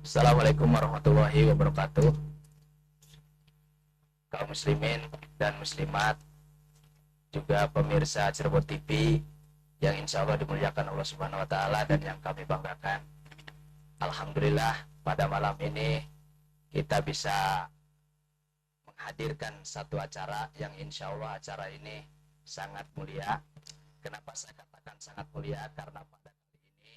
Assalamualaikum warahmatullahi wabarakatuh. Kaum muslimin dan muslimat, juga pemirsa Cirebon TV yang insya Allah dimuliakan Allah Subhanahu wa Ta'ala dan yang kami banggakan. Alhamdulillah, pada malam ini kita bisa menghadirkan satu acara yang insya Allah acara ini sangat mulia. Kenapa saya katakan sangat mulia? Karena pada kali ini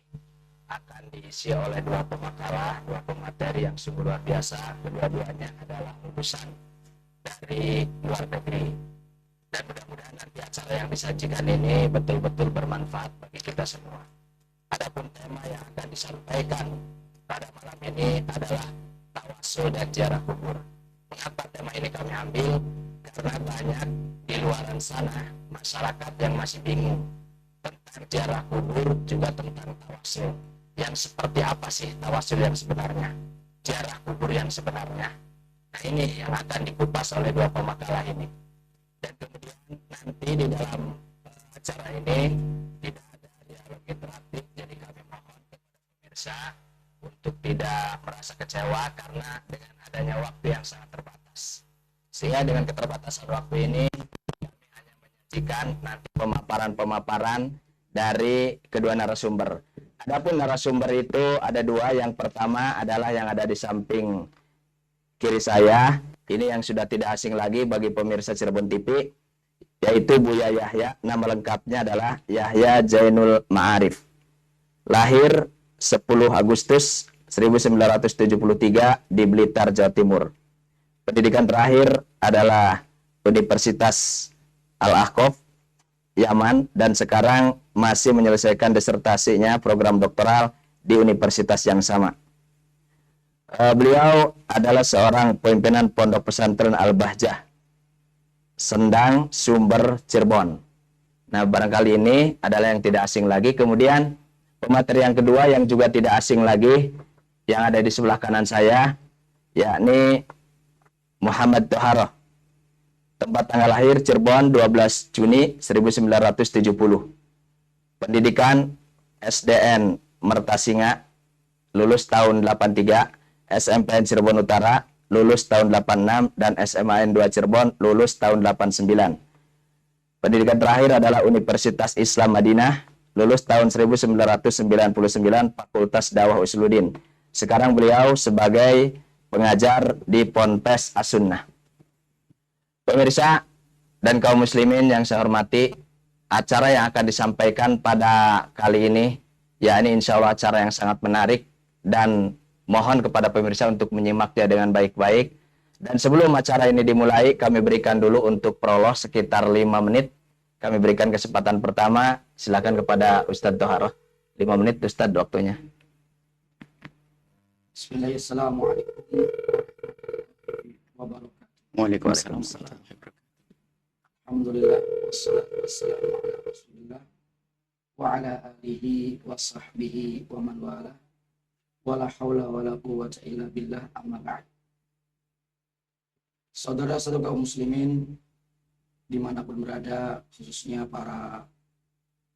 akan diisi oleh dua pemakalah, dua pemateri yang sungguh luar biasa. Kedua-duanya adalah lulusan dari luar negeri, dan mudah-mudahan nanti acara yang disajikan ini betul-betul bermanfaat bagi kita semua. Adapun tema yang akan disampaikan pada malam ini adalah tawasul dan ziarah kubur. Mengapa tema ini kami ambil? Karena banyak di luaran sana masyarakat yang masih bingung tentang ziarah kubur, juga tentang tawasul. Yang seperti apa sih tawasul yang sebenarnya, ziarah kubur yang sebenarnya? Nah, ini yang akan dikupas oleh dua pemakalah ini. Dan kemudian nanti di dalam acara ini tidak ada dialog interaktif, jadi kami mohon kepada pemirsa untuk tidak merasa kecewa karena dengan adanya waktu yang sangat terbatas. Sehingga dengan keterbatasan waktu ini kami hanya menyajikan nanti pemaparan-pemaparan dari kedua narasumber. Adapun narasumber itu ada dua. Yang pertama adalah yang ada di samping kiri saya, ini yang sudah tidak asing lagi bagi pemirsa Cirebon TV, yaitu Buya Yahya. Nama lengkapnya adalah Yahya Zainul Ma'arif. Lahir 10 Agustus 1973 di Blitar, Jawa Timur. Pendidikan terakhir adalah Universitas Al-Ahqaf, Yaman, dan sekarang masih menyelesaikan disertasinya program doktoral di universitas yang sama. Beliau adalah seorang pimpinan Pondok Pesantren Al-Bahjah, Sendang, Sumber, Cirebon. Nah, barangkali ini adalah yang tidak asing lagi. Kemudian pemateri yang kedua yang juga tidak asing lagi, yang ada di sebelah kanan saya, yakni Muhammad Toharoh. Tempat tanggal lahir Cirebon 12 Juni 1970. Pendidikan SDN Mertasinga, lulus tahun 83. SMPN Cirebon Utara, lulus tahun 86, dan SMAN 2 Cirebon, lulus tahun 89. Pendidikan terakhir adalah Universitas Islam Madinah, lulus tahun 1999, Fakultas Dakwah Usuluddin. Sekarang beliau sebagai pengajar di Ponpes As-Sunnah. Pemirsa dan kaum muslimin yang saya hormati, acara yang akan disampaikan pada kali ini, ya ini insya Allah acara yang sangat menarik, dan mohon kepada pemirsa untuk menyimaknya dengan baik-baik. Dan sebelum acara ini dimulai, kami berikan dulu untuk prolog sekitar 5 menit. Kami berikan kesempatan pertama, silakan kepada Ustadz Toharoh. 5 menit Ustadz waktunya. Bismillahirrahmanirrahim. Waalaikumsalam. Alhamdulillah wassalatu wassalamu ala Rasulillah wa ala alihi wa sahbihi wa man wala. Wala haula wala quwwata illa billah, amma ba'd. Saudara-saudara kaum muslimin dimanapun berada, khususnya para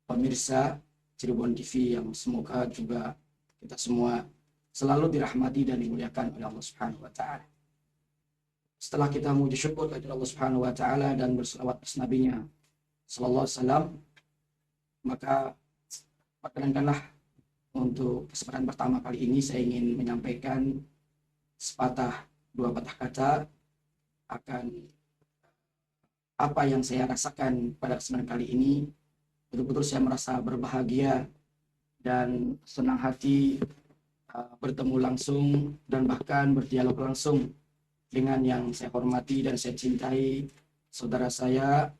pemirsa Cirebon TV yang semoga juga kita semua selalu dirahmati dan dimuliakan oleh Allah Subhanahu wa Ta'ala. Setelah kita memuji syukur kepada Allah Subhanahu wa Ta'ala dan berselawat atas Nabi-Nya sallallahu alaihi wasallam, maka perkenankanlah untuk kesempatan pertama kali ini saya ingin menyampaikan dua patah kata akan apa yang saya rasakan pada kesempatan kali ini. Betul-betul saya merasa berbahagia dan senang hati bertemu langsung dan bahkan berdialog langsung dengan yang saya hormati dan saya cintai, saudara saya,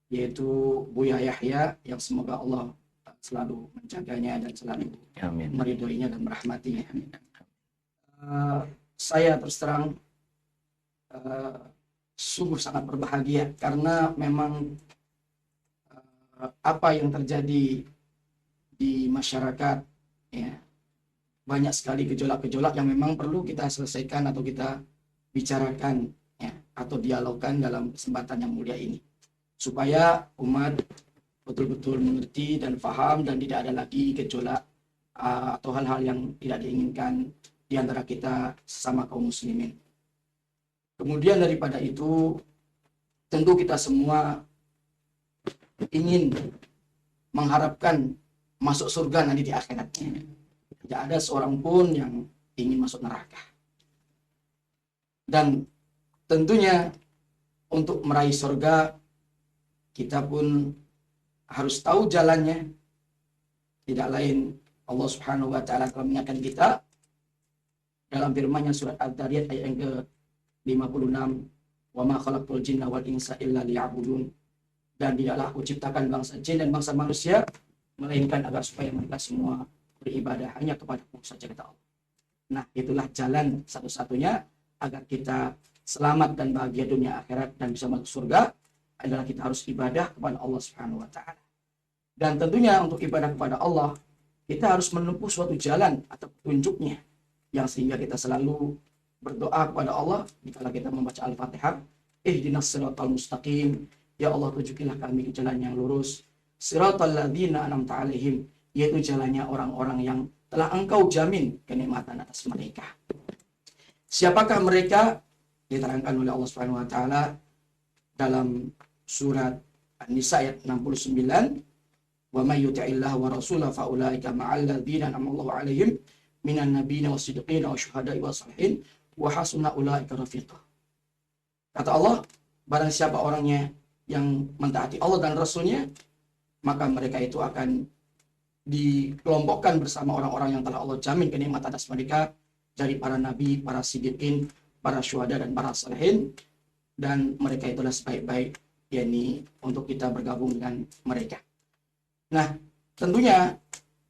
yaitu Buya Yahya, yang semoga Allah selalu menjaganya dan selalu meridhoinya dan merahmatinya. Saya terus terang sungguh sangat berbahagia karena memang apa yang terjadi di masyarakat, ya, banyak sekali gejolak-gejolak yang memang perlu kita selesaikan atau kita bicarakan, ya, atau dialogkan dalam kesempatan yang mulia ini, supaya umat betul-betul mengerti dan paham dan tidak ada lagi gejolak atau hal-hal yang tidak diinginkan di antara kita sesama kaum muslimin. Kemudian daripada itu, tentu kita semua ingin mengharapkan masuk surga nanti di akhiratnya. Tidak ada seorang pun yang ingin masuk neraka. Dan tentunya untuk meraih surga, kita pun harus tahu jalannya. Tidak lain, Allah Subhanahu wa Ta'ala telah mengingatkan kita dalam firman-Nya surat Ad-Dariyat ayat yang ke-56, "Wa ma khalaqtul jinna wal insa illa liya'budun." Dan tidaklah aku ciptakan bangsa jin dan bangsa manusia melainkan agar supaya mereka semua beribadah hanya kepada-Mu saja, kata Allah. Nah, itulah jalan satu-satunya agar kita selamat dan bahagia dunia akhirat dan bisa masuk surga, adalah kita harus ibadah kepada Allah Subhanahu wa Ta'ala. Dan tentunya untuk ibadah kepada Allah, kita harus menempuh suatu jalan atau petunjuknya, yang sehingga kita selalu berdoa kepada Allah dikala kita membaca Al-Fatihah, ihdinas siratal mustaqim, ya Allah tunjukilah kami ke jalan yang lurus, siratal ladzina an'amta alaihim, yaitu jalannya orang-orang yang telah Engkau jamin kenikmatan atas mereka. Siapakah mereka? Diterangkan oleh Allah Subhanahu wa Ta'ala dalam surat An-Nisa ayat 69, "Wa may yuti'illah wa rasulahu fa ulaika ma'al ladzina an'ama Allahu 'alaihim minan nabiyyin wasiddiqin wa syuhada'i wassalihin wa hasuna ulaika rafiqa." Kata Allah, barang siapa orangnya yang mentaati Allah dan Rasulnya, maka mereka itu akan dikelompokkan bersama orang-orang yang telah Allah jamin kenikmatan atas mereka, dari para nabi, para siddiqin, para syuhada dan para salihin, dan mereka itulah sebaik-baik, yakni untuk kita bergabung dengan mereka. Nah, tentunya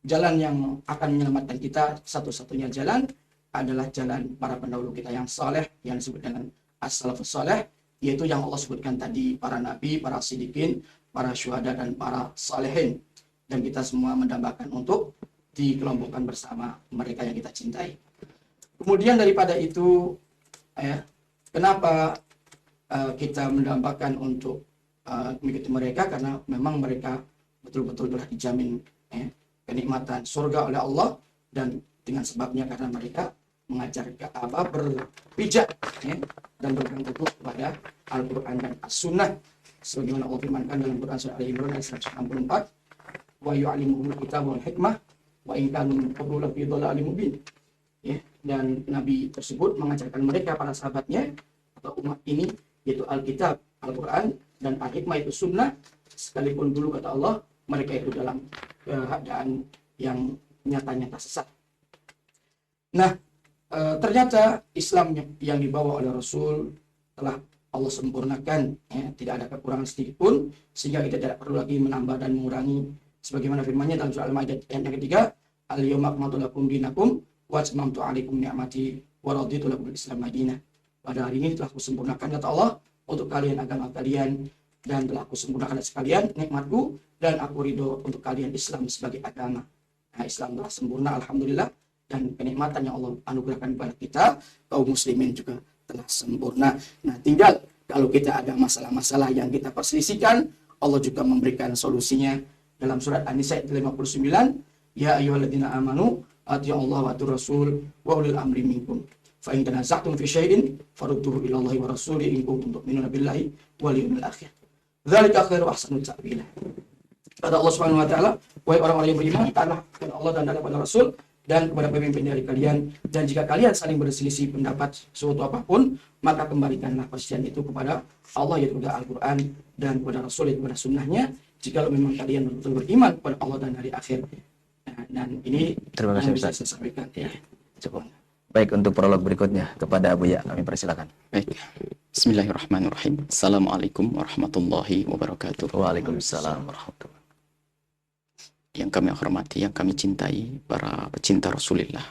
jalan yang akan menyelamatkan kita, satu-satunya jalan adalah jalan para pendahulu kita yang saleh, yang disebut dengan as-salafus saleh, yaitu yang Allah sebutkan tadi, para nabi, para siddiqin, para syuhada dan para salihin. Dan kita semua mendambakan untuk dikelompokkan bersama mereka yang kita cintai. Kemudian daripada itu, kenapa kita mendambakan untuk mengikuti mereka? Karena memang mereka betul-betul telah dijamin kenikmatan surga oleh Allah, dan dengan sebabnya karena mereka mengajar berpijak dan berpegang teguh kepada Al-Quran dan As-Sunnah, sebagaimana Allah firmankan dalam Quran surah Al-Imran ayat 164, "Wa yu'allimuhumul kitab wal hikmah wa in kanu min qablu lafi dhalalin mubin." Dan Nabi tersebut mengajarkan mereka, para sahabatnya atau umat ini, yaitu Alkitab, Al-Quran, dan Al-Hikmah itu Sunnah, sekalipun dulu kata Allah mereka itu dalam keadaan yang nyata-nyata sesat. Nah, ternyata Islam yang dibawa oleh Rasul telah Allah sempurnakan, tidak ada kekurangan sedikit pun, sehingga kita tidak perlu lagi menambah dan mengurangi, sebagaimana firman-Nya dalam surah Al-Maidah ayat yang ketiga, "Al-yawma akmaltu lakum dinakum wa atmamtu 'alaikum ni'mati wa raditu lakum al-Islam madinah." Pada hari ini telah kusempurnakan, kata Allah, untuk kalian agama kalian, dan telah kusempurnakan sekalian nikmatku, dan aku ridho untuk kalian Islam sebagai agama. Nah, Islam telah sempurna, alhamdulillah, dan kenikmatan yang Allah anugerahkan kepada kita kaum muslimin juga telah sempurna. Nah, tinggal kalau kita ada masalah-masalah yang kita perselisihkan, Allah juga memberikan solusinya dalam surat An-Nisa ayat 59, "Ya ayyuhalladzina amanu atii'u Allah wa atii'ur rasul wa ulil amri minkum. Fa in tanaza'tum fi syai'in farudduhu ila Allahi wa rasuli in kuntum tu'minuna billahi wal yawmil akhir. Dzalika khairu wa ahsanu ta'wila." Kata Allah Subhanahu wa Ta'ala, "Wahai orang-orang yang beriman, taatlah kepada Allah dan kepada Rasul dan kepada pemimpin dari kalian, dan jika kalian saling berselisih pendapat suatu apapun, maka kembalikanlah perselisihan itu kepada Allah, yaitu kepada Al-Quran, dan kepada Rasul, yaitu kepada sunnahnya, jika memang kalian betul-betul beriman kepada Allah dan hari akhir." Nah, dan ini Terima kasih, bisa Ustaz. saya sampaikan. Ya, cukup. Baik, untuk prolog berikutnya kepada Abu Ya, kami persilakan. Baik. Bismillahirrahmanirrahim. Assalamualaikum warahmatullahi wabarakatuh. Waalaikumsalam warahmatullahi. Yang kami hormati, yang kami cintai, para pecinta Rasulullah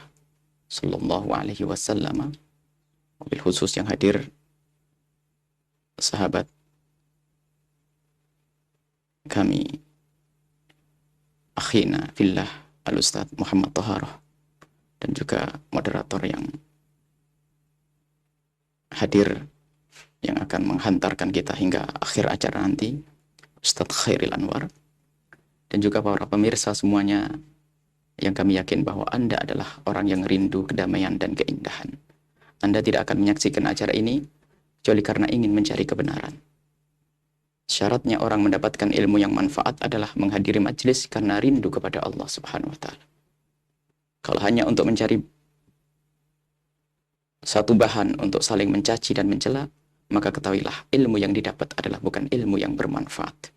Sallallahu Alaihi Wasallam, mobil khusus yang hadir, sahabat kami, akhina fillah Al-Ustaz Muhammad Taharah, dan juga moderator yang hadir yang akan menghantarkan kita hingga akhir acara nanti, Ustadz Khairil Anwar, dan juga para pemirsa semuanya yang kami yakin bahwa Anda adalah orang yang rindu kedamaian dan keindahan. Anda tidak akan menyaksikan acara ini kecuali karena ingin mencari kebenaran. Syaratnya orang mendapatkan ilmu yang manfaat adalah menghadiri majelis karena rindu kepada Allah Subhanahu wa Ta'ala. Kalau hanya untuk mencari satu bahan untuk saling mencaci dan mencela, maka ketahuilah ilmu yang didapat adalah bukan ilmu yang bermanfaat.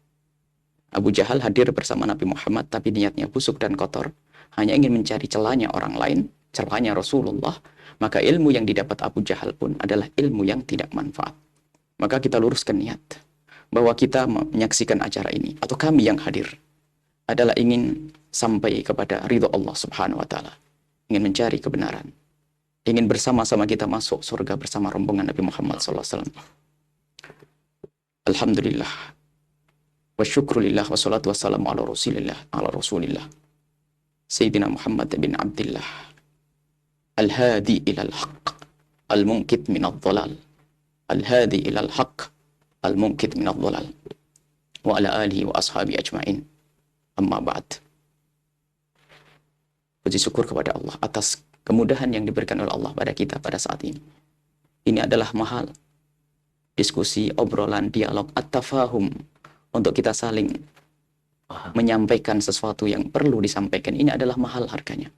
Abu Jahal hadir bersama Nabi Muhammad tapi niatnya busuk dan kotor, hanya ingin mencari celahnya orang lain, celahnya Rasulullah, maka ilmu yang didapat Abu Jahal pun adalah ilmu yang tidak manfaat. Maka kita luruskan niat bahwa kita menyaksikan acara ini, atau kami yang hadir, adalah ingin sampai kepada ridho Allah Subhanahu wa Ta'ala, ingin mencari kebenaran, ingin bersama-sama kita masuk surga bersama rombongan Nabi Muhammad SAW. Alhamdulillah wa syukrulillah wa salatu wassalamu ala rasulillah Sayyidina Muhammad bin Abdillah al-hadi ilal haq al-mumkit minal dhalal, al-hadi ilal haq al-mumkit minal dhalal, wa ala alihi wa ashabi ajma'in. Amma ba'd. Puji syukur kepada Allah atas kemudahan yang diberikan oleh Allah pada kita pada saat ini. Ini adalah mahal diskusi, obrolan, dialog, at-tafahum, untuk kita saling menyampaikan sesuatu yang perlu disampaikan. Ini adalah mahal harganya.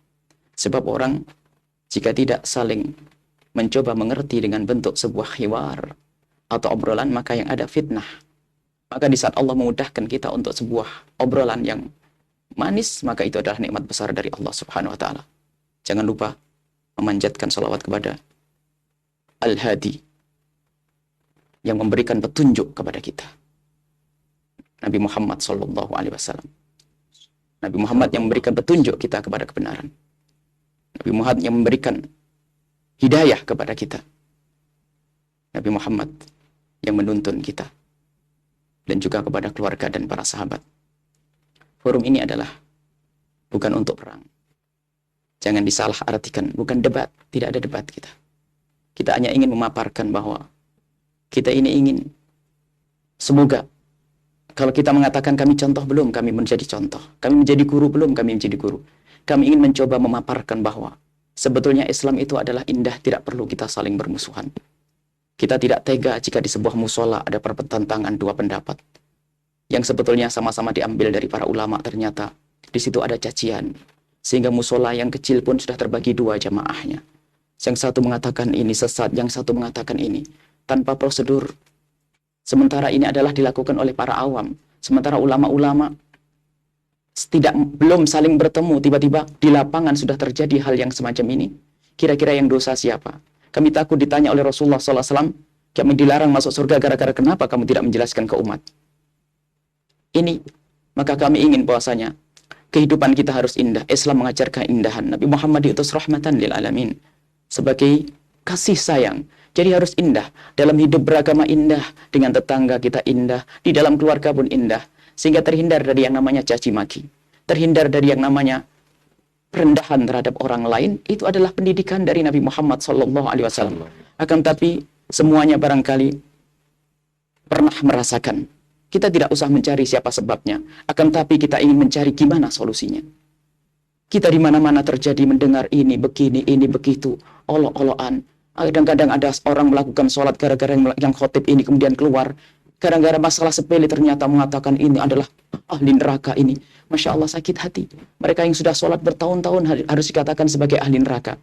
Sebab orang jika tidak saling mencoba mengerti dengan bentuk sebuah hiwar atau obrolan, maka yang ada fitnah. Maka di saat Allah memudahkan kita untuk sebuah obrolan yang manis, maka itu adalah nikmat besar dari Allah Subhanahu wa Ta'ala. Jangan lupa memanjatkan salawat kepada Al-Hadi yang memberikan petunjuk kepada kita, Nabi Muhammad sallallahu alaihi wasallam. Nabi Muhammad yang memberikan petunjuk kita kepada kebenaran. Nabi Muhammad yang memberikan hidayah kepada kita. Nabi Muhammad yang menuntun kita dan juga kepada keluarga dan para sahabat. Forum ini adalah bukan untuk perang. Jangan disalah artikan, bukan debat, tidak ada debat kita. Kita hanya ingin memaparkan bahwa kita ini ingin, semoga kalau kita mengatakan kami contoh belum, kami menjadi contoh. Kami menjadi guru belum, kami menjadi guru. Kami ingin mencoba memaparkan bahwa sebetulnya Islam itu adalah indah, tidak perlu kita saling bermusuhan. Kita tidak tega jika di sebuah musola ada pertentangan dua pendapat yang sebetulnya sama-sama diambil dari para ulama, ternyata di situ ada cacian. Sehingga musola yang kecil pun sudah terbagi dua jamaahnya. Yang satu mengatakan ini sesat, yang satu mengatakan ini. Tanpa prosedur. Sementara ini adalah dilakukan oleh para awam. Sementara ulama-ulama belum saling bertemu, tiba-tiba di lapangan sudah terjadi hal yang semacam ini. Kira-kira yang dosa siapa? Kami takut ditanya oleh Rasulullah SAW, kami dilarang masuk surga gara-gara kenapa kamu tidak menjelaskan ke umat. Ini, maka kami ingin bahwasanya kehidupan kita harus indah. Islam mengajarkan indahan. Nabi Muhammad diutus rahmatan lil alamin sebagai kasih sayang. Jadi harus indah. Dalam hidup beragama indah, dengan tetangga kita indah, di dalam keluarga pun indah. Sehingga terhindar dari yang namanya caci maki. Terhindar dari yang namanya perendahan terhadap orang lain. Itu adalah pendidikan dari Nabi Muhammad SAW. Akan tapi semuanya barangkali pernah merasakan. Kita tidak usah mencari siapa sebabnya. Akan tapi kita ingin mencari gimana solusinya. Kita di mana-mana terjadi mendengar ini, begini, ini, begitu. Olok-olokan. Kadang-kadang ada orang melakukan sholat gara-gara yang khotib ini kemudian keluar. Gara-gara masalah sepele ternyata mengatakan ini adalah ahli neraka ini. Masya Allah, sakit hati. Mereka yang sudah sholat bertahun-tahun harus dikatakan sebagai ahli neraka.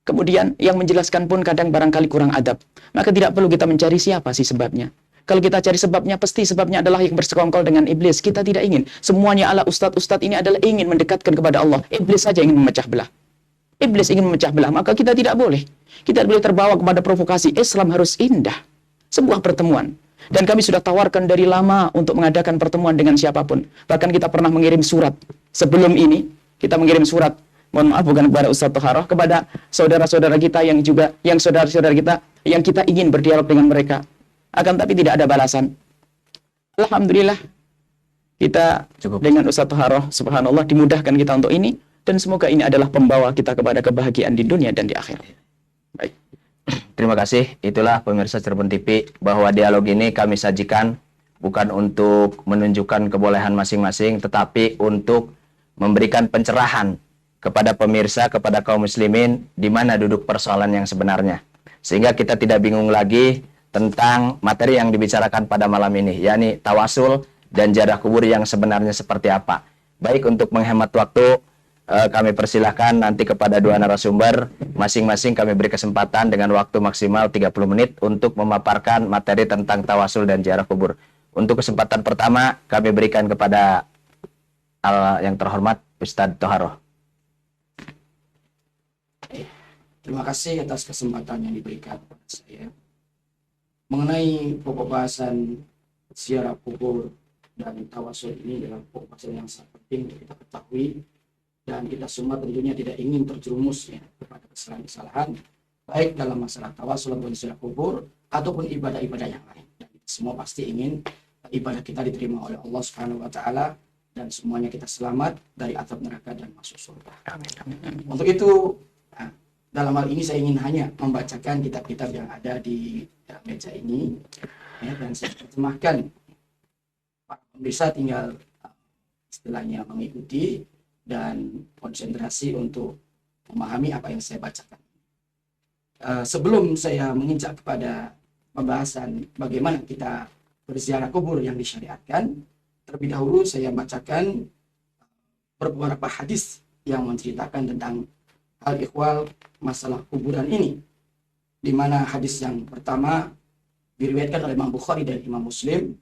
Kemudian yang menjelaskan pun kadang barangkali kurang adab. Maka tidak perlu kita mencari siapa sih sebabnya. Kalau kita cari sebabnya, pasti sebabnya adalah yang bersekongkol dengan iblis. Kita tidak ingin. Semuanya ala ustadz-ustadz ini adalah ingin mendekatkan kepada Allah. Iblis saja ingin memecah belah. Iblis ingin memecah belah, maka kita tidak boleh. Kita tidak boleh terbawa kepada provokasi. Islam harus indah. Sebuah pertemuan. Dan kami sudah tawarkan dari lama untuk mengadakan pertemuan dengan siapapun. Bahkan kita pernah mengirim surat. Sebelum ini, kita mengirim surat. Mohon maaf, bukan kepada Ustadz Toharoh, kepada saudara-saudara kita yang juga, yang saudara-saudara kita, yang kita ingin berdialog dengan mereka. Akan tapi tidak ada balasan. Alhamdulillah, kita cukup dengan Ustadz Toharoh, subhanallah, dimudahkan kita untuk ini. Dan semoga ini adalah pembawa kita kepada kebahagiaan di dunia dan di akhirat. Baik. Terima kasih. Itulah pemirsa Cirebon TV, bahwa dialog ini kami sajikan bukan untuk menunjukkan kebolehan masing-masing, tetapi untuk memberikan pencerahan kepada pemirsa, kepada kaum muslimin, di mana duduk persoalan yang sebenarnya. Sehingga kita tidak bingung lagi tentang materi yang dibicarakan pada malam ini, yakni tawasul dan ziarah kubur yang sebenarnya seperti apa. Baik, untuk menghemat waktu, kami persilahkan nanti kepada dua narasumber, masing-masing kami beri kesempatan dengan waktu maksimal 30 menit untuk memaparkan materi tentang tawasul dan ziarah kubur. Untuk kesempatan pertama, kami berikan kepada yang terhormat Ustadz Toharoh. Terima kasih atas kesempatan yang diberikan kepada saya. Mengenai pokok bahasan ziarah kubur dan tawasul, ini adalah pokok bahasan yang sangat penting untuk kita ketahui, dan kita semua tentunya tidak ingin terjerumus ya kepada kesalahan-kesalahan, baik dalam masalah tawasul atau ziarah kubur ataupun ibadah-ibadah yang lain. Dan kita semua pasti ingin ibadah kita diterima oleh Allah Subhanahu wa taala dan semuanya kita selamat dari azab neraka dan masuk surga. Amin. Amin. Untuk itu, dalam hal ini saya ingin hanya membacakan kitab-kitab yang ada di meja ini ya, dan saya terjemahkan. Para pemirsa tinggal istilahnya mengikuti dan konsentrasi untuk memahami apa yang saya bacakan. Sebelum saya menginjak kepada pembahasan bagaimana kita berziarah kubur yang disyariatkan, terlebih dahulu saya bacakan beberapa hadis yang menceritakan tentang hal ihwal masalah kuburan ini, di mana hadis yang pertama diriwayatkan oleh Imam Bukhari dan Imam Muslim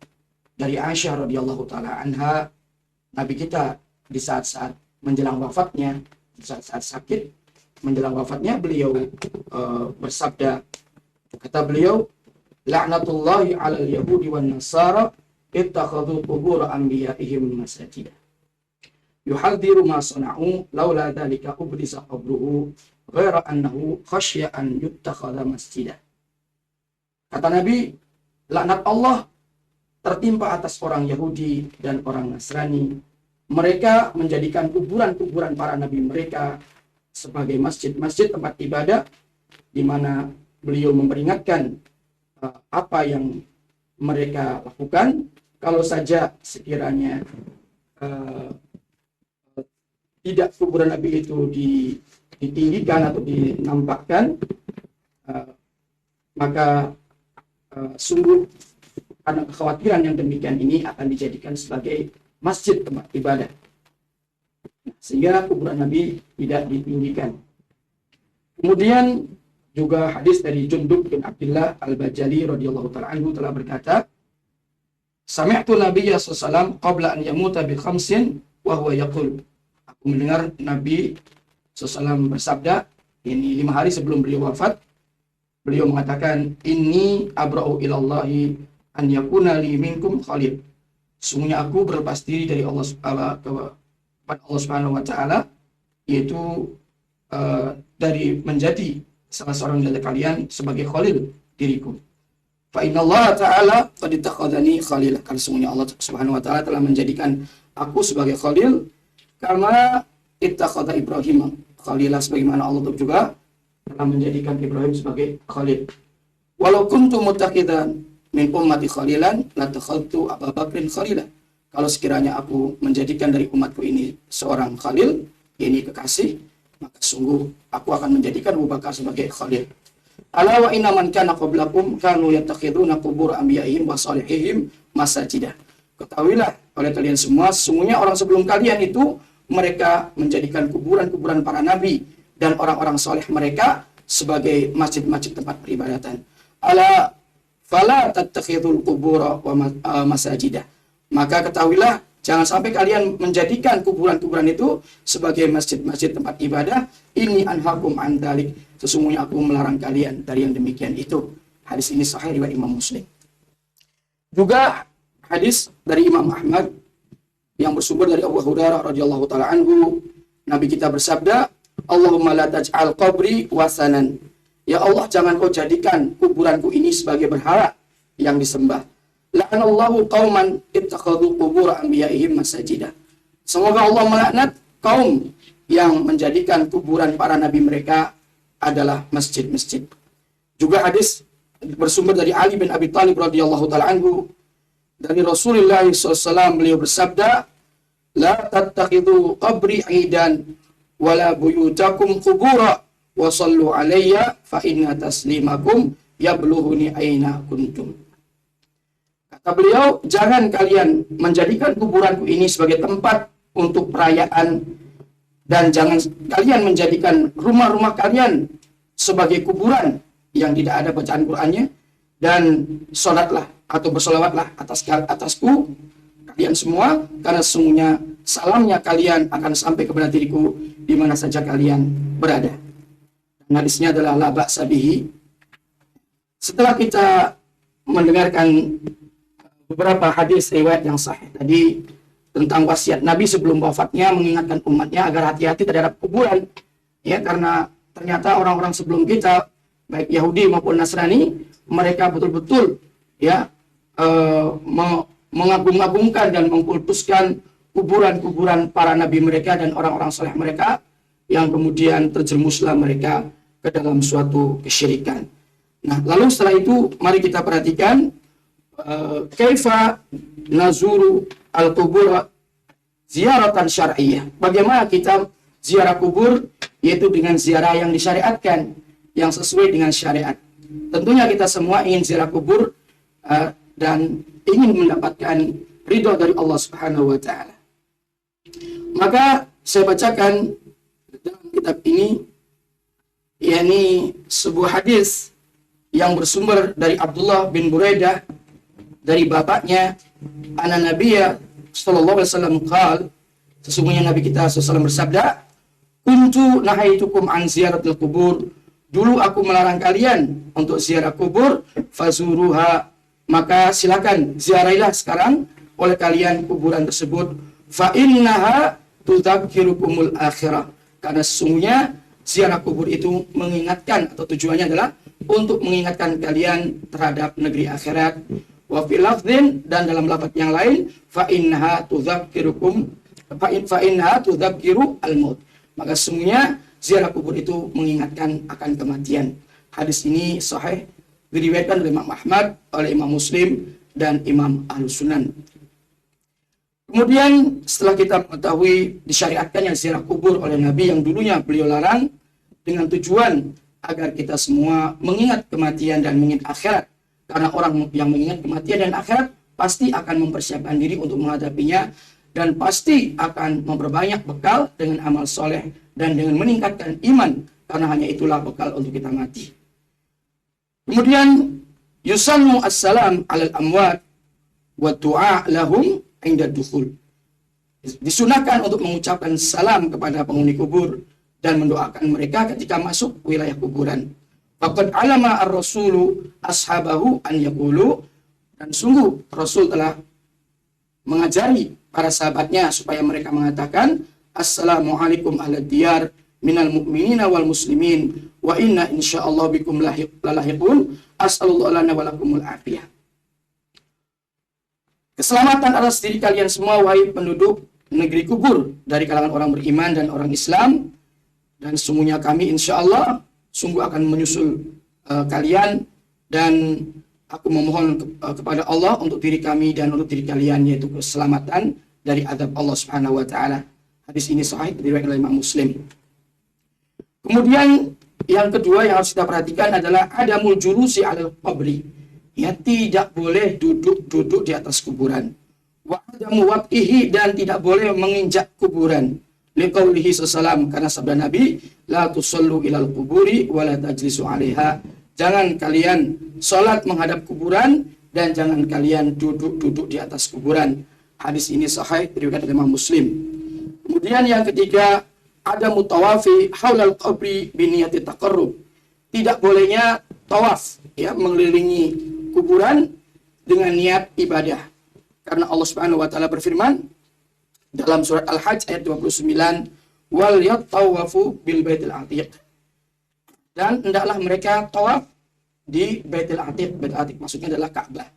dari Aisyah radhiyallahu taala anha, Nabi kita di saat-saat menjelang wafatnya, di saat-saat sakit menjelang wafatnya, beliau bersabda, kata beliau, la'natullahi 'alal yahudi wan nasara ittakhadhu qubur anbiya'ihim masajid. Yuhadhiru ma sana'u laula dzalika ubrisa qabruhu ghaira annahu khasya an yuttakhadha masjidah. Kata Nabi, laknat Allah tertimpa atas orang Yahudi dan orang Nasrani. Mereka menjadikan kuburan-kuburan para nabi mereka sebagai masjid-masjid tempat ibadah, di mana beliau memperingatkan apa yang mereka lakukan kalau saja sekiranya tidak kuburan Nabi itu ditinggikan atau dinampakkan, maka sungguh karena kekhawatiran yang demikian ini akan dijadikan sebagai masjid tempat ibadah, sehingga kuburan Nabi tidak ditinggikan. Kemudian juga hadis dari Jundub bin Abdullah Al-Bajali radhiyallahu ta'ala anhu telah berkata, sami'tu Nabiyya sallallahu alaihi wasallam qabla an yamuta bi khamsin wa huwa yaqul. Aku mendengar Nabi SAW bersabda, ini 5 hari sebelum beliau wafat, beliau mengatakan, inni abra'u ilallahi an yakuna li minkum khalil. Sungguhnya aku berlepas diri dari Allah Subhanahu wa taala, yaitu dari menjadi salah seorang dari kalian sebagai khalil diriku. Fa innallaha ta'ala qad ittakhadhani khalila. Karena sungguhnya Allah Subhanahu wa taala telah menjadikan aku sebagai khalil, kama ittakhadha Ibrahim khalila, sebagaimana Allah juga telah menjadikan Ibrahim sebagai khalil. Walau kuntu muttaqidan min ummati khalilan la takhadtu Abu Bakrin khalila. Kalau sekiranya aku menjadikan dari umatku ini seorang khalil, ini kekasih, maka sungguh aku akan menjadikan Abu Bakar sebagai khalil. Ala wa inna man kana qablakum kanu yattakhiduna qubur anbiya'ihim wa salihihim masajidah. Ketahuilah oleh kalian semua, sesungguhnya orang sebelum kalian itu mereka menjadikan kuburan-kuburan para nabi dan orang-orang soleh mereka sebagai masjid-masjid tempat peribadatan. Ala fala tattakhidul qubura wa masajidah. Maka ketahuilah, jangan sampai kalian menjadikan kuburan-kuburan itu sebagai masjid-masjid tempat ibadah. Ini anhakum an dzalik. Sesungguhnya aku melarang kalian dari yang demikian itu. Hadis ini sahih riwayat Imam Muslim. Juga hadis dari Imam Ahmad yang bersumber dari Abu Hurairah radhiyallahu taala anhu, Nabi kita bersabda, Allahumma la taj'al qabri wasanan. Ya Allah, jangan kau jadikan kuburanku ini sebagai berhala yang disembah. La'anallahu qauman ittakhadhu qubur anbiya'ihim masajidah. Semoga Allah melaknat kaum yang menjadikan kuburan para nabi mereka adalah masjid-masjid. Juga hadis bersumber dari Ali bin Abi Thalib radhiyallahu taala anhu, dari Rasulullah SAW beliau bersabda, la tattakhidhu qabri idan wala buyutakum qubura wa sallu alayya fa inna taslimakum yablughuni aina kuntum. Kata beliau, jangan kalian menjadikan kuburanku ini sebagai tempat untuk perayaan, dan jangan kalian menjadikan rumah-rumah kalian sebagai kuburan yang tidak ada bacaan Qur'annya, dan sholatlah atau bersolawatlah atasku kalian semua, karena sesungguhnya salamnya kalian akan sampai kepada diriku di mana saja kalian berada. Hadisnya adalah la ba'sa bihi. Setelah kita mendengarkan beberapa hadis riwayat yang sahih tadi tentang wasiat Nabi sebelum wafatnya mengingatkan umatnya agar hati-hati terhadap kuburan, ya, karena ternyata orang-orang sebelum kita baik Yahudi maupun Nasrani mereka betul-betul ya mengagung-agungkan dan mengkultuskan kuburan-kuburan para nabi mereka dan orang-orang saleh mereka, yang kemudian terjerumuslah mereka ke dalam suatu kesyirikan. Nah, lalu setelah itu mari kita perhatikan kaifa nazuru al-qubur ziaratan syar'iyyah. Bagaimana kita ziarah kubur, yaitu dengan ziarah yang disyariatkan, yang sesuai dengan syariat. Tentunya kita semua ingin ziarah kubur dan ingin mendapatkan ridho dari Allah Subhanahu wa taala. Maka saya bacakan dalam kitab ini yakni sebuah hadis yang bersumber dari Abdullah bin Buraidah dari bapaknya, anna nabiyya sallallahu alaihi wasallam qaal, sesungguhnya nabi kita sallallahu bersabda, kuntu nahaitukum an ziyaratil kubur, dulu aku melarang kalian untuk ziarah kubur, fazuruha, maka silakan ziarahilah sekarang oleh kalian kuburan tersebut, fa innaha tudzakirukumul akhirah, karena sesungguhnya ziarah kubur itu mengingatkan, atau tujuannya adalah untuk mengingatkan kalian terhadap negeri akhirat. Wa fil lafdhin, dan dalam lafaz yang lain, fa innaha tudzakiru al-maut, maka sesungguhnya ziarah kubur itu mengingatkan akan kematian. Hadis ini sahih, diriwayatkan oleh Imam Ahmad, oleh Imam Muslim, dan Imam Ahlus-Sunan. Kemudian setelah kita mengetahui disyariatkannya ziarah kubur oleh Nabi yang dulunya beliau larang, dengan tujuan agar kita semua mengingat kematian dan mengingat akhirat, karena orang yang mengingat kematian dan akhirat pasti akan mempersiapkan diri untuk menghadapinya, dan pasti akan memperbanyak bekal dengan amal soleh dan dengan meningkatkan iman, karena hanya itulah bekal untuk kita mati. Kemudian yusannu assalam alal amwat wa du'a lahum inda dukhul, disunahkan untuk mengucapkan salam kepada penghuni kubur dan mendoakan mereka ketika masuk wilayah kuburan. Faqad alama ar-rasulu ashabahu an yaqulu, dan sungguh Rasul telah mengajari para sahabatnya supaya mereka mengatakan assalamualaikum ala diyar minal mu'minina wal muslimin wa inna insyaallah bikum lalahiqun as'alullah lana wa lakumul afiyah. Keselamatan atas diri kalian semua wahai penduduk negeri kubur dari kalangan orang beriman dan orang Islam, dan sesungguhnya kami insyaallah sungguh akan menyusul kalian, dan aku memohon kepada Allah untuk diri kami dan untuk diri kalian, yaitu keselamatan dari azab Allah Subhanahu wa taala. Hadis ini sahih diriwayatkan oleh Imam Muslim. Kemudian yang kedua yang harus kita perhatikan adalah adamul julusi alal qabri, ya, tidak boleh duduk di atas kuburan. Wa adamu waqtihi, dan tidak boleh menginjak kuburan. Liqaulihi sallallahu, karena sabda Nabi, la tusallu ilal kuburi wa la tajlisu 'alaiha, jangan kalian salat menghadap kuburan dan jangan kalian duduk di atas kuburan. Hadis ini sahih diriwayatkan oleh Imam Muslim. Kemudian yang ketiga, ada mutawafi haulal qabri bi niyati taqarrub, tidak bolehnya tawaf, ya, mengelilingi kuburan dengan niat ibadah, karena Allah Subhanahu wa taala berfirman dalam surat Al-Hajj ayat 29, wal yatawafu bil baitil atiq, dan hendaklah mereka tawaf di baitil atiq. Baitil atiq maksudnya adalah Ka'bah.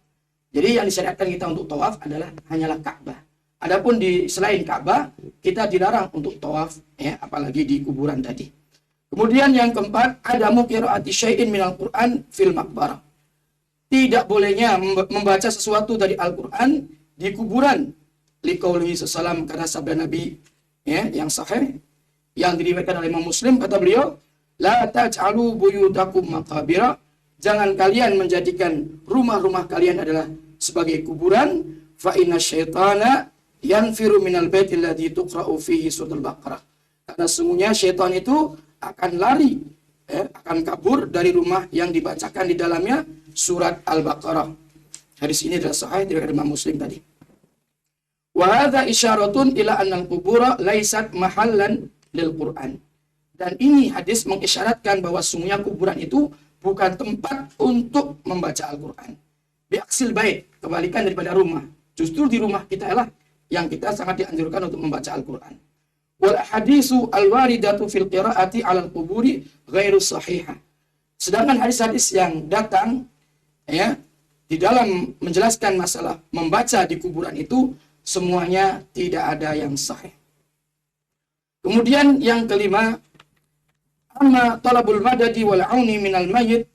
Jadi yang disyariatkan kita untuk tawaf adalah hanyalah Ka'bah. Adapun di selain Ka'bah kita dilarang untuk tawaf, ya, apalagi di kuburan tadi. Kemudian yang keempat, adamu qiraati syai'in minal Qur'an fil maqbarah, tidak bolehnya membaca sesuatu dari Al-Qur'an di kuburan. Liqaulihi sallallahu, karena sabda Nabi, ya, yang sahih, yang diriwayatkan oleh Imam Muslim, kata beliau, la taj'alu buyutakum maqabira, jangan kalian menjadikan rumah-rumah kalian adalah sebagai kuburan, fa inna syaitana yanfiru minal baitil ladzi tuqra'u fihi suratul Baqarah. Karena sesungguhnya syaitan itu akan lari, akan kabur dari rumah yang dibacakan di dalamnya surat Al-Baqarah. Hadis ini adalah sahih dari Imam Muslim tadi. Wa hadza isyaratun ila anna al-qubura laysat mahallan lil Qur'an. Dan ini hadis mengisyaratkan bahwa sungguhnya kuburan itu bukan tempat untuk membaca Al-Qur'an. Biaksil bait, kebalikan daripada rumah. Justru di rumah kita lah yang kita sangat dianjurkan untuk membaca Al-Qur'an. Wal hadisu al-waridatu fil qiraati 'ala al-quburi ghairu sahihah. Sedangkan hadis-hadis yang datang ya di dalam menjelaskan masalah membaca di kuburan itu semuanya tidak ada yang sahih. Kemudian yang kelima, amma talabul madadi wal auni minal mayyit,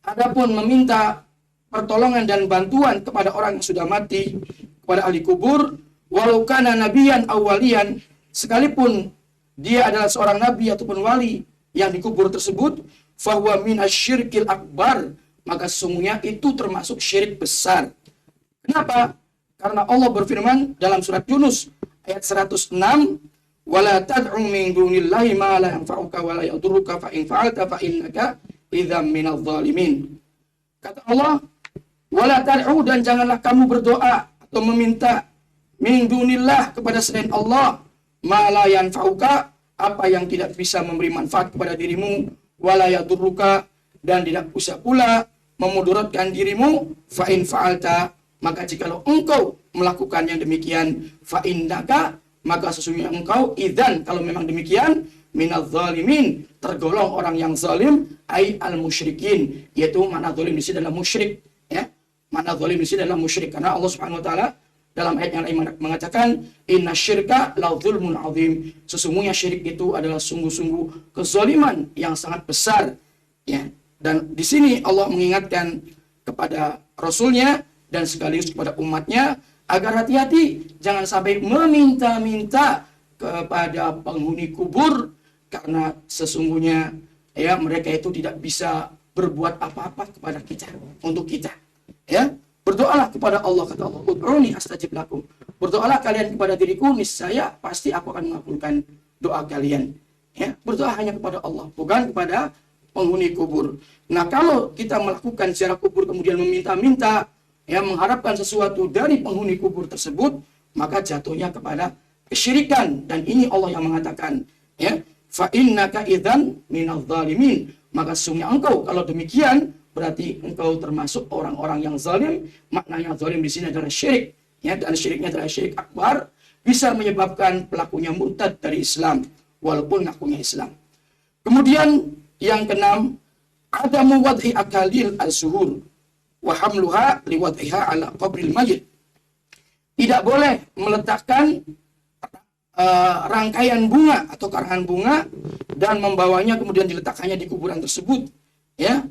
adapun meminta pertolongan dan bantuan kepada orang yang sudah mati, kepada ahli kubur, walau kana nabiyan awwaliyan, sekalipun dia adalah seorang nabi ataupun wali yang dikubur tersebut, fahuwa minasyirkil akbar, maka sesungguhnya itu termasuk syirik besar. Kenapa? Karena Allah berfirman dalam surat Yunus ayat 106, wala tad'u min dunillahi ma la yanfa'uka wa la yadurruka fa in fa'alta fa innaka idzam minadh dhalimin. Kata Allah, wala tad'u, dan janganlah kamu berdoa atau meminta min dunillah, kepada selain Allah, ma la yanfa'uka, apa yang tidak bisa memberi manfaat kepada dirimu, wa la yadurruka, dan tidak bisa pula memudaratkan dirimu, fa in fa'alta, maka jikalau engkau melakukan yang demikian, fa innaka, maka sesungguhnya engkau idzan, kalau memang demikian, minadz zalimin, tergolong orang yang zalim, ai al musyrikin, yaitu makna zalim di sini adalah musyrik, ya. Makna zalim di sini adalah musyrik, karena Allah Subhanahu wa taala dalam ayat yang lain mengatakan inna syirka la dzulmun azim, sesungguhnya syirik itu adalah sungguh-sungguh kezaliman yang sangat besar, ya. Dan di sini Allah mengingatkan kepada Rasulnya dan sekaligus kepada umatnya agar hati-hati, jangan sampai meminta-minta kepada penghuni kubur, karena sesungguhnya ya mereka itu tidak bisa berbuat apa-apa kepada kita, untuk kita. Ya, berdoalah kepada Allah, kata Allah, ud'uni astajib lakum. Berdoalah kalian kepada diriku, niscaya pasti aku akan mengabulkan doa kalian. Ya, berdoa hanya kepada Allah, bukan kepada penghuni kubur. Nah, kalau kita melakukan ziarah kubur kemudian meminta-minta, ya, mengharapkan sesuatu dari penghuni kubur tersebut, maka jatuhnya kepada kesyirikan. Dan ini Allah yang mengatakan, ya, fa innaka idzan minadz zalimin, maka sesungguhnya engkau kalau demikian berarti engkau termasuk orang-orang yang zalim. Maknanya zalim di sini adalah syirik, ya, dan syiriknya adalah syirik akbar, bisa menyebabkan pelakunya murtad dari Islam walaupun ngakunya Islam. Kemudian yang keenam, adamu wad'i akalil az-zuhur wa hamluha liwad'iha ala qabril mayyit. Tidak boleh meletakkan rangkaian bunga atau karangan bunga dan membawanya kemudian diletakkannya di kuburan tersebut, ya.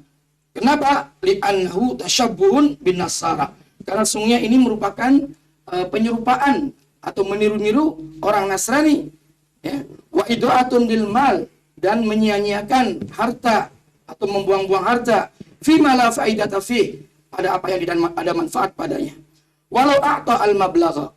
Kenapa? Li'annahu tasyabbuhun bin nasara, karena sungguhnya ini merupakan penyerupaan atau meniru-niru orang Nasrani, ya. Wa idu'atun lil mal, dan menyia-nyiakan harta atau membuang-buang harta, fima la faidata fi, pada apa yang tidak ada manfaat padanya. Walau a'ta al-mablagha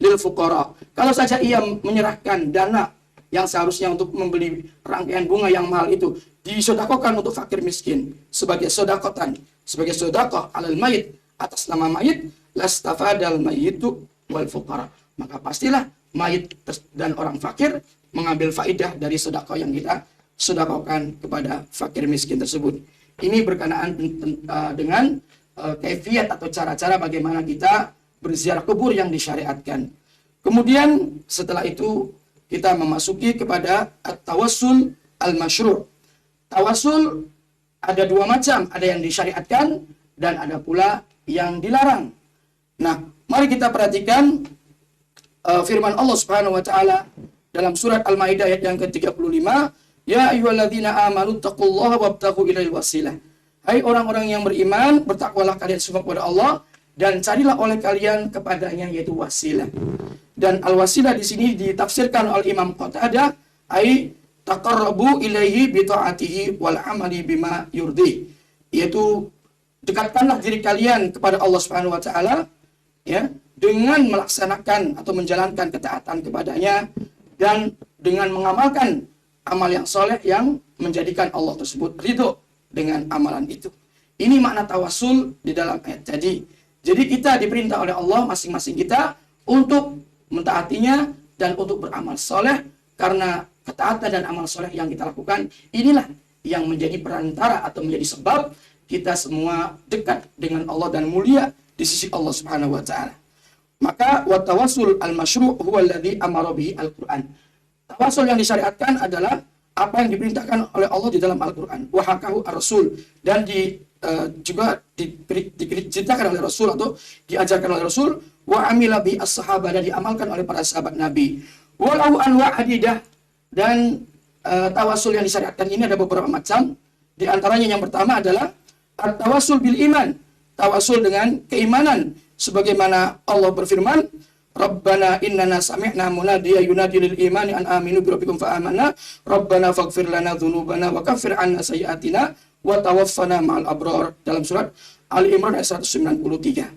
lil fuqara, kalau saja ia menyerahkan dana yang seharusnya untuk membeli rangkaian bunga yang mahal itu, disedekahkan untuk fakir miskin sebagai sedekatan, sebagai sedekah alal mayit, atas nama mayit, lastafadal mayitu wal fuqara, maka pastilah mayit dan orang fakir mengambil faidah dari sedekah yang kita sedekahkan kepada fakir miskin tersebut. Ini berkenaan dengan kaifiat atau cara-cara bagaimana kita berziarah kubur yang disyariatkan. Kemudian setelah itu kita memasuki kepada at-tawassul al-masyru'. Tawassul ada dua macam, ada yang disyariatkan dan ada pula yang dilarang. Nah, mari kita perhatikan firman Allah Subhanahu wa taala dalam surat Al-Maidah ayat yang ke-35, ya ayyuhalladzina amanu taqullaha wabtaghu ilail wasilah. Hai orang-orang yang beriman, bertakwalah kalian semua kepada Allah dan carilah oleh kalian kepadanya, yaitu wasilah. Dan al-wasilah di sini ditafsirkan oleh Imam Qatadah, ai taqarrabu ilaihi bi ta'atihi wal amali bima yurdi, yaitu dekatkanlah diri kalian kepada Allah Subhanahu wa taala ya dengan melaksanakan atau menjalankan ketaatan kepadanya dan dengan mengamalkan amal yang soleh yang menjadikan Allah tersebut ridho dengan amalan itu. Ini makna tawasul di dalam ayat tadi. Jadi kita diperintah oleh Allah masing-masing kita untuk mentaatinya dan untuk beramal soleh, karena ketaatan dan amal soleh yang kita lakukan inilah yang menjadi perantara atau menjadi sebab kita semua dekat dengan Allah dan mulia di sisi Allah Subhanahu wa taala. Maka wa tawassul al-masyru' huwa alladhi amara bihi al-Qur'an. Tawasul yang disyariatkan adalah apa yang diperintahkan oleh Allah di dalam Al-Qur'an. Wa hakahu ar-rasul, dan juga diceritakan oleh Rasul atau diajarkan oleh Rasul, wa amila bi as-sahabah, dan diamalkan oleh para sahabat Nabi. Walau anwa' hadidah, dan tawasul yang disyariatkan ini ada beberapa macam. Di antaranya yang pertama adalah at-tawassul bil iman, tawasul dengan keimanan, sebagaimana Allah berfirman, Rabbana innana sami'na munadiya yunadi lil imani an aminu bi rabbikum fa amanna Rabbana faghfir lana dzunubana wa kaffir 'anna sayyi'atina wa tawaffana ma'al abrar, dalam surat Ali Imran ayat 193.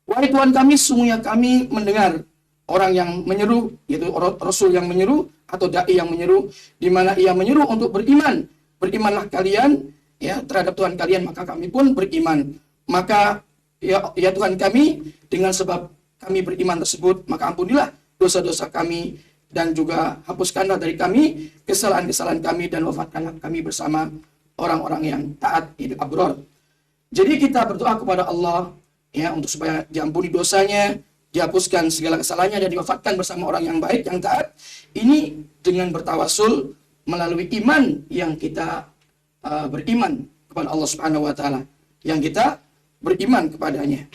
Wahai Tuhan kami, sungguhnya kami mendengar orang yang menyeru, yaitu Rasul yang menyeru atau dai yang menyeru, di mana ia menyeru untuk beriman. Berimanlah kalian ya terhadap Tuhan kalian, maka kami pun beriman. Maka ya Tuhan kami, dengan sebab kami beriman tersebut, maka ampunilah dosa-dosa kami dan juga hapuskanlah dari kami kesalahan-kesalahan kami dan wafatkanlah kami bersama orang-orang yang taat, hidup abror. Jadi kita berdoa kepada Allah ya untuk supaya diampuni dosanya, dihapuskan segala kesalahannya, dan diwafatkan bersama orang yang baik, yang taat. Ini dengan bertawasul melalui iman yang kita beriman kepada Allah Subhanahu wa taala, yang kita beriman kepadanya.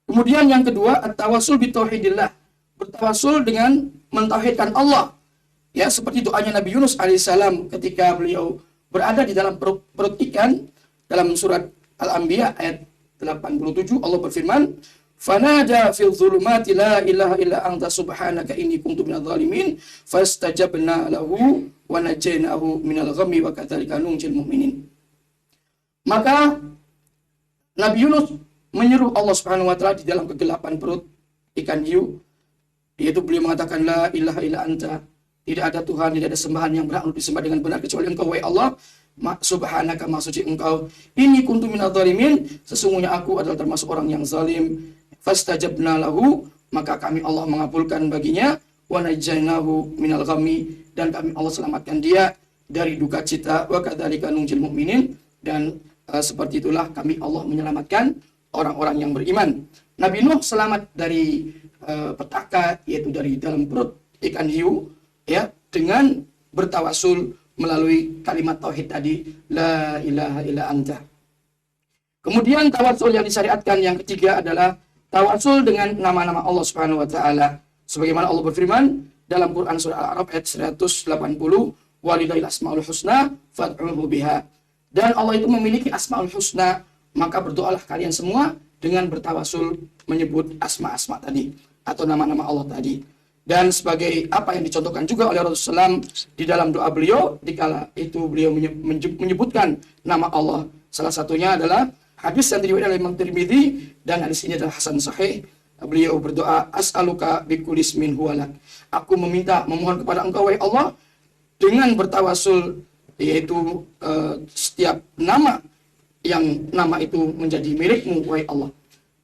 Kemudian yang kedua, at-tawassul bi tauhidillah, bertawasul dengan mentauhidkan Allah. Ya, seperti doanya Nabi Yunus alaihissalam ketika beliau berada di dalam perut ikan, dalam surat Al-Anbiya ayat 87 Allah berfirman, "Fanada fil dhulumati la ilaha illa anta subhanaka inni kuntu minadh dhalimin fastajabna lahu wa najaynahu minal ghammi wa kadzalika nunjil mu'minin." Maka Nabi Yunus menyeru Allah Subhanahu wa taala di dalam kegelapan perut ikan hiu, yaitu beliau mengatakan la ilaha illa anta, tidak ada Tuhan, tidak ada sembahan yang berhak untuk disembah dengan benar kecuali Engkau, wahai Allah, subhanaka, maha suci Engkau, inni kuntu minadh dhalimin, sesungguhnya aku adalah termasuk orang yang zalim. Fastajabna lahu, maka kami Allah mengabulkan baginya, wa najaynahu minal ghammi, dan kami Allah selamatkan dia dari duka cita, wa kadzalika nunjil mu'minin, dan seperti itulah kami Allah menyelamatkan orang-orang yang beriman. Nabi Nuh selamat dari petaka, yaitu dari dalam perut ikan hiu, ya, dengan bertawasul melalui kalimat tauhid tadi, la ilaha illa anta. Kemudian tawasul yang disyariatkan yang ketiga adalah tawasul dengan nama-nama Allah Subhanahu wa taala. Sebagaimana Allah berfirman dalam Quran surah Al-A'raf ayat 180, walillahil asmaul husna fad'uhu biha. Dan Allah itu memiliki asmaul husna, maka berdoalah kalian semua dengan bertawasul menyebut asma-asma tadi atau nama-nama Allah tadi. Dan sebagai apa yang dicontohkan juga oleh Rasulullah SAW di dalam doa beliau, dikala itu beliau menyebutkan nama Allah. Salah satunya adalah hadis yang diriwayatkan oleh Imam Tirmidzi, dan hadis ini adalah hasan sahih. Beliau berdoa, as'aluka bikulli ismin huwalak. Aku memohon kepada Engkau, wahai Allah, dengan bertawasul, yaitu setiap nama yang nama itu menjadi milikmu, wahai Allah.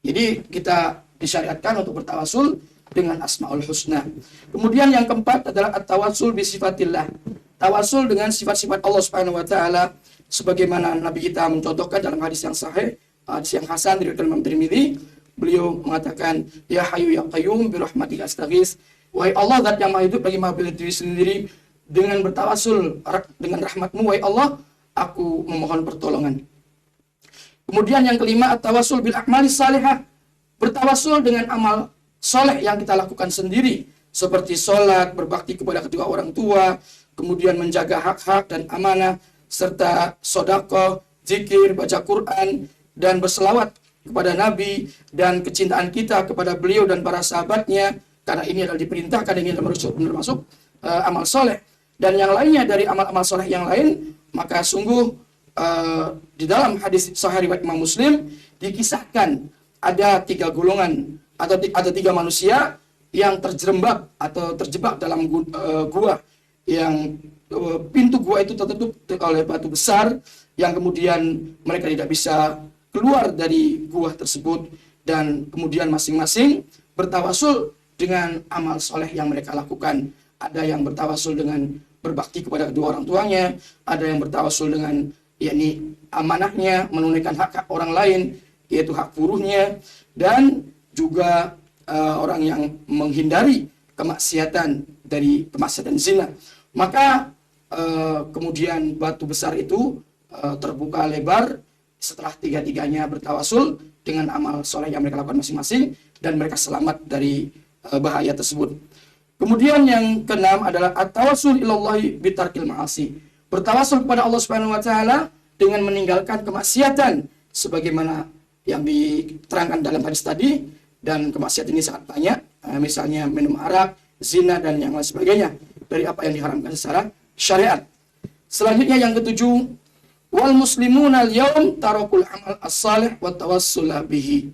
Jadi kita disyariatkan untuk bertawasul dengan asmaul husna. Kemudian yang keempat adalah at-tawassul bi sifatillah. Tawasul dengan sifat-sifat Allah Subhanahu wa taala, sebagaimana Nabi kita mencontohkan dalam hadis yang sahih, hadis yang hasan dari Imam Tirmidzi. Beliau mengatakan, ya hayyu ya qayyum bi rahmatika astaghits. Wahai Allah, zat yang maha hidup lagi maha berdiri sendiri, dengan bertawasul dengan rahmat-Mu, wahai Allah, aku memohon pertolongan. Kemudian yang kelima, at-tawassul bil a'mali salihah. Bertawasul dengan amal soleh yang kita lakukan sendiri, seperti sholat, berbakti kepada kedua orang tua, kemudian menjaga hak-hak dan amanah, serta sedekah, zikir, baca Quran, dan berselawat kepada Nabi, dan kecintaan kita kepada beliau dan para sahabatnya, karena ini adalah diperintahkan, ini adalah termasuk amal soleh. dan yang lainnya dari amal-amal soleh yang lain, maka sungguh di dalam hadis Sahih riwayat Imam Muslim dikisahkan ada 3 golongan atau ada 3 manusia yang terjerembab atau terjebak dalam gua yang pintu gua itu tertutup oleh batu besar yang kemudian mereka tidak bisa keluar dari gua tersebut, dan kemudian masing-masing bertawasul dengan amal soleh yang mereka lakukan. Ada yang bertawasul dengan berbakti kepada kedua orang tuanya, ada yang bertawasul dengan yakni amanahnya, menunaikan hak orang lain, yaitu hak buruhnya, dan juga orang yang menghindari kemaksiatan dari kemaksiatan zina. Maka kemudian batu besar itu terbuka lebar setelah 3-tiganya bertawasul dengan amal soleh yang mereka lakukan masing-masing, dan mereka selamat dari bahaya tersebut. Kemudian yang keenam adalah at-tawassul ilallahi bitarkil ma'asi. Bertawasul kepada Allah Subhanahu wa taala dengan meninggalkan kemaksiatan sebagaimana yang diterangkan dalam hadis tadi, dan kemaksiatan ini sangat banyak, misalnya minum arak, zina, dan yang lain sebagainya dari apa yang diharamkan secara syariat. Selanjutnya yang ketujuh, wal muslimuna al-yaum tarakul amal as-salih wa tawassul bihi.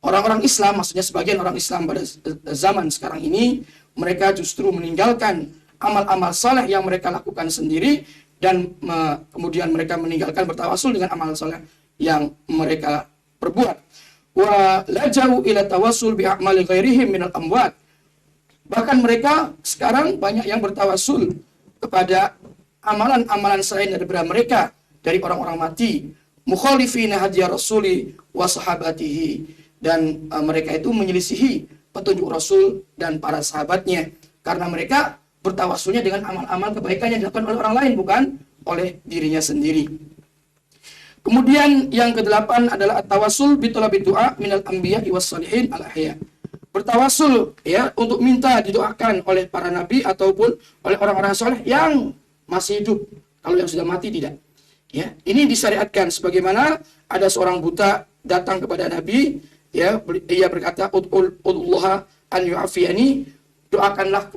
Orang-orang Islam, maksudnya sebagian orang Islam pada zaman sekarang ini, mereka justru meninggalkan amal-amal saleh yang mereka lakukan sendiri, dan kemudian mereka meninggalkan bertawasul dengan amal saleh yang mereka perbuat. Wa lajau ila tawassul bi a'mali ghairihim minal amwat. Bahkan mereka sekarang banyak yang bertawasul kepada amalan-amalan selain daripada mereka dari orang-orang mati, mukhalifina hadiya rasuli wa sahabatihi, dan mereka itu menyelisihi petunjuk Rasul dan para sahabatnya, karena mereka bertawasulnya dengan amal-amal kebaikan yang dilakukan oleh orang lain, bukan oleh dirinya sendiri. Kemudian yang ke-8 adalah at-tawassul bi talabi du'a minal anbiya'i was salihin al ahya. Bertawasul ya untuk minta didoakan oleh para nabi ataupun oleh orang-orang soleh yang masih hidup. Kalau yang sudah mati tidak. Ya, ini disyariatkan sebagaimana ada seorang buta datang kepada Nabi, ya, ia berkata, ud'ullaha an yu'afiyani, doakanlah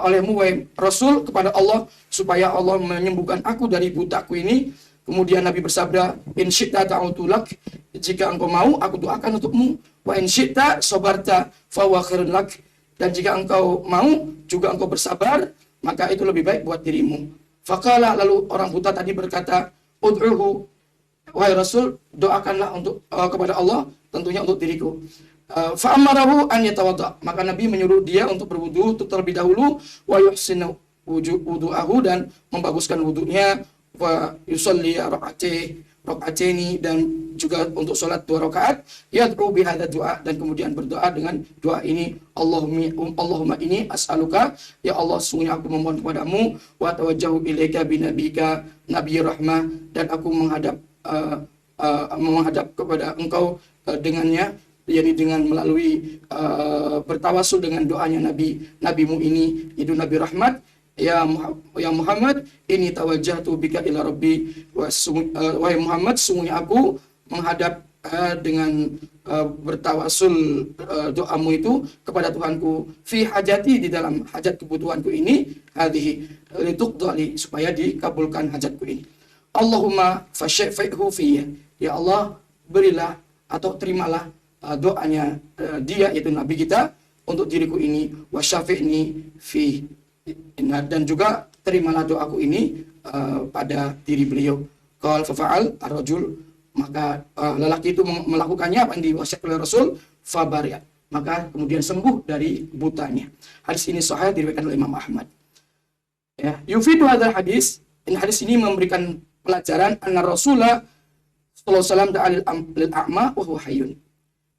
olehmu wahai Rasul kepada Allah supaya Allah menyembuhkan aku dari butaku ini. Kemudian Nabi bersabda, in syi'ta ta'utu lak, jika engkau mau aku doakan untukmu, wa in syi'ta sabarta fa huwa khairun lak, dan jika engkau mau juga engkau bersabar, maka itu lebih baik buat dirimu. Faqala, lalu orang buta tadi berkata, ud'uhu, wahai Rasul, doakanlah untuk kepada Allah, tentunya untuk diriku. Fa'amarahu an yatawadda, maka Nabi menyuruh dia untuk berwudu terlebih dahulu, wa yuhsinu wudu'ahu, dan membaguskan wudunya, wa yusalli rak'ataini, dan juga untuk salat 2 rakaat, yad'u bihadza du'a, dan kemudian berdoa dengan doa ini, Allahumma ini as'aluka, ya Allah sungguhnya aku memohon kepadamu, wa tawajjahu ilaika binabika nabiyyi rahmah, dan aku menghadap kepada engkau dengannya, yakni dengan melalui bertawasul dengan doanya nabimu ini, yaitu Nabi Rahmat, ya Muhammad, ini tawajjahtu bika ila rabbi, wahai Muhammad, sungguhnya aku menghadap dengan bertawasul doamu itu kepada Tuhanku, fi hajati, di dalam hajat kebutuhanku ini, hadhihi lituqdali, supaya dikabulkan hajatku ini. Allahumma fasyai'hu fiyya, ya Allah berilah atau terimalah doanya dia, yaitu Nabi kita, untuk diriku ini, wa syafi'ni fi, dan juga terimalah doaku ini pada diri beliau. Qal fa'al ar-rajul, maka lelaki itu melakukannya apa yang diwasiatkan oleh Rasul, fabari'a, maka kemudian sembuh dari butanya. Hadis ini sahih, diriwayatkan oleh Imam Ahmad. Ya, yufidu hadzal hadis, ini hadis ini memberikan pelajaran anna Rasulullah sallallahu alaihi wasallam da'alil a'ma wa huwa hayyun.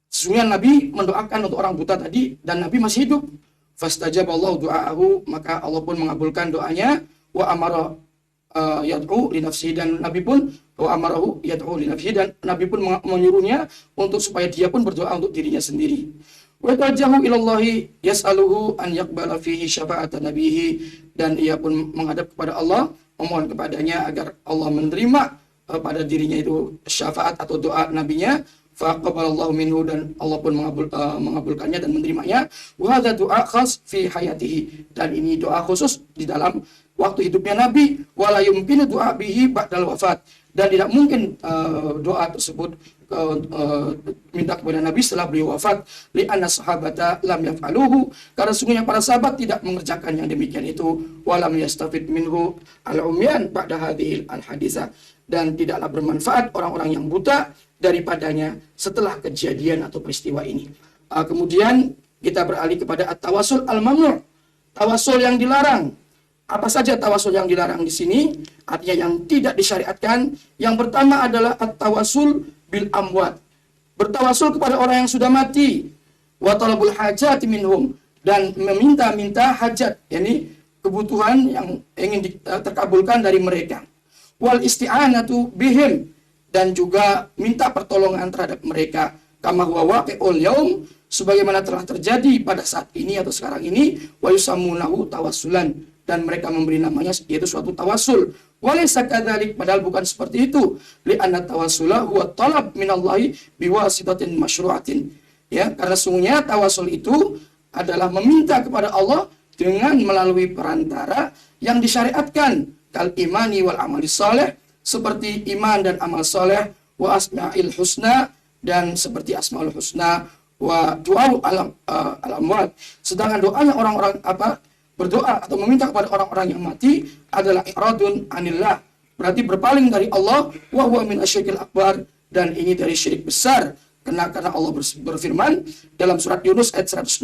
Sesungguhnya Nabi mendoakan untuk orang buta tadi, dan Nabi masih hidup. Fastajaballahu du'aahu, maka Allah pun mengabulkan doanya. Wa amara yad'u li nafsihi, dan Nabi pun wa amarahu yad'u li nafsihi, dan Nabi pun menyuruhnya untuk supaya dia pun berdoa untuk dirinya sendiri. Wa tajahu ilallahi yas'aluhu an yaqbala fihi syafa'atan nabihi, dan ia pun menghadap kepada Allah, memohon kepadanya agar Allah menerima pada dirinya itu syafaat atau doa nabinya. Faqabalallahu minhu, dan Allah pun mengabulkannya dan menerimanya. Wa hadza du'a khas fi hayatihi, dan ini doa khusus di dalam waktu hidupnya Nabi, wala yumkinu du'a bihi ba'dal wafat, dan tidak mungkin doa tersebut minta kepada Nabi setelah beliau wafat, li'anna sahabata lam yaf'aluhu, karena sungguhnya para sahabat tidak mengerjakan yang demikian itu, walam yastafid minhu al-umyan ba'da hadhil al-hadisah, dan tidaklah bermanfaat orang-orang yang buta daripadanya setelah kejadian atau peristiwa ini. Kemudian kita beralih kepada at-tawassul al-mamnu', tawasul yang dilarang. Apa saja tawasul yang dilarang di sini? Artinya yang tidak disyariatkan. Yang pertama adalah at-tawassul bil amwat, bertawasul kepada orang yang sudah mati, wa talabul hajat minhum, dan meminta-minta hajat, yakni kebutuhan yang ingin terkabulkan dari mereka. Wal isti'anatu bihim, dan juga minta pertolongan terhadap mereka. Kama huwa waqi'ul yaum, sebagaimana telah terjadi pada saat ini atau sekarang ini, wa yusammunahu tawassulan, dan mereka memberi namanya yaitu suatu tawasul. Walaysa kadzalik, padahal bukan seperti itu. Li'anna tawassula huwa talab minallahi biwasitatin masyru'atin. Ya, karena sungguhnya tawasul itu adalah meminta kepada Allah dengan melalui perantara yang disyariatkan. Kal imani wal amali saleh, seperti iman dan amal saleh, wa asma'il husna, dan seperti asmaul husna, wa du'a al-amwat. Sedangkan doanya orang-orang berdoa atau meminta kepada orang-orang yang mati adalah i'radun anillah, berarti berpaling dari Allah, wa huwa min asyirkil akbar, dan ini dari syirik besar. Karena Allah berfirman dalam surat Yunus ayat 106,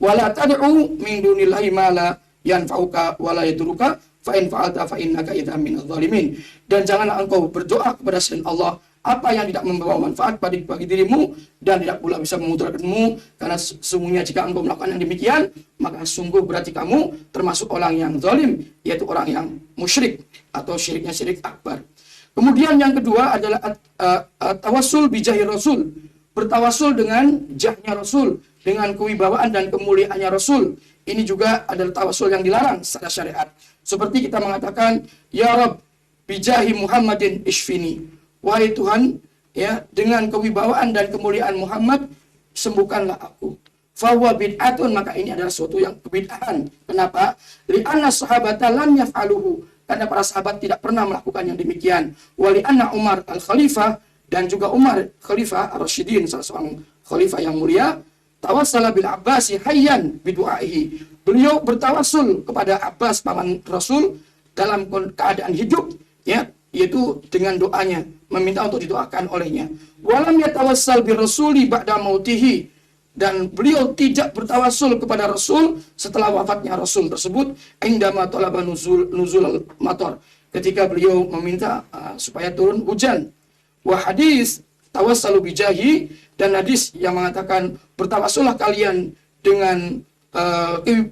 wala tad'u min dunillahi ma la yanfa'uka wa la yadurruka fa in fa'alta fa innaka idzan minadh dhalimin. Dan janganlah engkau berdoa kepada selain Allah apa yang tidak membawa manfaat bagi dirimu dan tidak pula bisa memudaratkanmu, karena sesungguhnya jika engkau melakukan yang demikian, maka sungguh berarti kamu termasuk orang yang zalim, yaitu orang yang musyrik atau syiriknya syirik akbar. Kemudian yang kedua adalah tawassul bijahi Rasul, bertawasul dengan jahnya Rasul, dengan kewibawaan dan kemuliaannya Rasul. Ini juga adalah tawasul yang dilarang secara syariat. Seperti kita mengatakan, ya Rabb bijahi Muhammadin ishfini, wahai Tuhan, ya, dengan kewibawaan dan kemuliaan Muhammad, sembuhkanlah aku. Fahuwa bid'atun, maka ini adalah suatu yang kebid'ahan. Kenapa? Li'anna sahabata lam yaf'aluhu, karena para sahabat tidak pernah melakukan yang demikian. Wa li'anna Umar al-Khalifah, dan juga Umar Khalifah ar-Rasyidin, salah seorang khalifah yang mulia, tawassala bil Abbasi hayyan bidu'aihi. Beliau bertawassul kepada Abbas paman Rasul dalam keadaan hidup, ya, yaitu dengan doanya, meminta untuk didoakan olehnya. Walam yatawassal bir rasuli ba'da mautihi, dan beliau tidak bertawassul kepada Rasul setelah wafatnya Rasul tersebut, indama talaba nuzul matar, ketika beliau meminta supaya turun hujan. Wa hadis tawassalu bijahi, dan hadis yang mengatakan bertawassullah kalian dengan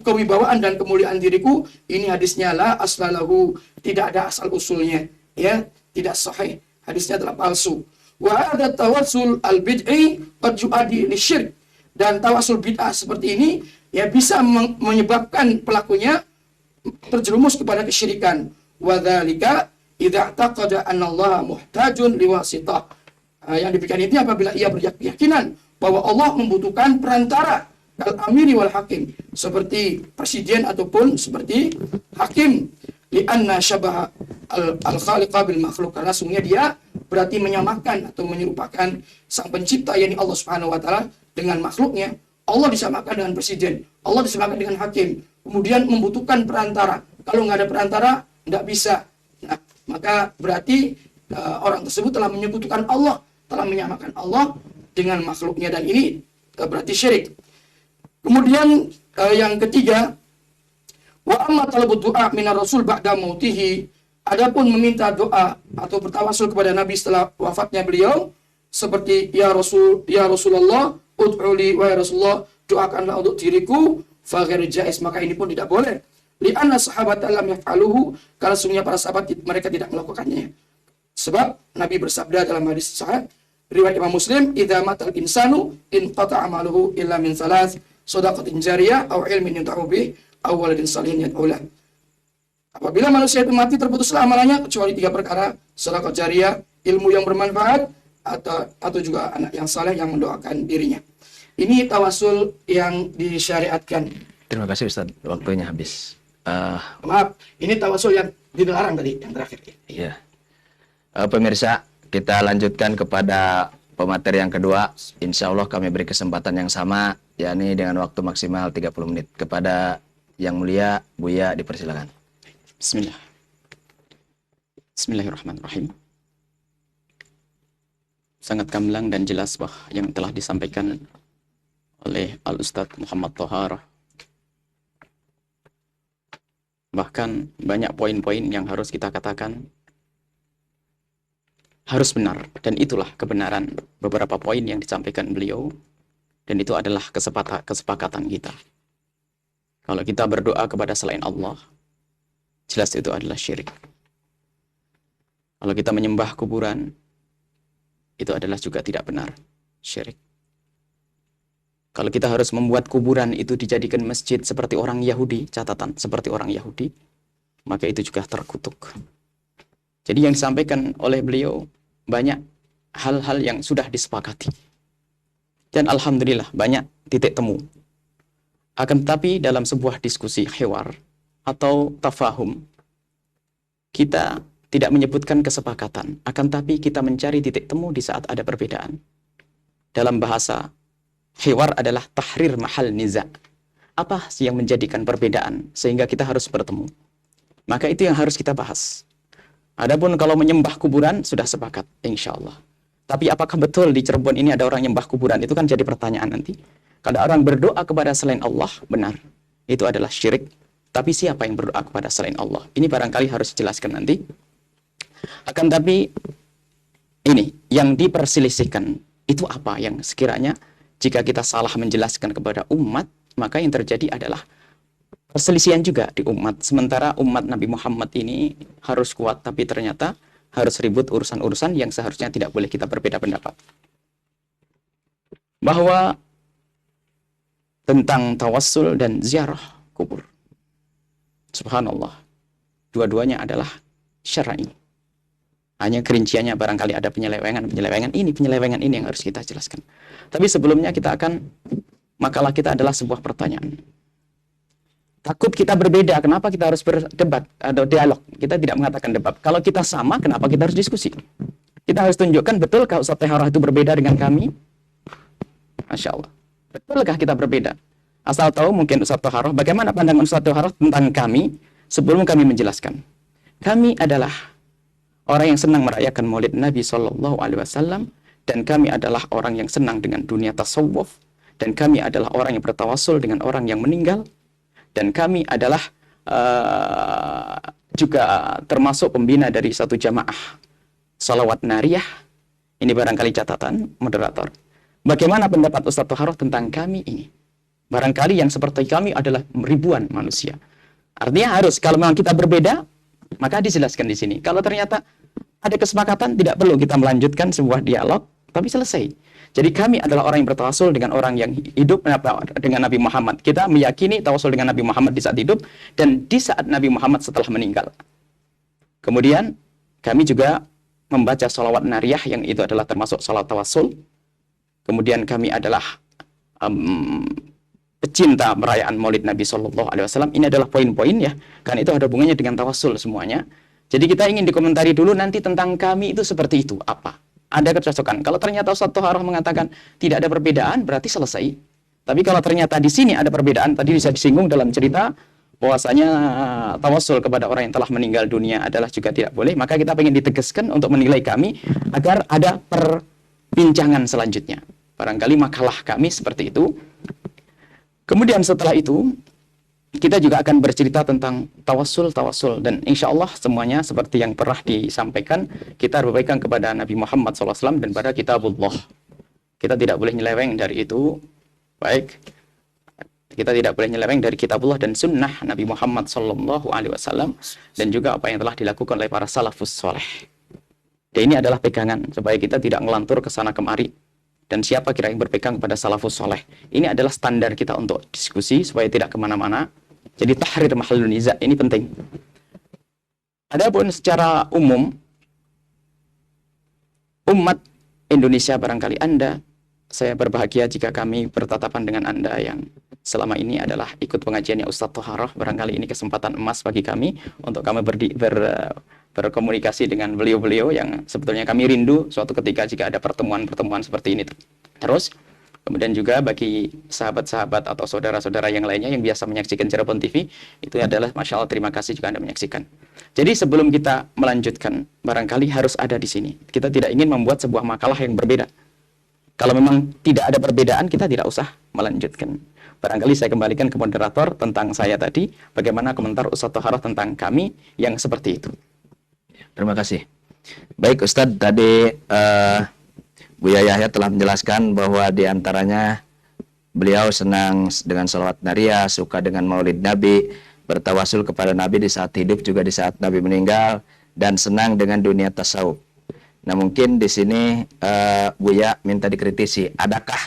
kewibawaan dan kemuliaan diriku, ini hadisnya la aslalahu, tidak ada asal usulnya, ya, tidak sahih, hadisnya adalah palsu. Wa ada tawassul al-bid'i qad yu'addi lisyirk, dan tawassul bid'ah seperti ini ya bisa menyebabkan pelakunya terjerumus kepada kesyirikan. Wa dzalika idza taqada anna Allah muhtajun liwasithah. Yang demikian ini apabila ia berkeyakinan bahwa Allah membutuhkan perantara, kal amiri wal hakim, seperti presiden ataupun seperti hakim. Li'anna syabaha al-khaliqa bil makhluk, karena sungguhnya dia berarti menyamakan atau menyerupakan sang pencipta, yakni Allah Subhanahu wa taala, dengan makhluknya. Allah disamakan dengan presiden, Allah disamakan dengan hakim, kemudian membutuhkan perantara. Kalau nggak ada perantara, nggak bisa. Nah, maka berarti orang tersebut telah menyekutukan Allah, telah menyamakan Allah dengan makhluknya, dan ini berarti syirik. Kemudian yang ketiga, wa amma talabud du'a minar rasul ba'da mautihi, adapun meminta doa atau bertawasul kepada Nabi setelah wafatnya beliau, seperti ya Rasulullah ud'uli, wa ya Rasulullah doakanlah untuk diriku, fa ghair jaiz, maka ini pun tidak boleh. Li'anna sahabat lam yaf'aluhu, karena sungguhnya para sahabat mereka tidak melakukannya. Sebab Nabi bersabda dalam hadis sahih riwayat Imam Muslim, idza matal insanu in qata'a amaluhu illa min thalath, shadaqatin jariyah aw ilmin yunta'u bih aw waladin salihin yad'ulah. Apabila manusia itu mati, terputuslah amalannya kecuali 3 perkara: sedekah jariyah, ilmu yang bermanfaat, atau juga anak yang saleh yang mendoakan dirinya. Ini tawasul yang disyariatkan. Terima kasih Ustaz, waktunya habis. Maaf, ini tawasul yang dilarang tadi, yang terakhir. Iya. Pemirsa, kita lanjutkan kepada pemateri yang kedua. Insya Allah kami beri kesempatan yang sama, yakni dengan waktu maksimal 30 menit. Kepada Yang Mulia, Buya, dipersilakan. Bismillah. Bismillahirrahmanirrahim. Sangat gamblang dan jelas yang telah disampaikan oleh Al-Ustadz Muhammad Thohar. Bahkan banyak poin-poin yang harus kita katakan harus benar, dan itulah kebenaran beberapa poin yang disampaikan beliau, dan itu adalah kesepakatan kita. Kalau kita berdoa kepada selain Allah, jelas itu adalah syirik. Kalau kita menyembah kuburan, itu adalah juga tidak benar, syirik. Kalau kita harus membuat kuburan itu dijadikan masjid seperti orang Yahudi, catatan seperti orang Yahudi, maka itu juga terkutuk. Jadi yang disampaikan oleh beliau banyak hal-hal yang sudah disepakati. Dan alhamdulillah banyak titik temu. Akan tetapi dalam sebuah diskusi hiwar atau tafahum, kita tidak menyebutkan kesepakatan, akan tetapi kita mencari titik temu di saat ada perbedaan. Dalam bahasa, hiwar adalah tahrir mahal niza. Apa sih yang menjadikan perbedaan sehingga kita harus bertemu? Maka itu yang harus kita bahas. Adapun kalau menyembah kuburan, sudah sepakat, insya Allah. Tapi apakah betul di Cirebon ini ada orang nyembah kuburan? Itu kan jadi pertanyaan nanti. Kalau orang berdoa kepada selain Allah, benar. Itu adalah syirik. Tapi siapa yang berdoa kepada selain Allah? Ini barangkali harus dijelaskan nanti. Akan tapi, ini, yang diperselisihkan, itu apa yang sekiranya jika kita salah menjelaskan kepada umat, maka yang terjadi adalah perselisihan juga di umat. Sementara umat Nabi Muhammad ini harus kuat, tapi ternyata harus ribut urusan-urusan yang seharusnya tidak boleh kita berbeda pendapat. Bahwa tentang tawassul dan ziarah kubur, subhanallah, dua-duanya adalah syar'i. Hanya kerinciannya barangkali ada penyelewengan ini yang harus kita jelaskan. Tapi sebelumnya makalah kita adalah sebuah pertanyaan. Takut kita berbeda, kenapa kita harus berdebat atau dialog? Kita tidak mengatakan debat. Kalau kita sama, kenapa kita harus diskusi? Kita harus tunjukkan, betulkah Ustadz Thohar itu berbeda dengan kami? Masya Allah. Betulkah kita berbeda? Asal tahu mungkin Ustadz Thohar, bagaimana pandangan Ustadz Thohar tentang kami sebelum kami menjelaskan. Kami adalah orang yang senang merayakan Maulid Nabi SAW, dan kami adalah orang yang senang dengan dunia tasawuf, dan kami adalah orang yang bertawassul dengan orang yang meninggal, dan kami adalah juga termasuk pembina dari satu jamaah salawat nariyah. Ini barangkali catatan moderator. Bagaimana pendapat Ustadz Thohar tentang kami ini? Barangkali yang seperti kami adalah ribuan manusia. Artinya harus, kalau memang kita berbeda, maka dijelaskan di sini. Kalau ternyata ada kesepakatan, tidak perlu kita melanjutkan sebuah dialog, tapi selesai. Jadi kami adalah orang yang bertawasul dengan orang yang hidup dengan Nabi Muhammad. Kita meyakini tawasul dengan Nabi Muhammad di saat hidup dan di saat Nabi Muhammad setelah meninggal. Kemudian kami juga membaca sholawat nariyah yang itu adalah termasuk sholat tawasul. Kemudian kami adalah pecinta perayaan Maulid Nabi SAW. Ini adalah poin-poin ya, karena itu ada hubungannya dengan tawasul semuanya. Jadi kita ingin dikomentari dulu nanti tentang kami itu seperti itu apa? Ada kecocokan. Kalau ternyata Ustadz Thohar mengatakan tidak ada perbedaan, berarti selesai. Tapi kalau ternyata di sini ada perbedaan, tadi bisa disinggung dalam cerita bahwasanya tawassul kepada orang yang telah meninggal dunia adalah juga tidak boleh, maka kita ingin ditegaskan untuk menilai kami agar ada perbincangan selanjutnya. Barangkali makalah kami seperti itu. Kemudian setelah itu, kita juga akan bercerita tentang tawassul, dan insya Allah semuanya seperti yang pernah disampaikan, kita berpegang kepada Nabi Muhammad SAW dan pada kitabullah. Kita tidak boleh nyeleweng dari itu. Baik, kita tidak boleh nyeleweng dari kitabullah dan sunnah Nabi Muhammad SAW, dan juga apa yang telah dilakukan oleh para salafus soleh. Dan ini adalah pegangan supaya kita tidak ngelantur ke sana kemari. Dan siapa kira yang berpegang kepada salafus soleh. Ini adalah standar kita untuk diskusi supaya tidak kemana-mana. Jadi tahrir mahallun niza ini penting. Adapun secara umum, umat Indonesia barangkali Anda saya berbahagia jika kami bertatapan dengan Anda yang selama ini adalah ikut pengajiannya Ustadz Toharoh. Barangkali ini kesempatan emas bagi kami untuk kami berkomunikasi dengan beliau-beliau yang sebetulnya kami rindu suatu ketika jika ada pertemuan-pertemuan seperti ini terus. Kemudian juga bagi sahabat-sahabat atau saudara-saudara yang lainnya yang biasa menyaksikan Cirebon TV, itu adalah Masya Allah, terima kasih juga Anda menyaksikan. Jadi sebelum kita melanjutkan, barangkali harus ada di sini. Kita tidak ingin membuat sebuah makalah yang berbeda. Kalau memang tidak ada perbedaan, kita tidak usah melanjutkan. Barangkali saya kembalikan ke moderator tentang saya tadi, bagaimana komentar Ustadz Toharoh tentang kami yang seperti itu. Terima kasih. Baik Ustadz, tadi Buya Yahya telah menjelaskan bahwa diantaranya beliau senang dengan salawat naria, suka dengan maulid Nabi, bertawasul kepada Nabi di saat hidup juga di saat Nabi meninggal, dan senang dengan dunia tasawuf. Nah mungkin di sini Buya minta dikritisi, adakah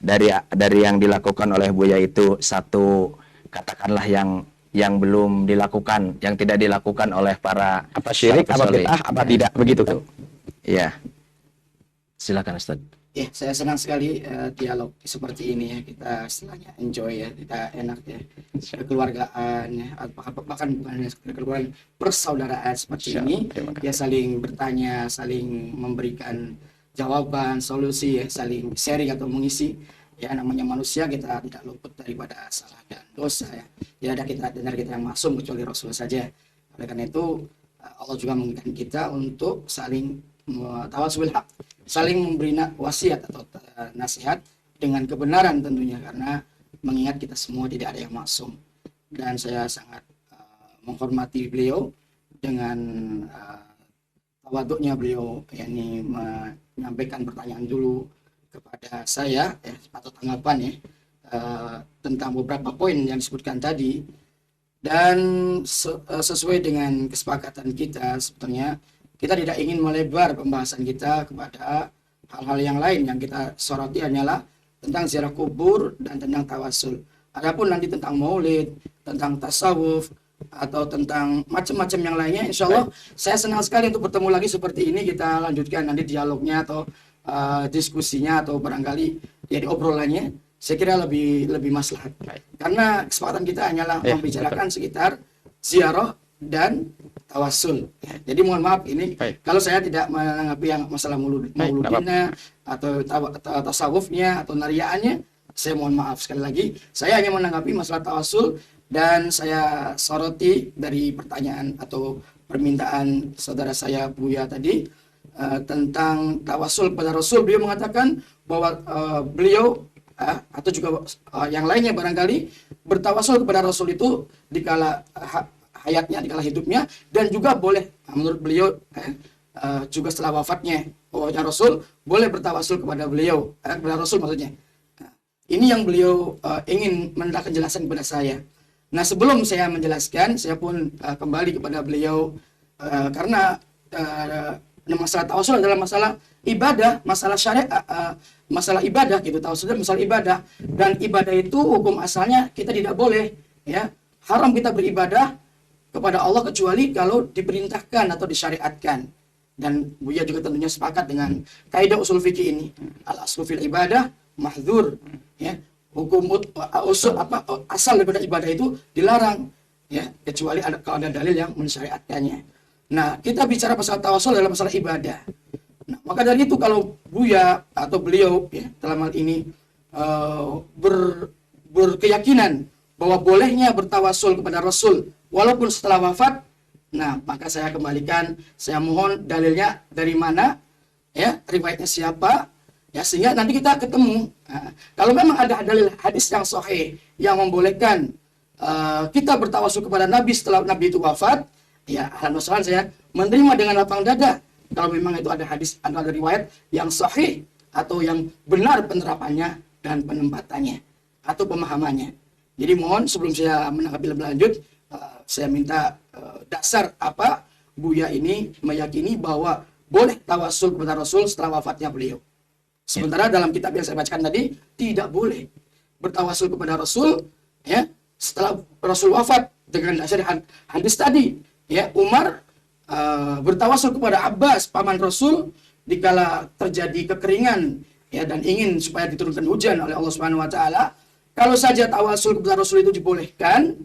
dari yang dilakukan oleh Buya itu satu katakanlah yang belum dilakukan, yang tidak dilakukan oleh para Apa syirik, apa bid'ah, apa tidak, begitu kan? Ya. Silakan Ustaz. Ya, saya senang sekali dialog seperti ini ya. Kita istilahnya enjoy ya, kita enak ya. Kekeluargaan ya, bahkan bukan kekeluargaan, persaudaraan seperti ini. Ya saling bertanya, saling memberikan jawaban, solusi ya, saling sharing atau mengisi. Ya namanya manusia, kita tidak luput daripada salah dan dosa ya. Tidak ada kita yang maksum kecuali Rasul saja. Oleh karena itu Allah juga mengingatkan kita untuk saling tawasul hak, saling memberi wasiat atau nasihat dengan kebenaran tentunya, karena mengingat kita semua tidak ada yang maksum. Dan saya sangat menghormati beliau dengan tawaduknya beliau, yakni menyampaikan pertanyaan dulu kepada saya atau tanggapan ya tentang beberapa poin yang disebutkan tadi. Dan sesuai dengan kesepakatan kita, sebetulnya kita tidak ingin melebar pembahasan kita kepada hal-hal yang lain. Yang kita soroti hanyalah tentang ziarah kubur dan tentang tawasul. Adapun nanti tentang maulid, tentang tasawuf, atau tentang macam-macam yang lainnya, insya Allah saya senang sekali untuk bertemu lagi seperti ini. Kita lanjutkan nanti dialognya atau diskusinya, atau barangkali ya obrolannya. Saya kira lebih maslahat. Karena kesempatan kita hanyalah membicarakan sekitar ziarah dan tawasul. Jadi mohon maaf ini kalau saya tidak menanggapi yang masalah mauludnya atau tasawufnya atau nariaannya, saya mohon maaf sekali lagi. Saya hanya menanggapi masalah tawasul, dan saya soroti dari pertanyaan atau permintaan saudara saya Buya tadi tentang tawasul kepada Rasul. Beliau mengatakan bahwa beliau atau juga yang lainnya barangkali bertawasul kepada Rasul itu dikala hayatnya, dikala hidupnya, dan juga boleh menurut beliau juga setelah wafatnya, bahwa Rasul boleh bertawasul kepada beliau, kepada Rasul maksudnya. Ini yang beliau ingin mendapat penjelasan kepada saya. Nah sebelum saya menjelaskan, saya pun kembali kepada beliau karena masalah tawasul adalah masalah ibadah, masalah syariat, masalah ibadah gitu. Tawasul adalah masalah ibadah, dan ibadah itu hukum asalnya kita tidak boleh ya, haram kita beribadah kepada Allah kecuali kalau diperintahkan atau disyariatkan. Dan Buya juga tentunya sepakat dengan kaidah usul fikih ini, al aslu fil ibadah mahdzur ya, hukum usul asal daripada ibadah itu dilarang ya, kecuali kalau ada dalil yang mensyariatkannya. Nah, kita bicara masalah tawasul adalah masalah ibadah. Nah, maka dari itu kalau Buya atau beliau ya, dalam hal ini berkeyakinan bahwa bolehnya bertawasul kepada Rasul walaupun setelah wafat, nah maka saya kembalikan, saya mohon dalilnya dari mana ya, riwayatnya siapa ya, sehingga nanti kita ketemu. Nah, kalau memang ada dalil hadis yang sahih yang membolehkan kita bertawasul kepada Nabi setelah Nabi itu wafat, ya alhamdulillah saya menerima dengan lapang dada. Kalau memang itu ada hadis, ada riwayat yang sahih atau yang benar penerapannya dan penempatannya atau pemahamannya. Jadi mohon sebelum saya menanggapi lebih lanjut, saya minta dasar apa Buya ini meyakini bahwa boleh tawasul kepada Rasul setelah wafatnya beliau. Sementara dalam kitab yang saya bacakan tadi tidak boleh bertawasul kepada Rasul ya setelah Rasul wafat, dengan dasar hadis tadi ya. Umar bertawasul kepada Abbas paman Rasul dikala terjadi kekeringan ya, dan ingin supaya diturunkan hujan oleh Allah Subhanahu wa taala, kalau saja tawasul kepada Rasul itu dibolehkan,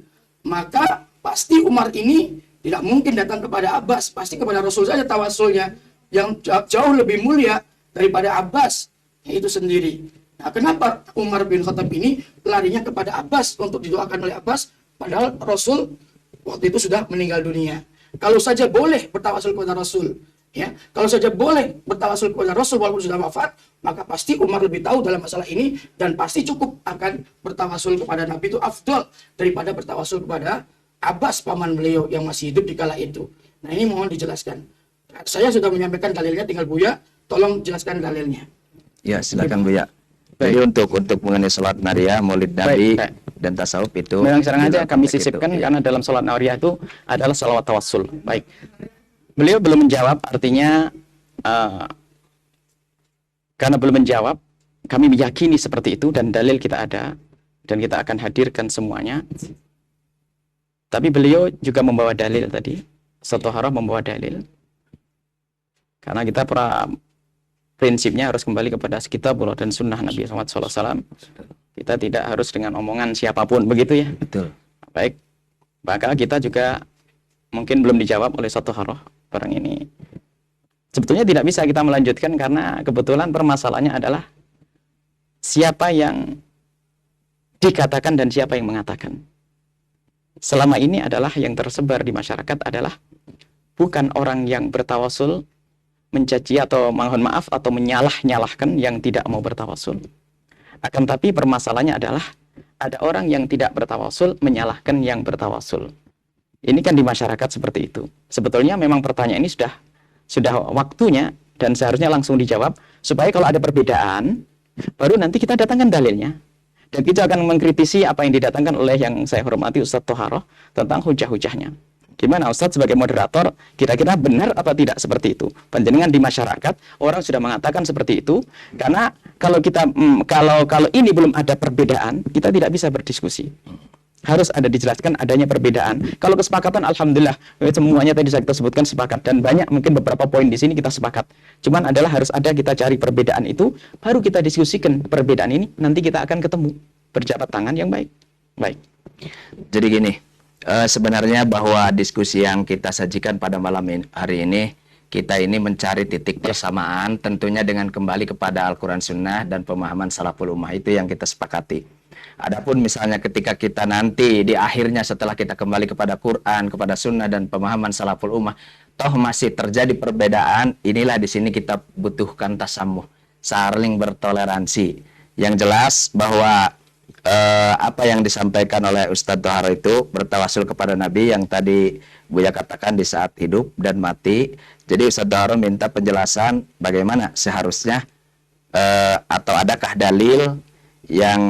maka pasti Umar ini tidak mungkin datang kepada Abbas, pasti kepada Rasul saja tawasulnya, yang jauh lebih mulia daripada Abbas itu sendiri. Nah, kenapa Umar bin Khattab ini larinya kepada Abbas untuk didoakan oleh Abbas, padahal Rasul waktu itu sudah meninggal dunia? Kalau saja boleh bertawasul kepada Rasul, ya, kalau saja boleh bertawasul kepada Rasul walaupun sudah wafat, maka pasti Umar lebih tahu dalam masalah ini dan pasti cukup akan bertawasul kepada Nabi itu afdal daripada bertawasul kepada Abbas paman beliau yang masih hidup di kala itu. Nah, ini mohon dijelaskan. Saya sudah menyampaikan dalilnya, tinggal Buya tolong jelaskan dalilnya. Ya, silakan Buya. Jadi untuk mengenai salat Nariyah, Maulid Nabi dan tasawuf itu memang serang aja kami itu, sisipkan ya. karena dalam sholat Nariyah itu adalah sholawat tawassul. Baik. Beliau belum menjawab, artinya karena belum menjawab, kami meyakini seperti itu dan dalil kita ada dan kita akan hadirkan semuanya. Tapi beliau juga membawa dalil tadi, Ustaz Thaharah membawa dalil. Karena kita prinsipnya harus kembali kepada kitabullah dan sunnah Nabi Muhammad SAW. Kita tidak harus dengan omongan siapapun, begitu ya. Betul. Baik, maka kita juga mungkin belum dijawab oleh Ustaz Thaharah barang ini. Sebetulnya tidak bisa kita melanjutkan karena kebetulan permasalahannya adalah siapa yang dikatakan dan siapa yang mengatakan. Selama ini adalah yang tersebar di masyarakat adalah bukan orang yang bertawasul mencaci atau mohon maaf atau menyalah-nyalahkan yang tidak mau bertawasul. Akan tapi permasalahannya adalah ada orang yang tidak bertawasul menyalahkan yang bertawasul. Ini kan di masyarakat seperti itu. Sebetulnya memang pertanyaan ini sudah waktunya dan seharusnya langsung dijawab supaya kalau ada perbedaan baru nanti kita datangkan dalilnya. Dan kita akan mengkritisi apa yang didatangkan oleh yang saya hormati Ustaz Thaharah tentang hujah-hujahnya. Gimana Ustadz sebagai moderator, kira-kira benar atau tidak seperti itu? Panjenengan di masyarakat, orang sudah mengatakan seperti itu, karena kalau kita kalau ini belum ada perbedaan, kita tidak bisa berdiskusi. Harus ada dijelaskan adanya perbedaan. Kalau kesepakatan, alhamdulillah, semuanya tadi kita sebutkan sepakat dan banyak mungkin beberapa poin di sini kita sepakat. Cuman adalah harus ada kita cari perbedaan itu, baru kita diskusikan perbedaan ini, nanti kita akan ketemu berjabat tangan yang baik. Baik. Jadi gini. Sebenarnya bahwa diskusi yang kita sajikan pada malam hari ini, kita ini mencari titik persamaan tentunya dengan kembali kepada Al-Quran Sunnah dan pemahaman salaful ummah, itu yang kita sepakati. Adapun misalnya ketika kita nanti di akhirnya setelah kita kembali kepada Quran, kepada Sunnah dan pemahaman salaful ummah, toh masih terjadi perbedaan, inilah di sini kita butuhkan tasamuh, saling bertoleransi. Yang jelas bahwa apa yang disampaikan oleh Ustadz Thaharah itu bertawasul kepada Nabi yang tadi Buya katakan di saat hidup dan mati. Jadi Ustadz Thaharah minta penjelasan bagaimana seharusnya atau adakah dalil yang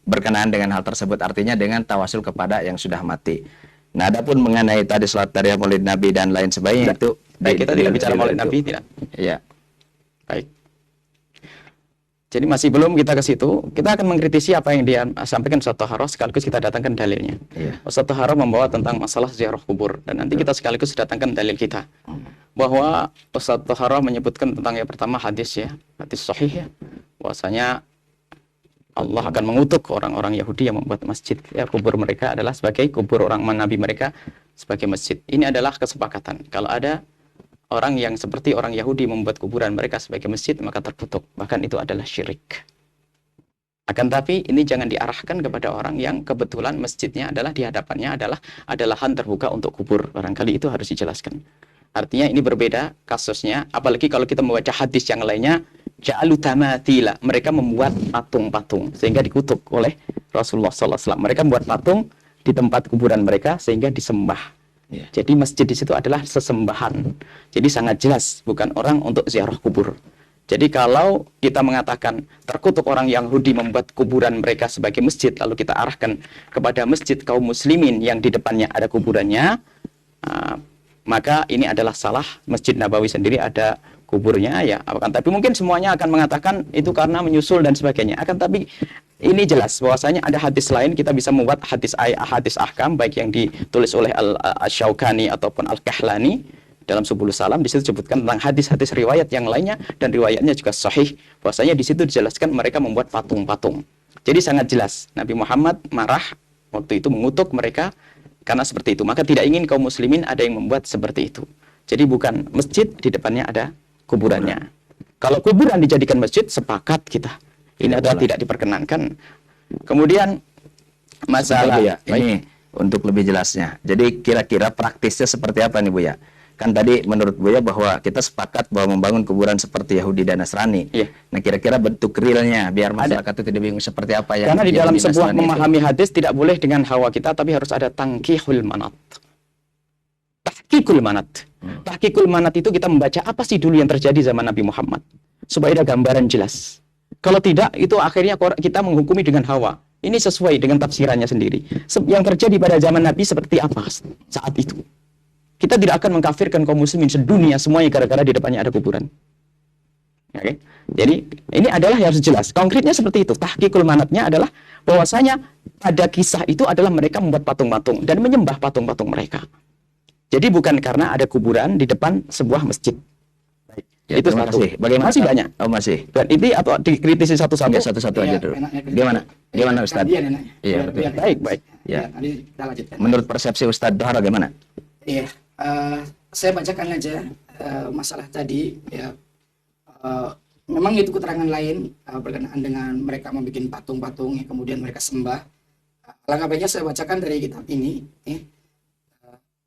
berkenaan dengan hal tersebut, artinya dengan tawasul kepada yang sudah mati. Nah, adapun mengenai tadi salat Nariyah, Maulid Nabi dan lain sebagainya itu kita tidak bicara Maulid Nabi, tidak. Iya. Baik. Jadi masih belum kita ke situ, kita akan mengkritisi apa yang dia sampaikan Ustaz Thaharah sekaligus kita datangkan dalilnya. Iya. Ustaz Thaharah membawa tentang masalah ziarah kubur dan nanti kita sekaligus datangkan dalil kita. Bahwa Ustaz Thaharah menyebutkan tentang yang pertama hadis sahih ya, bahwasanya Allah akan mengutuk orang-orang Yahudi yang membuat masjid kubur mereka adalah sebagai kubur orang nabi mereka sebagai masjid. Ini adalah kesepakatan. Kalau ada orang yang seperti orang Yahudi membuat kuburan mereka sebagai masjid, maka terkutuk. Bahkan itu adalah syirik. Akan tapi ini jangan diarahkan kepada orang yang kebetulan masjidnya adalah di hadapannya adalah lahan terbuka untuk kubur. Barangkali itu harus dijelaskan. Artinya ini berbeda kasusnya. Apalagi kalau kita membaca hadis yang lainnya, ja'alu tamatila. Mereka membuat patung-patung sehingga dikutuk oleh Rasulullah SAW. Mereka membuat patung di tempat kuburan mereka sehingga disembah. Yeah. Jadi masjid di situ adalah sesembahan. Jadi sangat jelas bukan orang untuk ziarah kubur. Jadi kalau kita mengatakan terkutuk orang Yahudi membuat kuburan mereka sebagai masjid, lalu kita arahkan kepada masjid kaum muslimin yang di depannya ada kuburannya, maka ini adalah salah. Masjid Nabawi sendiri ada kuburnya ya. Akan tapi mungkin semuanya akan mengatakan itu karena menyusul dan sebagainya. Akan tapi ini jelas bahwasanya ada hadis lain, kita bisa membuat hadis ahkam baik yang ditulis oleh Al-Syaukani ataupun Al-Kahlani dalam Subul Salam di situ disebutkan tentang hadis-hadis riwayat yang lainnya dan riwayatnya juga sahih bahwasanya di situ dijelaskan mereka membuat patung-patung. Jadi sangat jelas Nabi Muhammad marah waktu itu mengutuk mereka karena seperti itu. Maka tidak ingin kaum muslimin ada yang membuat seperti itu. Jadi bukan masjid di depannya ada kuburannya. Kalau kuburan dijadikan masjid, sepakat kita. Ini adalah tidak diperkenankan. Kemudian masalah ya, ini untuk lebih jelasnya. Jadi kira-kira praktisnya seperti apa nih Bu ya? Kan tadi menurut Buya bahwa kita sepakat bahwa membangun kuburan seperti Yahudi dan Nasrani. Iya. Nah kira-kira bentuk realnya biar masyarakat itu tidak bingung seperti apa yang karena di dalam Yahudi sebuah Nasrani memahami hadis tidak boleh dengan hawa kita, tapi harus ada tangkihul manat. Tahqiqul manat. Tahqiqul manat itu kita membaca apa sih dulu yang terjadi zaman Nabi Muhammad supaya ada gambaran jelas. Kalau tidak, itu akhirnya kita menghukumi dengan hawa. Ini sesuai dengan tafsirannya sendiri. Yang terjadi pada zaman Nabi seperti apa saat itu? Kita tidak akan mengkafirkan kaum muslimin sedunia semuanya gara-gara di depannya ada kuburan. Oke. Jadi ini adalah yang harus jelas. Konkretnya seperti itu. Tahqiqul manatnya adalah bahwasanya pada kisah itu adalah mereka membuat patung-patung dan menyembah patung-patung mereka. Jadi bukan karena ada kuburan di depan sebuah masjid. Ya, Itu terima satu. kasih. Bagaimana? Masih banyak. Oh masih. Dan ini atau dikritisi satu-satu? Ya, satu-satu aja dulu. Gimana? Gimana Ustaz? Iya, betul. Baik, baik. Ya. Nanti kita lanjutkan. Menurut persepsi Ustadz Dohara gimana? Iya, saya bacakan aja masalah tadi ya. Memang itu keterangan lain berkenaan dengan mereka membuat patung-patung yang kemudian mereka sembah. Alangkah baiknya saya bacakan dari kitab ini,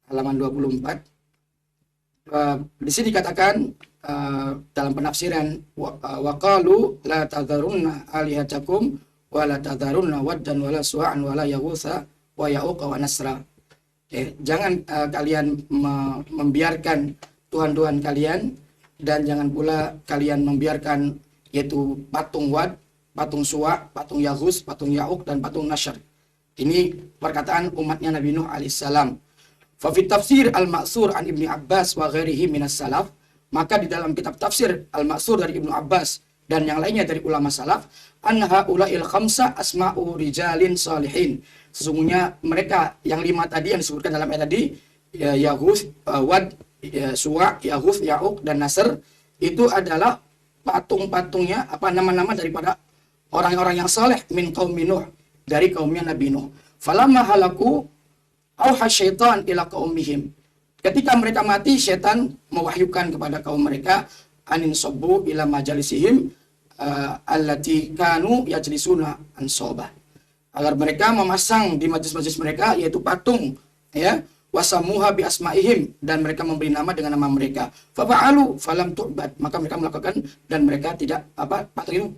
halaman 24. Di sini dikatakan dalam penafsiran waqalu la tadharunna alihatakum wa la tadharunna waddan wa la su'an wa la yaghutsa wa ya'uqa wa nasra. Jangan kalian membiarkan Tuhan-Tuhan kalian, dan jangan pula kalian membiarkan yaitu patung Wad, patung Suwa, patung Yaghus, patung Ya'uq, dan patung Nasr. Ini perkataan umatnya Nabi Nuh alaihissalam. Fa fi tafsir al-Ma'sur an Ibnu Abbas wa ghairihi minas salaf, maka di dalam kitab tafsir al-Ma'sur dari Ibnu Abbas dan yang lainnya dari ulama salaf, anha ulail khamsa asma'u rijalin salihin. Sesungguhnya mereka yang 5 tadi yang disebutkan dalam ayat tadi, Yaghus, Wad, Suwa, Yaghus, Ya'uq, dan Nasr, itu adalah patung-patungnya, nama-nama daripada orang-orang yang saleh min qaumi Nuh, dari kaumnya Nabi Nuh. Falamma halaku auha syaitan ila qaumihim. Ketika mereka mati, syaitan mewahyukan kepada kaum mereka anin sabbu ila majalisihim allati kanu yajlisuna ansabah, agar mereka memasang di majlis-majlis mereka yaitu patung, ya, wasamuha bi asmaihim, dan mereka memberi nama dengan nama mereka. Fa'alu falam tu'bad, maka mereka melakukan dan mereka tidak patung itu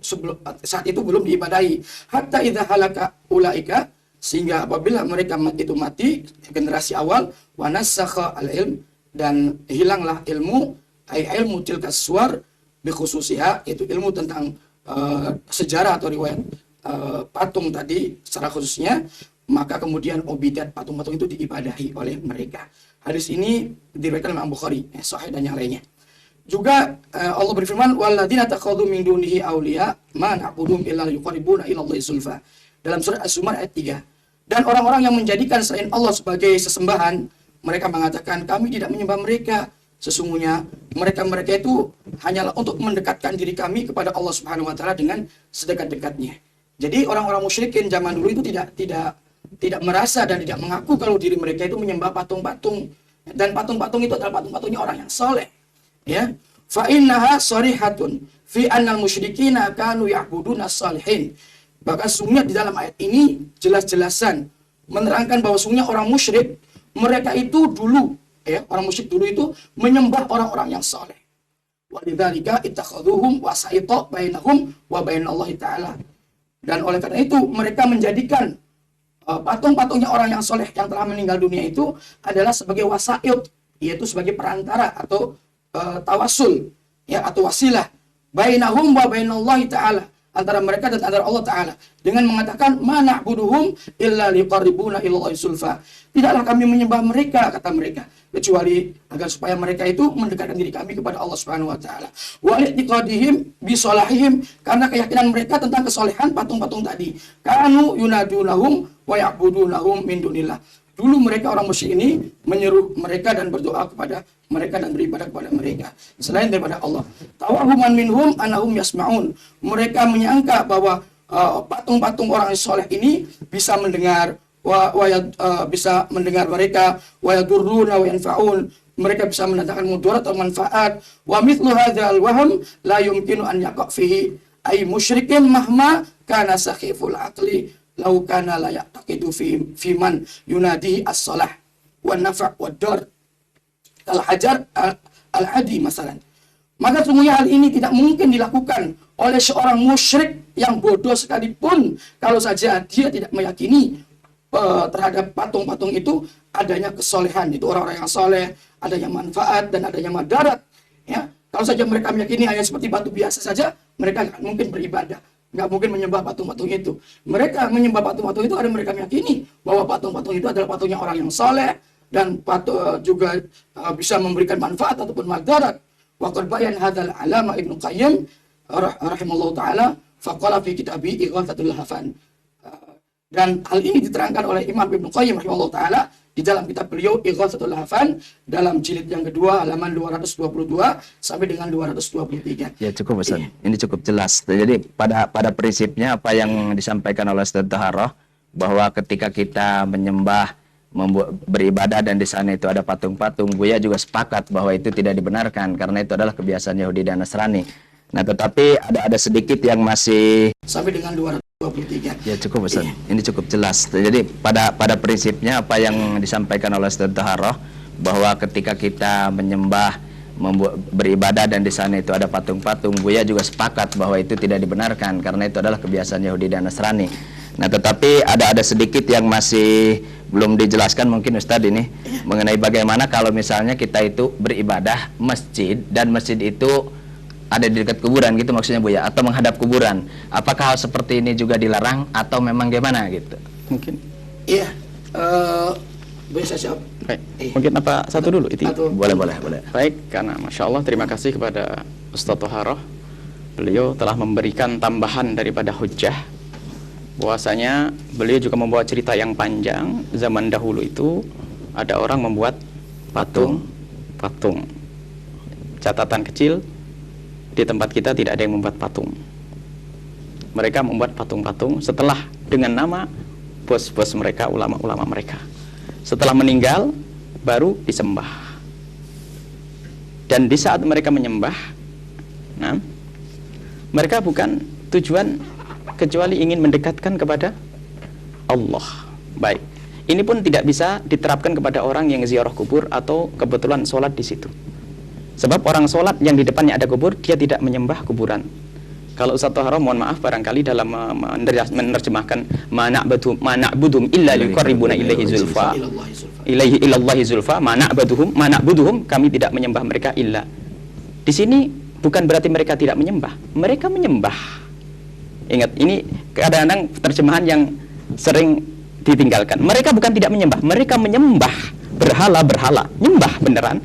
saat itu belum diibadahi. Hatta idza halaka ulaika, sehingga apabila mereka itu mati, generasi awal, wa nasakha al-ilm, dan hilanglah ilmu, ilmu tilkas suwar bi khususiha, yaitu ilmu tentang sejarah atau riwayat patung tadi secara khususnya, maka kemudian obidat patung-patung itu diibadahi oleh mereka. Hadis ini diriwayatkan oleh Imam Bukhari, sahih dan yang lainnya. Juga Allah berfirman, walladzina takhadhu min dunihi awliya ma na'buduhum illa yuqarribuna ila Allahi zulfa, dalam surat As-Zumar ayat 3. Dan orang-orang yang menjadikan selain Allah sebagai sesembahan, mereka mengatakan kami tidak menyembah mereka, sesungguhnya mereka itu hanyalah untuk mendekatkan diri kami kepada Allah Subhanahu wa taala dengan sedekat-dekatnya. Jadi orang-orang musyrikin zaman dulu itu tidak merasa dan tidak mengaku kalau diri mereka itu menyembah patung-patung, dan patung-patung itu adalah patung-patungnya orang yang saleh, ya. Fa innaha sharihatun fi annal musyrikina kanu ya'buduna salihin. Bahkan sungguhnya di dalam ayat ini jelas-jelasan menerangkan bahwa sungguhnya orang musyrik mereka itu dulu, ya, orang musyrik dulu itu menyembah orang-orang yang saleh. Wa lidzalika ittakhadhuhum wasaita bainahum wa bainallahi ta'ala. Dan oleh karena itu mereka menjadikan patung-patungnya orang yang soleh yang telah meninggal dunia itu adalah sebagai wasait, yaitu sebagai perantara atau tawasul, ya, atau wasilah bainahum wa bainallahi ta'ala, antara mereka dan antara Allah Ta'ala, dengan mengatakan mana buduhum illa liqarribuna ilallahi sulfa, tidaklah kami menyembah mereka, kata mereka, kecuali agar supaya mereka itu mendekatkan diri kami kepada Allah Subhanahu wa taala. Wa li'tiqadihim bi salahihim, karena keyakinan mereka tentang kesolehan patung-patung tadi. Kanu yunadunahum wa ya'budunahum min dunillah. dulu mereka orang musyrik ini menyeru mereka dan berdoa kepada mereka dan beribadah kepada mereka selain daripada Allah. Tawahuman minhum anahum yasma'un. Mereka menyangka bahwa patung-patung orang soleh ini bisa mendengar bisa mendengar mereka, wa yadurruna wa yanfa'un. Mereka bisa mendatangkan mudarat atau manfaat. Wa mithlu hadzal waham la yumkinu an yaqa fihi ay musyrikin mahma kana sakhiful aqli law kana la yaqtaqidu fi man yunadi as-salah wa nafa' wa dar kal hajar al-adi masalan. Maka sungguhnya hal ini tidak mungkin dilakukan oleh seorang musyrik yang bodoh sekalipun kalau saja dia tidak meyakini terhadap patung-patung itu adanya kesolehan, itu orang-orang yang soleh, adanya manfaat dan adanya madarat. Ya, kalau saja mereka meyakini hanya seperti batu biasa saja, mereka nggak mungkin beribadah, nggak mungkin menyembah patung-patung itu. Mereka menyembah patung-patung itu ada mereka meyakini bahwa patung-patung itu adalah patungnya orang yang soleh dan juga bisa memberikan manfaat ataupun madarat. Wa qad bayan hadzal alama Ibnu Qayyim rahimallahu taala faqala fi kitabi Ighatsatul Lahfan. Dan hal ini diterangkan oleh Imam Ibnu Qayyim rahimahullah taala di dalam kitab beliau Ighatsatul Lahfan dalam jilid yang kedua halaman 222 sampai dengan 223. Ya cukup Ustaz. Ini cukup jelas. Jadi pada prinsipnya apa yang disampaikan oleh Ustaz Taharah bahwa ketika kita menyembah beribadah dan di sana itu ada patung-patung, Buya juga sepakat bahwa itu tidak dibenarkan karena itu adalah kebiasaan Yahudi dan Nasrani. Nah, tetapi ada sedikit yang masih sampai dengan 223. Ya cukup Ustaz. Ini cukup jelas. Jadi pada prinsipnya apa yang disampaikan oleh Ustaz Taharah bahwa ketika kita menyembah beribadah dan di sana itu ada patung-patung, Buya juga sepakat bahwa itu tidak dibenarkan karena itu adalah kebiasaan Yahudi dan Nasrani. Nah, tetapi ada sedikit yang masih belum dijelaskan mungkin Ustadz ini mengenai bagaimana kalau misalnya kita itu beribadah masjid dan masjid itu ada di dekat kuburan gitu maksudnya Bu ya, atau menghadap kuburan. Apakah hal seperti ini juga dilarang atau memang gimana gitu? Mungkin. Iya. Bisa siap. Baik. Mungkin apa satu dulu itu? Boleh. Baik, karena Masya Allah terima kasih kepada Ustadz Taharah. Beliau telah memberikan tambahan daripada hujjah. Bahwasanya beliau juga membawa cerita yang panjang. Zaman dahulu itu ada orang membuat patung. Catatan kecil, di tempat kita tidak ada yang membuat patung. Mereka membuat patung-patung setelah dengan nama bos-bos mereka, ulama-ulama mereka. Setelah meninggal baru disembah. Dan di saat mereka menyembah, nah, mereka bukan tujuan kecuali ingin mendekatkan kepada Allah. Baik. Ini pun tidak bisa diterapkan kepada orang yang ziarah kubur atau kebetulan sholat di situ. Sebab orang sholat yang di depannya ada kubur, dia tidak menyembah kuburan. Kalau Ustaz Taharah mohon maaf barangkali dalam menerjemahkan ma na'budum illa liqarribuna ilaihi zulfa. Ilaihi ilallahi zulfa, ma na'buduhum kami tidak menyembah mereka illa. Di sini bukan berarti mereka tidak menyembah, mereka menyembah. Ingat, ini kadang-kadang terjemahan yang sering ditinggalkan. Mereka bukan tidak menyembah, mereka menyembah berhala-berhala, nyembah beneran,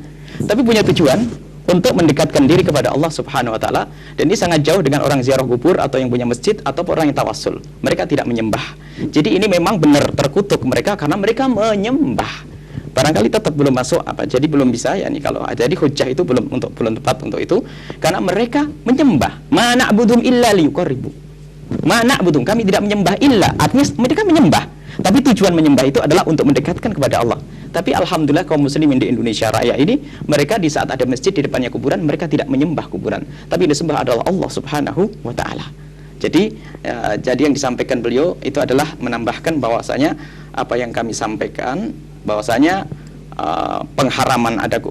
tapi punya tujuan untuk mendekatkan diri kepada Allah Subhanahu wa taala. Dan ini sangat jauh dengan orang ziarah kubur atau yang punya masjid atau orang yang tawassul. Mereka tidak menyembah. Jadi ini memang benar terkutuk mereka karena mereka menyembah. Barangkali tetap belum masuk apa. Jadi belum bisa ya nih kalau jadi hujjah itu belum tepat untuk itu karena mereka menyembah. Ma na'budum illa liyuqarribu. Ma na'budum kami tidak menyembah illa. Artinya mereka menyembah. Tapi tujuan menyembah itu adalah untuk mendekatkan kepada Allah. Tapi alhamdulillah kaum muslimin di Indonesia Raya ini, mereka di saat ada masjid di depannya kuburan, mereka tidak menyembah kuburan, tapi yang disembah adalah Allah Subhanahu wa taala. Jadi yang disampaikan beliau itu adalah menambahkan bahwasanya apa yang kami sampaikan bahwasanya pengharaman ada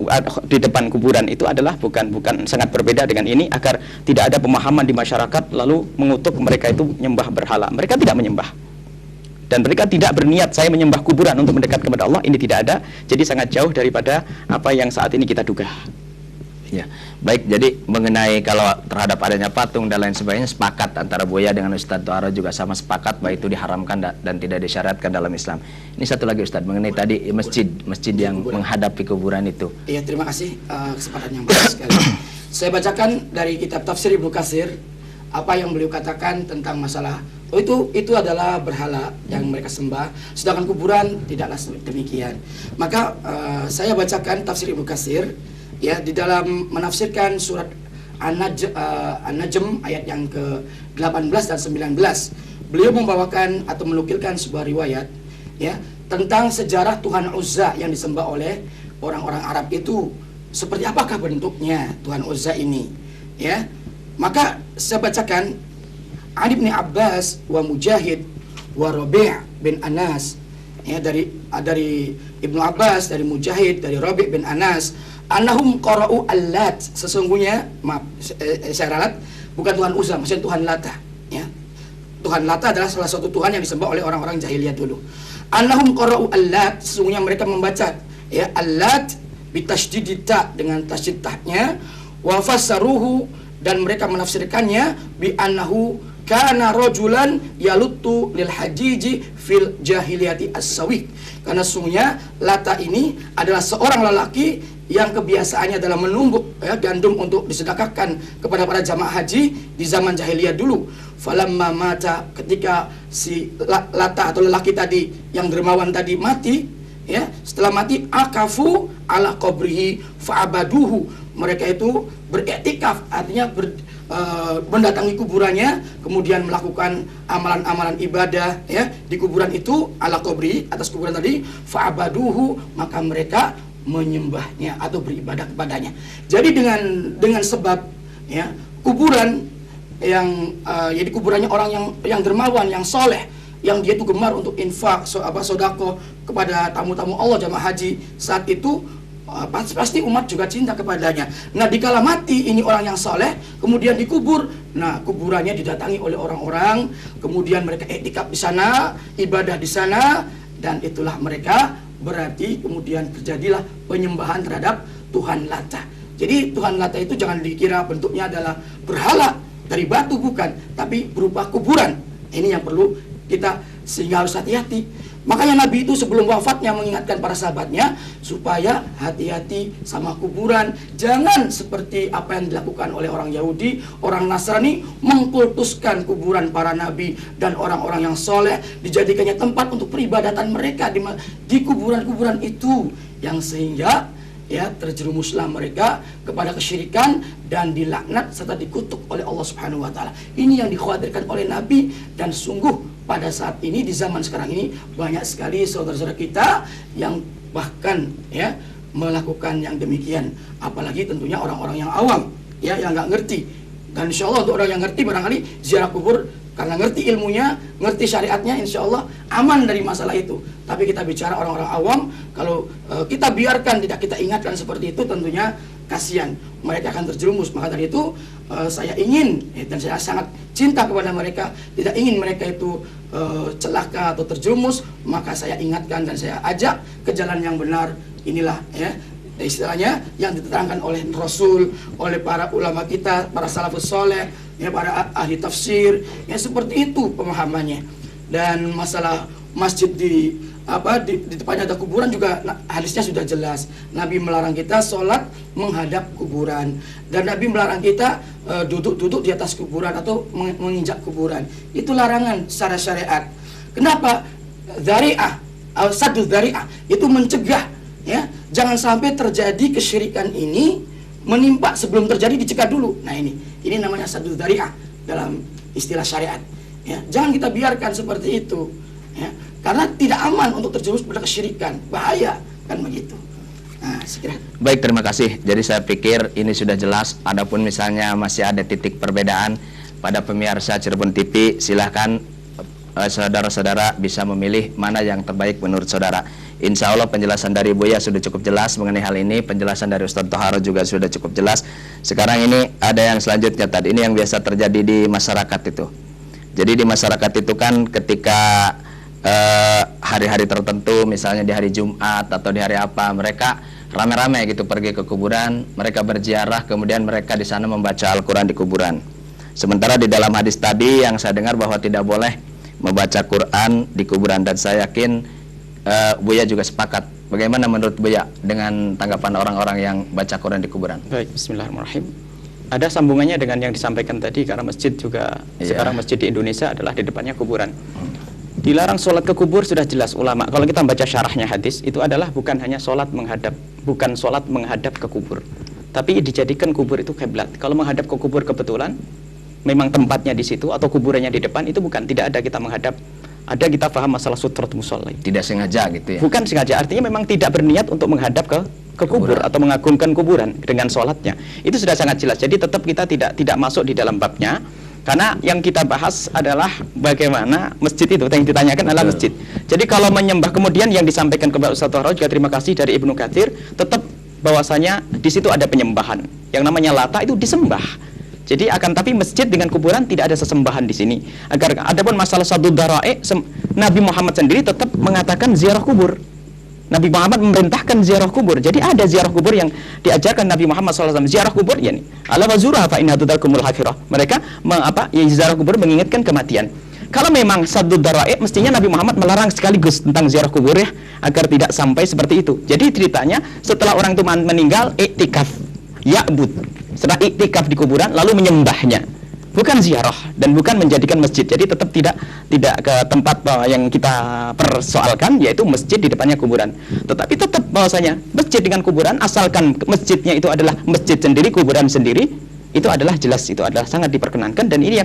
di depan kuburan itu adalah bukan sangat berbeda dengan ini agar tidak ada pemahaman di masyarakat lalu mengutuk mereka itu menyembah berhala. Mereka tidak menyembah. Dan mereka tidak berniat saya menyembah kuburan untuk mendekat kepada Allah, ini tidak ada. Jadi sangat jauh daripada apa yang saat ini kita duga. Ya, baik. Jadi mengenai kalau terhadap adanya patung dan lain sebagainya sepakat antara Buya dengan Ustadz Taharah juga sama sepakat bahwa itu diharamkan dan tidak disyaratkan dalam Islam. Ini satu lagi Ustadz mengenai tadi masjid yang menghadapi kuburan itu. Iya, terima kasih kesempatan yang baik sekali. Saya bacakan dari kitab Tafsir Ibnu Katsir apa yang beliau katakan tentang masalah Oh, itu adalah berhala yang mereka sembah, sedangkan kuburan tidaklah demikian. Maka saya bacakan tafsir Ibnu Katsir ya di dalam menafsirkan surat An-Najm ayat yang ke-18 dan 19. Beliau membawakan atau menukilkan sebuah riwayat ya tentang sejarah Tuhan Uzza yang disembah oleh orang-orang Arab itu. Seperti apakah bentuknya Tuhan Uzza ini? Ya. Maka saya bacakan Ali bin Abbas wa Mujahid wa Rabi' bin Anas ya dari Ibnu Abbas, dari Mujahid, dari Rabi' bin Anas, annahum qara'u Allat, sesungguhnya maaf saya ralat bukan Tuhan Uzza, maksudnya Tuhan Lata ya. Tuhan Lata adalah salah satu Tuhan yang disembah oleh orang-orang jahiliyah dulu. Annahum qara'u Allat, sesungguhnya mereka membaca ya Allat bitasydid ta dengan tasydid tahnya, wa fassaruhu, dan mereka menafsirkannya bi annahu kana rajulan yaluttu lil hajiji fil jahiliyati as-sawiq, karena sungguhnya Lata ini adalah seorang lelaki yang kebiasaannya adalah menumbuk ya, gandum untuk disedekahkan kepada para jamaah haji di zaman jahiliyah dulu. Falamma mata, ketika si Lata atau lelaki tadi yang dermawan tadi mati ya, setelah mati akafu ala qabrihi fa'abaduhu, mereka itu beriktikaf, artinya mendatangi kuburannya, kemudian melakukan amalan-amalan ibadah ya di kuburan itu, ala qabri, atas kuburan tadi, fa'abaduhu, maka mereka menyembahnya atau beribadah kepadanya. Jadi dengan sebab ya kuburan yang jadi kuburannya orang yang dermawan, yang soleh, yang dia itu gemar untuk infak, sodako kepada tamu-tamu Allah jamaah haji saat itu, pasti umat juga cinta kepadanya. Nah, dikala mati ini orang yang soleh kemudian dikubur, nah kuburannya didatangi oleh orang-orang, kemudian mereka iktikaf di sana, ibadah di sana, dan itulah mereka berarti kemudian terjadilah penyembahan terhadap Tuhan Lata. Jadi Tuhan Lata itu jangan dikira bentuknya adalah berhala dari batu, bukan, tapi berupa kuburan. Ini yang perlu kita sehingga harus hati-hati. Makanya Nabi itu sebelum wafatnya mengingatkan para sahabatnya supaya hati-hati sama kuburan. Jangan seperti apa yang dilakukan oleh orang Yahudi, orang Nasrani, mengkultuskan kuburan para nabi dan orang-orang yang soleh, dijadikannya tempat untuk peribadatan mereka di kuburan-kuburan itu, yang sehingga ya terjerumuslah mereka kepada kesyirikan dan dilaknat serta dikutuk oleh Allah Subhanahu wa taala. Ini yang dikhawatirkan oleh Nabi, dan sungguh pada saat ini di zaman sekarang ini banyak sekali saudara-saudara kita yang bahkan ya melakukan yang demikian, apalagi tentunya orang-orang yang awam ya yang nggak ngerti. Dan insya Allah untuk orang yang ngerti barangkali ziarah kubur karena ngerti ilmunya, ngerti syariatnya, insya Allah aman dari masalah itu. Tapi kita bicara orang-orang awam, kalau kita biarkan, tidak kita ingatkan seperti itu, tentunya kasihan, mereka akan terjerumus. Maka dari itu saya ingin dan saya sangat cinta kepada mereka, tidak ingin mereka itu celaka atau terjerumus, maka saya ingatkan dan saya ajak ke jalan yang benar. Inilah ya istilahnya yang diterangkan oleh Rasul, oleh para ulama kita, para salafus soleh, ya para ahli tafsir, ya seperti itu pemahamannya. Dan masalah masjid di depannya ada kuburan juga hadisnya sudah jelas. Nabi melarang kita sholat menghadap kuburan, dan Nabi melarang kita duduk-duduk di atas kuburan atau menginjak kuburan. Itu larangan secara syariat. Kenapa? Dzari'ah, saddu dzari'ah, itu mencegah ya, jangan sampai terjadi kesyirikan ini menimpa sebelum terjadi, dicegah dulu. Nah ini namanya saddu dzari'ah dalam istilah syariat ya. Jangan kita biarkan seperti itu ya, karena tidak aman untuk terjerumus pada kesyirikan, bahaya kan begitu. Nah, sekiranya. Baik, terima kasih. Jadi saya pikir ini sudah jelas. Adapun misalnya masih ada titik perbedaan pada pemirsa Cirebon TV, silahkan saudara-saudara bisa memilih mana yang terbaik menurut saudara. Insya Allah penjelasan dari Buya sudah cukup jelas mengenai hal ini. Penjelasan dari Ustadz Toharo juga sudah cukup jelas. Sekarang ini ada yang selanjutnya tadi. Ini yang biasa terjadi di masyarakat itu. Jadi di masyarakat itu kan ketika hari-hari tertentu, misalnya di hari Jumat atau di hari apa, mereka rame-rame gitu pergi ke kuburan, mereka berziarah, kemudian mereka di sana membaca Al-Quran di kuburan. Sementara di dalam hadis tadi yang saya dengar bahwa tidak boleh membaca Quran di kuburan, dan saya yakin Buya juga sepakat. Bagaimana menurut Buya dengan tanggapan orang-orang yang baca Quran di kuburan? Baik, bismillahirrahmanirrahim. Ada sambungannya dengan yang disampaikan tadi, karena masjid juga sekarang masjid di Indonesia adalah di depannya kuburan. Dilarang sholat ke kubur sudah jelas ulama. Kalau kita baca syarahnya hadis, itu adalah bukan hanya sholat menghadap ke kubur, tapi dijadikan kubur itu kiblat. Kalau menghadap ke kubur kebetulan memang tempatnya di situ atau kuburannya di depan, itu bukan, tidak ada kita menghadap. Ada kita paham masalah sutrat musolli. Tidak sengaja gitu ya. Bukan sengaja, artinya memang tidak berniat untuk menghadap ke kubur atau mengagungkan kuburan dengan sholatnya. Itu sudah sangat jelas. Jadi tetap kita tidak masuk di dalam babnya. Karena yang kita bahas adalah bagaimana masjid itu, yang ditanyakan adalah masjid. Jadi kalau menyembah, kemudian yang disampaikan kepada Ustaz Tohra juga terima kasih dari Ibnu Katsir, tetap bahwasanya di situ ada penyembahan. Yang namanya Lata itu disembah. Jadi tapi masjid dengan kuburan tidak ada sesembahan di sini. Adapun masalah Saddud Dhara'i, Nabi Muhammad sendiri tetap mengatakan ziarah kubur. Nabi Muhammad memerintahkan ziarah kubur. Jadi ada ziarah kubur yang diajarkan Nabi Muhammad SAW. Ziarah kubur, yani ala wazura fa inna tudalkumul akhirah. Mereka ziarah kubur mengingatkan kematian. Kalau memang Saddud Dhara'i, mestinya Nabi Muhammad melarang sekaligus tentang ziarah kubur ya, agar tidak sampai seperti itu. Jadi ceritanya setelah orang itu meninggal, iktikaf, ya'bud. Setelah iktikaf di kuburan lalu menyembahnya, bukan ziarah dan bukan menjadikan masjid. Jadi tetap tidak ke tempat yang kita persoalkan, yaitu masjid di depannya kuburan. Tetapi tetap bahwasanya masjid dengan kuburan, asalkan masjidnya itu adalah masjid sendiri, kuburan sendiri, itu adalah jelas, itu adalah sangat diperkenankan. Dan ini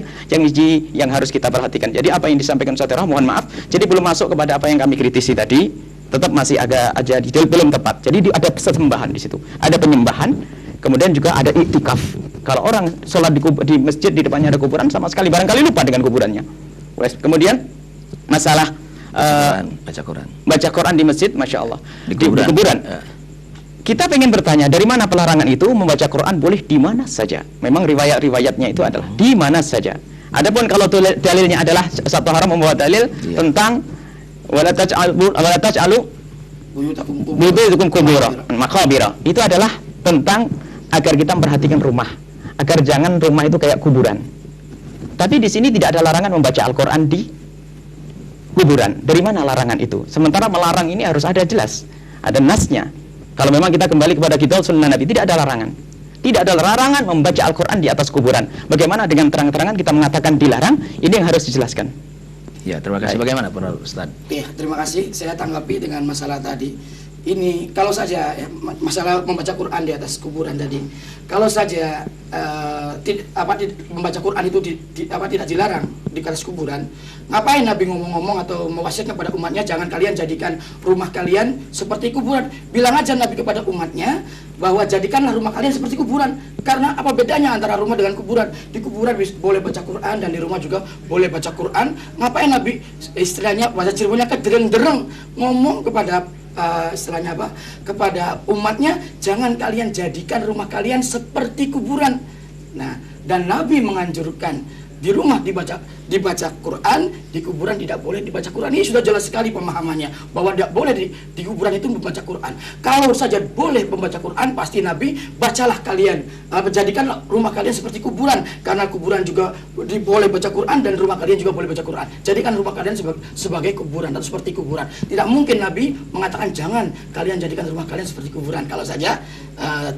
yang harus kita perhatikan. Jadi apa yang disampaikan Ustaz Tohra, mohon maaf, jadi belum masuk kepada apa yang kami kritisi tadi, tetap masih agak aja belum tepat. Jadi ada sesembahan di situ, ada penyembahan. Kemudian juga ada iktikaf. Kalau orang sholat di masjid di depannya ada kuburan, sama sekali barangkali lupa dengan kuburannya. Kemudian masalah baca Quran di masjid, masya Allah, di kuburan. Kita pengen bertanya, dari mana pelarangan itu? Membaca Quran boleh di mana saja. Memang riwayat-riwayatnya itu adalah di mana saja. Adapun kalau dalilnya adalah satu haram membawa dalil tentang wala taj'alu buyutakum qubura maqabira. Itu adalah tentang agar kita memperhatikan rumah, agar jangan rumah itu kayak kuburan. Tapi di sini tidak ada larangan membaca Al-Quran di kuburan. Dari mana larangan itu? Sementara melarang ini harus ada jelas, ada nasnya. Kalau memang kita kembali kepada kitab sunnah Nabi, tidak ada larangan. Tidak ada larangan membaca Al-Quran di atas kuburan. Bagaimana dengan terang-terangan kita mengatakan dilarang? Ini yang harus dijelaskan. Ya, terima kasih. Bagaimana Pak Ustaz? Ya, terima kasih. Saya tanggapi dengan masalah tadi. Ini kalau saja masalah membaca Quran di atas kuburan tadi, kalau saja membaca Quran itu tidak dilarang di atas kuburan, ngapain Nabi ngomong-ngomong atau mewasiatkan kepada umatnya jangan kalian jadikan rumah kalian seperti kuburan? Bilang aja Nabi kepada umatnya bahwa jadikanlah rumah kalian seperti kuburan. Karena apa bedanya antara rumah dengan kuburan? Di kuburan boleh baca Quran dan di rumah juga boleh baca Quran. Ngapain Nabi istilahnya bahasa Cirebonnya kedereng-dereng ngomong kepada istilahnya apa, kepada umatnya, jangan kalian jadikan rumah kalian seperti kuburan. Nah, dan Nabi menganjurkan di rumah dibaca Quran, di kuburan tidak boleh dibaca Quran. Ini sudah jelas sekali pemahamannya bahwa tidak boleh di kuburan itu membaca Quran. Kalau saja boleh membaca Quran, pasti Nabi bacalah kalian, jadikanlah rumah kalian seperti kuburan, karena kuburan juga boleh baca Quran dan rumah kalian juga boleh baca Quran. Jadikan rumah kalian sebagai kuburan atau seperti kuburan. Tidak mungkin Nabi mengatakan jangan kalian jadikan rumah kalian seperti kuburan. Kalau saja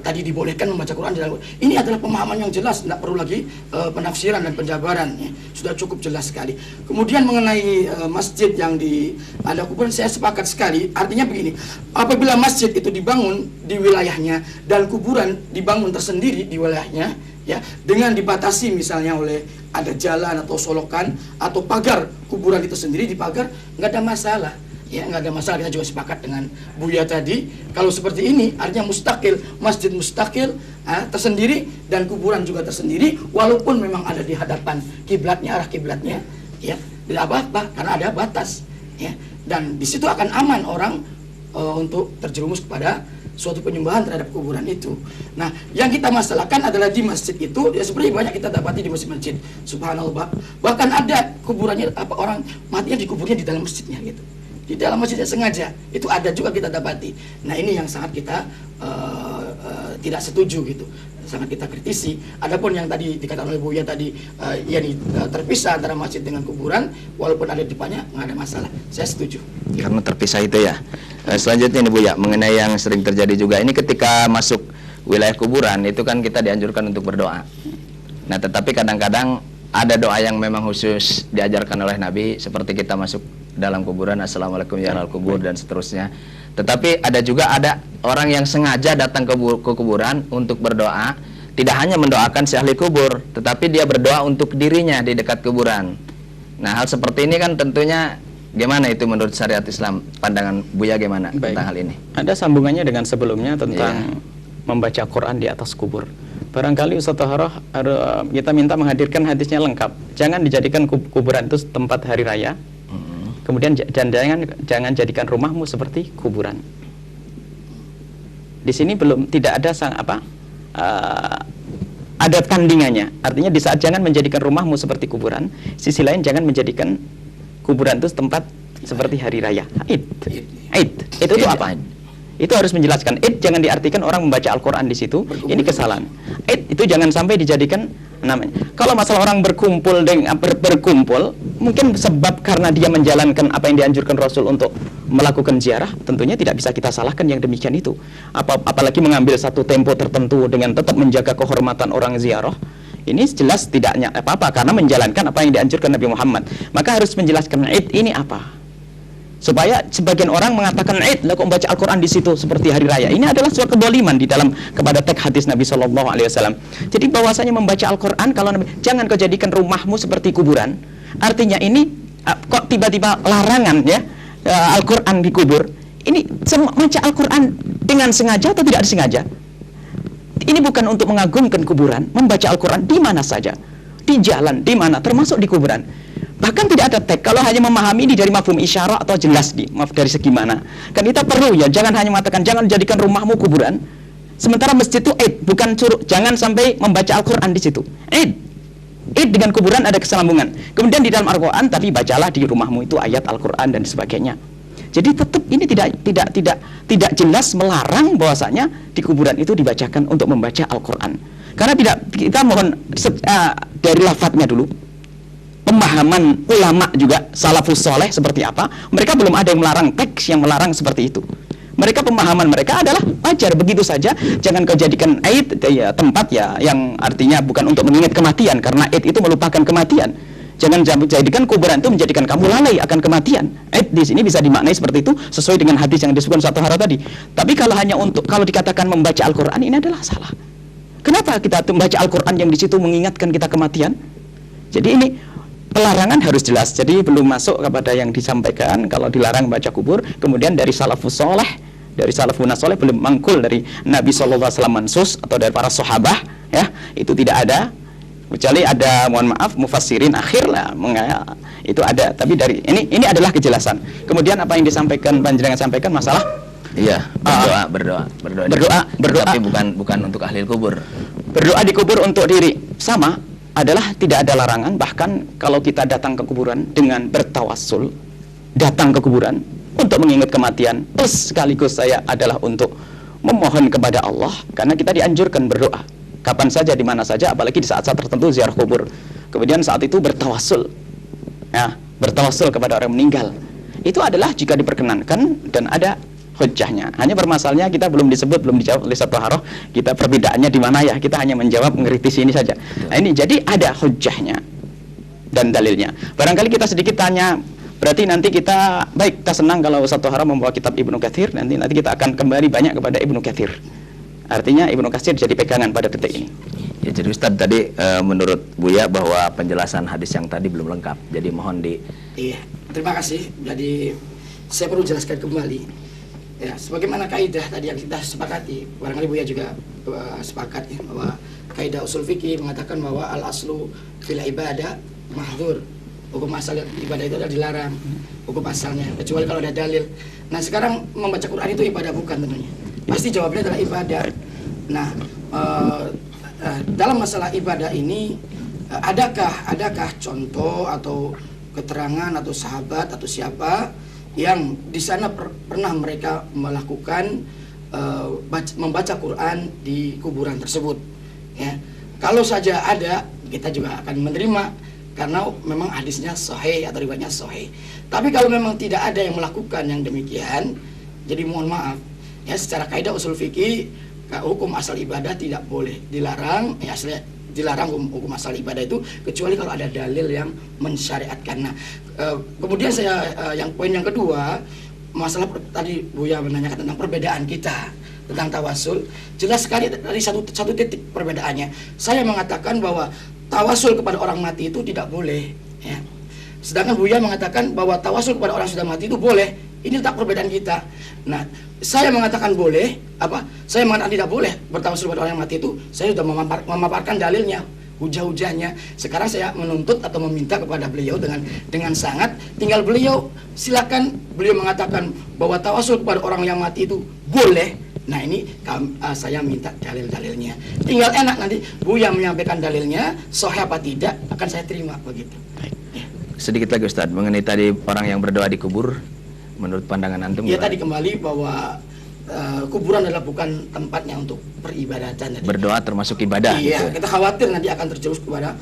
tadi dibolehkan membaca Quran di dalam. Ini adalah pemahaman yang jelas, tidak perlu lagi penafsiran dan penjabaran. Ya. Sudah cukup jelas sekali. Kemudian mengenai masjid yang ada kuburan, saya sepakat sekali. Artinya begini, apabila masjid itu dibangun di wilayahnya dan kuburan dibangun tersendiri di wilayahnya, ya, dengan dibatasi misalnya oleh ada jalan atau solokan atau pagar kuburan itu sendiri dipagar, nggak ada masalah. Ya, nggak ada masalah. Kita juga sepakat dengan Buya tadi. Kalau seperti ini artinya mustakil, masjid mustakil, tersendiri, dan kuburan juga tersendiri, walaupun memang ada di hadapan kiblatnya, arah kiblatnya, ya, tidak apa-apa karena ada batas, ya, dan di situ akan aman orang untuk terjerumus kepada suatu penyembahan terhadap kuburan itu. Nah, yang kita masalahkan adalah di masjid itu, ya seperti banyak kita dapati di masjid-masjid, subhanallah, bahkan ada kuburannya, orang matinya dikuburnya di dalam masjidnya gitu. Di dalam masjidnya sengaja, itu ada juga kita dapati. Nah, ini yang sangat kita tidak setuju gitu, sangat kita kritisi. Adapun yang tadi dikatakan oleh Buya tadi, terpisah antara masjid dengan kuburan, walaupun ada di depannya nggak ada masalah. Saya setuju. Karena terpisah itu ya. Selanjutnya ini Buya, mengenai yang sering terjadi juga, ini ketika masuk wilayah kuburan itu kan kita dianjurkan untuk berdoa. Nah, tetapi kadang-kadang ada doa yang memang khusus diajarkan oleh Nabi, seperti kita masuk dalam kuburan, assalamualaikum ya ahlal kubur, dan seterusnya. Tetapi ada orang yang sengaja datang ke kuburan untuk berdoa, tidak hanya mendoakan si ahli kubur, tetapi dia berdoa untuk dirinya di dekat kuburan. Nah, hal seperti ini kan tentunya gimana itu menurut syariat Islam? Pandangan Buya gimana tentang hal ini? Ada sambungannya dengan sebelumnya tentang membaca Quran di atas kubur. Barangkali Ustaz Taharah kita minta menghadirkan hadisnya lengkap. Jangan dijadikan kuburan itu tempat hari raya. Kemudian jangan jadikan rumahmu seperti kuburan. Di sini tidak ada ada tandingannya. Artinya di saat jangan menjadikan rumahmu seperti kuburan, sisi lain jangan menjadikan kuburan itu tempat seperti hari raya. Id. Itu apa? Itu harus menjelaskan. Id jangan diartikan orang membaca Al-Quran di situ. Ini kesalahan. Id itu jangan sampai dijadikan namanya. Kalau masalah orang berkumpul mungkin sebab karena dia menjalankan apa yang dianjurkan Rasul untuk melakukan ziarah, tentunya tidak bisa kita salahkan yang demikian itu. Apalagi mengambil satu tempo tertentu dengan tetap menjaga kehormatan orang ziarah. Ini jelas tidaknya apa-apa karena menjalankan apa yang dianjurkan Nabi Muhammad. Maka harus menjelaskan Id ini apa. Supaya sebagian orang mengatakan Id, lah kok membaca Al-Quran di situ seperti hari raya. Ini adalah suatu kedoliman di dalam kepada teks hadis Nabi Shallallahu Alaihi Wasallam. Jadi bahwasanya membaca Al-Quran kalau jangan kau jadikan rumahmu seperti kuburan. Artinya ini kok tiba-tiba larangan ya Al-Quran di kubur. Ini membaca Al-Quran dengan sengaja atau tidak disengaja? Ini bukan untuk mengagungkan kuburan. Membaca Al-Quran di mana saja, di jalan, di mana, termasuk di kuburan. Bahkan tidak ada teks. Kalau hanya memahami ini dari mafhum isyarat atau jelas dari segi mana. Kan kita perlu ya, jangan hanya mengatakan jangan jadikan rumahmu kuburan. Sementara masjid itu Id, bukan suruh jangan sampai membaca Al-Quran di situ. Id dengan kuburan ada keselambungan. Kemudian di dalam Al-Quran tapi bacalah di rumahmu itu ayat Al-Quran dan sebagainya. Jadi tetap ini tidak jelas melarang bahwasanya di kuburan itu dibacakan untuk membaca Al-Quran. Karena kita mohon dari lafadznya dulu. Pemahaman ulama juga salafus soleh seperti apa, mereka belum ada yang melarang teks yang melarang seperti itu. Mereka pemahaman mereka adalah wajar begitu saja. Jangan kau jadikan Id ya, tempat ya yang artinya bukan untuk mengingat kematian, karena Id itu melupakan kematian. Jangan jadikan kuburan itu menjadikan kamu lalai akan kematian. Id di sini bisa dimaknai seperti itu sesuai dengan hadis yang disebutkan Ustaz Taharah tadi. Tapi kalau hanya kalau dikatakan membaca Al-Quran, ini adalah salah. Kenapa kita membaca Al-Quran yang di situ mengingatkan kita kematian? Jadi ini pelarangan harus jelas. Jadi belum masuk kepada yang disampaikan kalau dilarang baca kubur. Kemudian dari salafus soleh, dari salafun soleh belum mangkul dari Nabi SAW mansus atau dari para sahabah ya, itu tidak ada. Kecuali ada, mohon maaf, mufassirin akhir lah itu ada. Tapi dari ini adalah kejelasan. Kemudian apa yang disampaikan panjenengan sampaikan masalah berdoa. Tapi bukan untuk ahli kubur. Berdoa di kubur untuk diri sama adalah tidak ada larangan. Bahkan kalau kita datang ke kuburan dengan bertawassul, datang ke kuburan untuk mengingat kematian, plus sekaligus saya adalah untuk memohon kepada Allah, karena kita dianjurkan berdoa kapan saja, di mana saja, apalagi di saat-saat tertentu ziarah kubur. Kemudian saat itu bertawassul ya, bertawassul kepada orang meninggal, itu adalah jika diperkenankan dan ada hujjahnya. Hanya bermasalahnya kita belum dijawab oleh Ustaz Taharah. Kita perbedaannya di mana ya? Kita hanya menjawab mengkritisi ini saja. Nah, ini jadi ada hujjahnya dan dalilnya. Barangkali kita sedikit tanya. Berarti nanti kita senang kalau Ustaz Taharah membawa kitab Ibnu Katsir. Nanti kita akan kembali banyak kepada Ibnu Katsir. Artinya Ibnu Katsir jadi pegangan pada detik ini. Ya, jadi Ustaz tadi menurut Buya bahwa penjelasan hadis yang tadi belum lengkap. Jadi mohon Iya, terima kasih. Jadi saya perlu jelaskan kembali. Ya, sebagaimana kaidah tadi yang kita sepakati, barangkali Buya juga sepakat ya, bahwa kaidah usul fikih mengatakan bahwa al aslu fil ibadah mahdzur. Hukum asal ibadah itu adalah dilarang, hukum asalnya, kecuali kalau ada dalil. Nah, sekarang membaca Quran itu ibadah bukan tentunya. Pasti jawabnya adalah ibadah. Nah, dalam masalah ibadah ini adakah contoh atau keterangan atau sahabat atau siapa yang di sana pernah mereka melakukan membaca Quran di kuburan tersebut ya. Kalau saja ada, kita juga akan menerima karena memang hadisnya sahih atau riwayatnya sahih. Tapi kalau memang tidak ada yang melakukan yang demikian, jadi mohon maaf ya, secara kaidah usul fikih hukum asal ibadah tidak boleh dilarang, ya aslinya dilarang hukum asal ibadah itu kecuali kalau ada dalil yang mensyariatkan. Nah, kemudian saya yang poin yang kedua, masalah tadi Buya menanyakan tentang perbedaan kita tentang tawasul. Jelas sekali dari satu titik perbedaannya. Saya mengatakan bahwa tawasul kepada orang mati itu tidak boleh, ya. Sedangkan Buya mengatakan bahwa tawasul kepada orang sudah mati itu boleh. Ini letak perbedaan kita. Nah, saya mengatakan boleh, saya mengatakan tidak boleh bertawasul kepada orang yang mati itu. Saya sudah memaparkan dalilnya, hujah-hujahnya. Sekarang saya menuntut atau meminta kepada beliau dengan sangat, tinggal beliau silakan, beliau mengatakan bahwa tawasul kepada orang yang mati itu boleh. Nah, ini saya minta dalil-dalilnya. Tinggal enak nanti Buya menyampaikan dalilnya, sahih apa tidak akan saya terima begitu. Ya. Sedikit lagi Ustadz mengenai tadi orang yang berdoa di kubur. Menurut pandangan antum? Ya tadi kembali bahwa kuburan adalah bukan tempatnya untuk peribadatan. Berdoa termasuk ibadah. Iya, gitu. kita khawatir nanti akan terjerumus kepada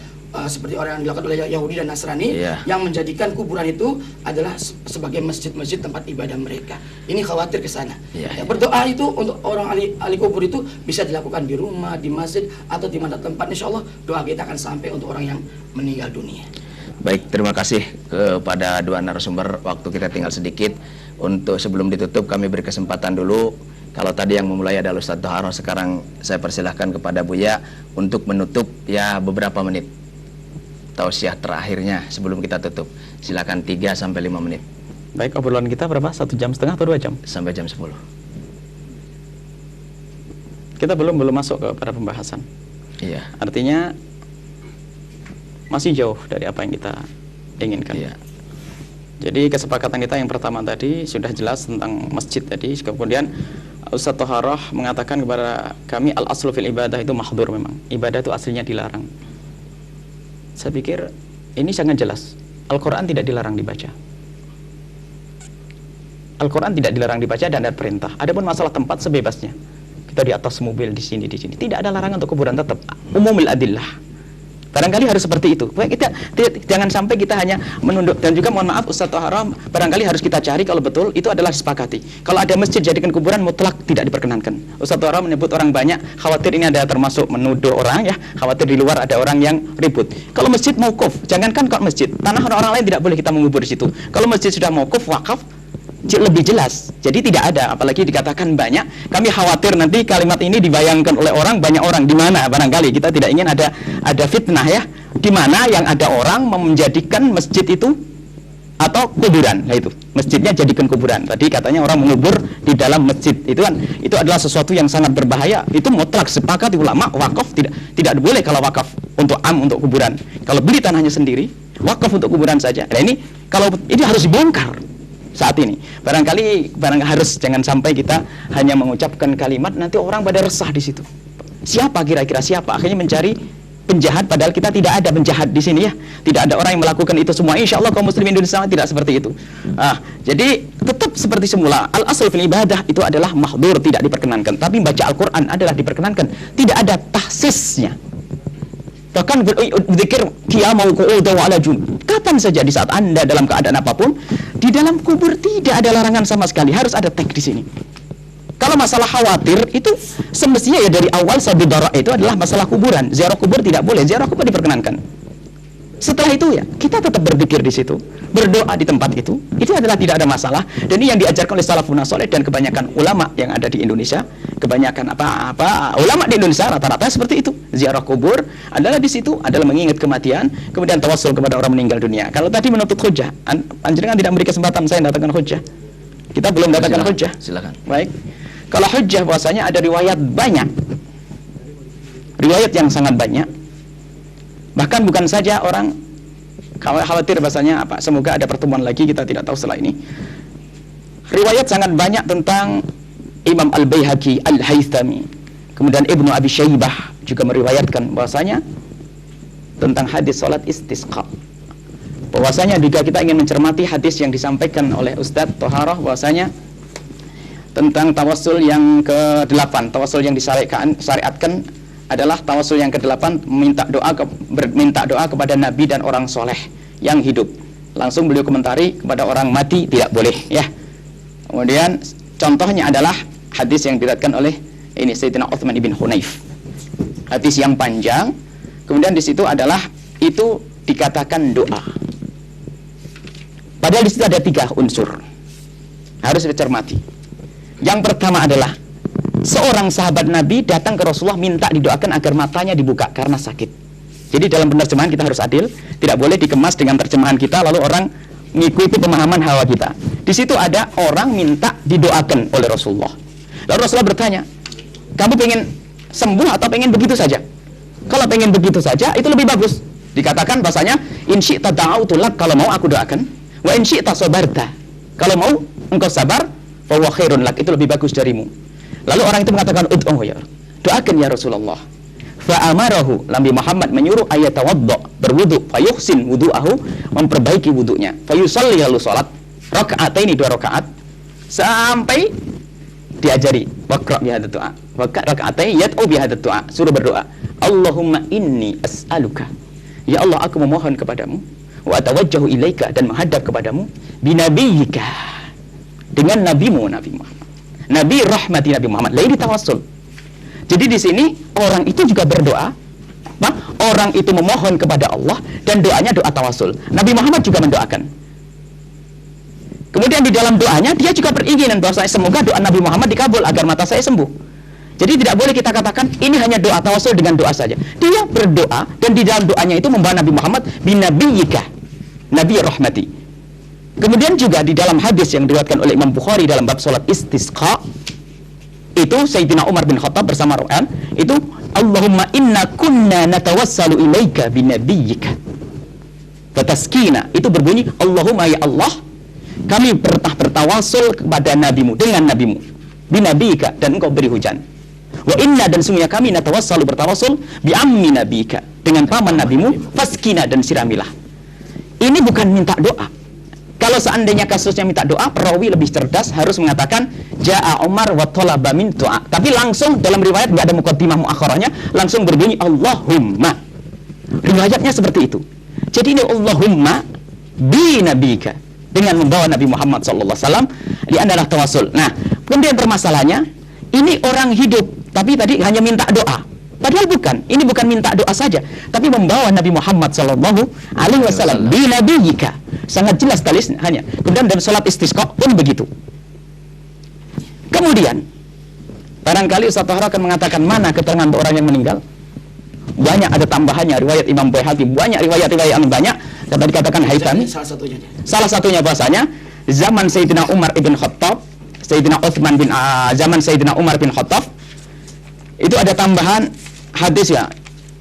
seperti orang yang dilakukan oleh Yahudi dan Nasrani, yang menjadikan kuburan itu adalah sebagai masjid-masjid tempat ibadah mereka. Ini khawatir ke sana. Ya, berdoa itu untuk orang ahli kubur itu bisa dilakukan di rumah, di masjid, atau di mana tempat. Insya Allah doa kita akan sampai untuk orang yang meninggal dunia. Baik, terima kasih kepada dua narasumber. Waktu kita tinggal sedikit. Untuk sebelum ditutup kami beri kesempatan dulu. Kalau tadi yang memulai adalah Ustadz Toharoh, sekarang saya persilahkan kepada Buya untuk menutup ya beberapa menit tausiah terakhirnya sebelum kita tutup. Silakan 3-5 menit. Baik, obrolan kita berapa? 1,5 jam atau 2 jam? Sampai jam 10. Kita belum masuk ke pada pembahasan. Iya. Artinya masih jauh dari apa yang kita inginkan. Iya. Jadi kesepakatan kita yang pertama tadi sudah jelas tentang masjid tadi. Kemudian Ustadz Toharoh mengatakan kepada kami al-aslu fil ibadah itu mahdzur memang. Ibadah itu aslinya dilarang. Saya pikir ini sangat jelas. Al-Quran tidak dilarang dibaca. Al-Quran tidak dilarang dibaca dan ada perintah. Adapun masalah tempat sebebasnya. Kita di atas mobil di sini. Tidak ada larangan untuk kuburan tetap. Umumil adillah. Barangkali harus seperti itu. Kita jangan sampai kita hanya menunduk. Dan juga mohon maaf Ustadz Toharoh, barangkali harus kita cari kalau betul itu adalah disepakati. Kalau ada masjid jadikan kuburan mutlak tidak diperkenankan. Ustadz Toharoh menyebut orang banyak, khawatir ini ada termasuk menuduh orang ya, khawatir di luar ada orang yang ribut. Kalau masjid mauquf, jangankan kalau masjid, tanah orang lain tidak boleh kita mengubur di situ. Kalau masjid sudah mauquf, wakaf, lebih jelas. Jadi tidak ada, apalagi dikatakan banyak. Kami khawatir nanti kalimat ini dibayangkan oleh orang, banyak orang. Di mana barangkali kita tidak ingin ada fitnah ya. Di mana yang ada orang menjadikan masjid itu atau kuburan. Nah itu, masjidnya jadikan kuburan. Tadi katanya orang mengubur di dalam masjid. Itu adalah sesuatu yang sangat berbahaya. Itu mutlak sepakat ulama wakaf tidak boleh kalau wakaf untuk untuk kuburan. Kalau beli tanahnya sendiri, wakaf untuk kuburan saja. Nah ini kalau ini harus dibongkar. Saat ini barangkali harus jangan sampai kita hanya mengucapkan kalimat nanti orang pada resah di situ. Siapa kira-kira siapa akhirnya mencari penjahat padahal kita tidak ada penjahat di sini ya. Tidak ada orang yang melakukan itu semua. Insya Allah kaum muslimin Indonesia tidak seperti itu. Jadi tetap seperti semula. Al-asl fil ibadah itu adalah mahdzur, tidak diperkenankan. Tapi baca Al-Quran adalah diperkenankan. Tidak ada tahsisnya. Bahkan berzikir qiyamau qu'udan wa ala junub. Kapan saja di saat Anda dalam keadaan apapun, di dalam kubur tidak ada larangan sama sekali. Harus ada tag di sini. Kalau masalah khawatir itu semestinya ya dari awal sabidara itu adalah masalah kuburan. Ziarah kubur tidak boleh, ziarah kubur diperkenankan. Setelah itu ya kita tetap berzikir di situ, berdoa di tempat itu adalah tidak ada masalah. Dan ini yang diajarkan oleh salafun saleh dan kebanyakan ulama yang ada di Indonesia, kebanyakan ulama di Indonesia rata-rata seperti itu. Ziarah kubur adalah di situ adalah mengingat kematian, kemudian tawassul kepada orang meninggal dunia. Kalau tadi menuntut hujah, panjenengan tidak memberi kesempatan saya datangkan hujah. Kita belum datangkan hujah. Silakan. Baik. Kalau hujah bahwasanya ada riwayat banyak. Riwayat yang sangat banyak. Bahkan bukan saja orang khawatir bahasanya semoga ada pertemuan lagi, kita tidak tahu setelah ini. Riwayat sangat banyak tentang Imam Al-Baihaqi, Al-Haythami, kemudian Ibnu Abi Syaibah juga meriwayatkan bahwasanya tentang hadis salat istisqa. Bahwasanya jika kita ingin mencermati hadis yang disampaikan oleh Ustadz Toharoh bahwasanya tentang tawassul yang ke-8, tawassul yang disyariatkan adalah tawassul yang ke-8, minta doa kepada nabi dan orang soleh yang hidup. Langsung beliau komentari kepada orang mati tidak boleh ya. Kemudian contohnya adalah hadis yang diriwayatkan oleh Ini Sayyidina Uthman ibn Hunayf. Hadis yang panjang. Kemudian di situ adalah itu dikatakan doa. Padahal di situ ada 3 unsur. Harus dicermati. Yang pertama adalah seorang sahabat Nabi datang ke Rasulullah minta didoakan agar matanya dibuka karena sakit. Jadi dalam penerjemahan kita harus adil, tidak boleh dikemas dengan terjemahan kita lalu orang mengikuti pemahaman hawa kita. Di situ ada orang minta didoakan oleh Rasulullah. Lalu Rasulullah bertanya, kamu pengen sembuh atau pengen begitu saja? Kalau pengen begitu saja itu lebih bagus. Dikatakan bahasanya in syi'ta da'autu lak, kalau mau aku doakan, wa in syi'ta sabarta, kalau mau engkau sabar, fa huwa khairun lak, itu lebih bagus darimu. Lalu orang itu mengatakan ud'u ya, doakan ya Rasulullah. Fa amarahu, Nabi Muhammad menyuruh ayatawadda, berwudu, fa yuhsin wudu'ahu, memperbaiki wudunya, fa yusalli, lalu salat raka'ataini, 2 rakaat, sampai diajari waqra bi hadha du'a, raka'ataini yad'u bi hadha du'a, suruh berdoa, Allahumma inni as'aluka, ya Allah aku memohon kepadamu, wa atawajjahu ilaika, dan menghadap kepadamu, binabiyyika, dengan nabimu Nabi Muhammad, Nabi rahmati Nabi Muhammad. Lain tawassul. Jadi di sini orang itu juga berdoa, orang itu memohon kepada Allah dan doanya doa tawassul. Nabi Muhammad juga mendoakan. Kemudian di dalam doanya dia juga beringinan bahwa semoga doa Nabi Muhammad dikabul agar mata saya sembuh. Jadi tidak boleh kita katakan ini hanya doa tawassul dengan doa saja. Dia berdoa dan di dalam doanya itu membawa Nabi Muhammad binabiyyika, Nabi rahmati. Kemudian juga di dalam hadis yang diriwayatkan oleh Imam Bukhari dalam bab salat istisqa, itu Sayyidina Umar bin Khattab bersama Ru'an itu Allahumma inna kunna natawassalu ilaika binabiyyika fataskina, itu berbunyi Allahumma ya Allah, kami bertawasul kepada nabimu, dengan nabimu, binabiyyika, dan engkau beri hujan. Wa inna, dan sungguhnya kami natawassalu, bertawasul bi ammi nabika, dengan paman nabimu, faskina, dan siramilah. Ini bukan minta doa. Kalau seandainya kasusnya minta doa, perawi lebih cerdas harus mengatakan Ja'a Umar wa talaba min doa. Tapi langsung dalam riwayat nggak ada muqaddimah muakhirahnya, langsung berbunyi Allahumma. Riwayatnya seperti itu. Jadi ini Allahumma bi nabika, dengan membawa Nabi Muhammad SAW, ini adalah tawasul. Nah, kemudian permasalahannya, ini orang hidup, tapi tadi hanya minta doa. Padahal bukan, ini bukan minta doa saja, tapi membawa Nabi Muhammad SAW bi nabiyika. Sangat jelas tulis hanya. Kemudian dalam sholat istisqa pun begitu. Kemudian barangkali Ustaz Tahra akan mengatakan mana keterangan untuk orang yang meninggal. Banyak ada tambahannya, riwayat Imam Baihaqi, banyak riwayat-riwayat yang banyak. Dan tadi dikatakan Haythami, salah satunya bahasanya zaman Sayyidina Umar ibn Khattab, Sayyidina Uthman bin zaman Sayyidina Umar bin Khattab, itu ada tambahan hadis ya,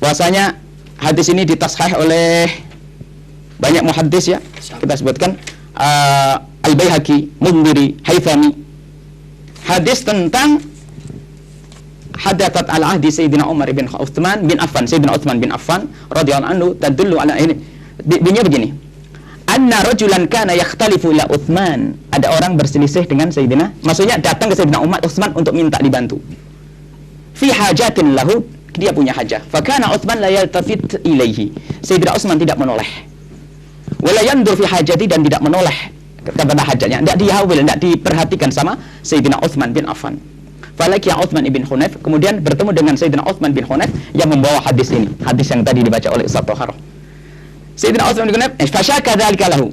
bahasanya hadis ini ditashih oleh banyak muhaddis ya, kita sebutkan Al-Baihaqi, Mundhiri, Haythami, hadis tentang hadathat al-ahdi Sayyidina Umar bin Uthman bin Affan, Sayyidina Uthman bin Affan radhiyallahu anhu, tadullu ala ini, bunyinya begini, anna rajulan kana yakhtalifu ila Uthman, ada orang berselisih dengan Sayyidina, maksudnya datang ke Sayyidina Umar Uthman untuk minta dibantu fi hajatin lahu, dia punya hajah, fakana Uthman la yaltafit ilaihi, Sayyidina Uthman tidak menoleh, wala yandur fi hajati, dan tidak menoleh kepada hajatnya, tidak dihawil, tidak diperhatikan sama Sayyidina Uthman bin Affan. Falaki Uthman ibn Hunayf, kemudian bertemu dengan Sayyidina Uthman bin Hunayf yang membawa hadis ini, hadis yang tadi dibaca oleh Ustaz Toharo. Sayyidina Uthman bin Hunayf fasyaka dzalika lahu,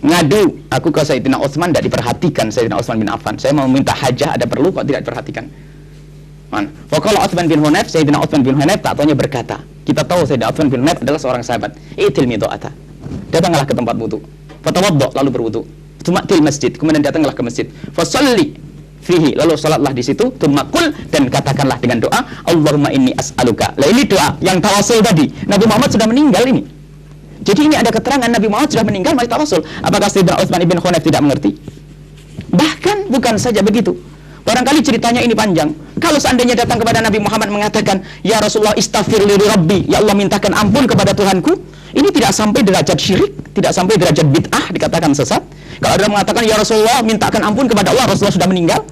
ngadu aku ke Sayyidina Uthman, tidak diperhatikan Sayyidina Uthman bin Affan, saya mau minta hajah, ada perlu kok tidak diperhatikan. Faqala Uthman bin Hunayf, Sayyidina Uthman bin Hunayf tak taunya berkata, kita tahu Sayyidina Uthman bin Hunayf adalah seorang sahabat, itil mido'ata, datanglah ke tempat wudu, fatawaddo, lalu berwudu, tumatil masjid, kemudian datanglah ke masjid, fasalli fihi, lalu salatlah di situ, tumakul, dan katakanlah dengan doa Allahumma inni as'aluka. Lah ini doa yang tawasul tadi, Nabi Muhammad sudah meninggal ini. Jadi ini ada keterangan Nabi Muhammad sudah meninggal masih tawasul. Apakah Sayyidina Uthman ibn Hunayf tidak mengerti? Bahkan bukan saja begitu, barangkali ceritanya ini panjang. Kalau seandainya datang kepada Nabi Muhammad mengatakan, ya Rasulullah istaghfir li rabbi, ya Allah mintakan ampun kepada Tuhanku, ini tidak sampai derajat syirik, tidak sampai derajat bid'ah dikatakan sesat. Kalau ada mengatakan ya Rasulullah mintakan ampun kepada Allah, Rasulullah sudah meninggal,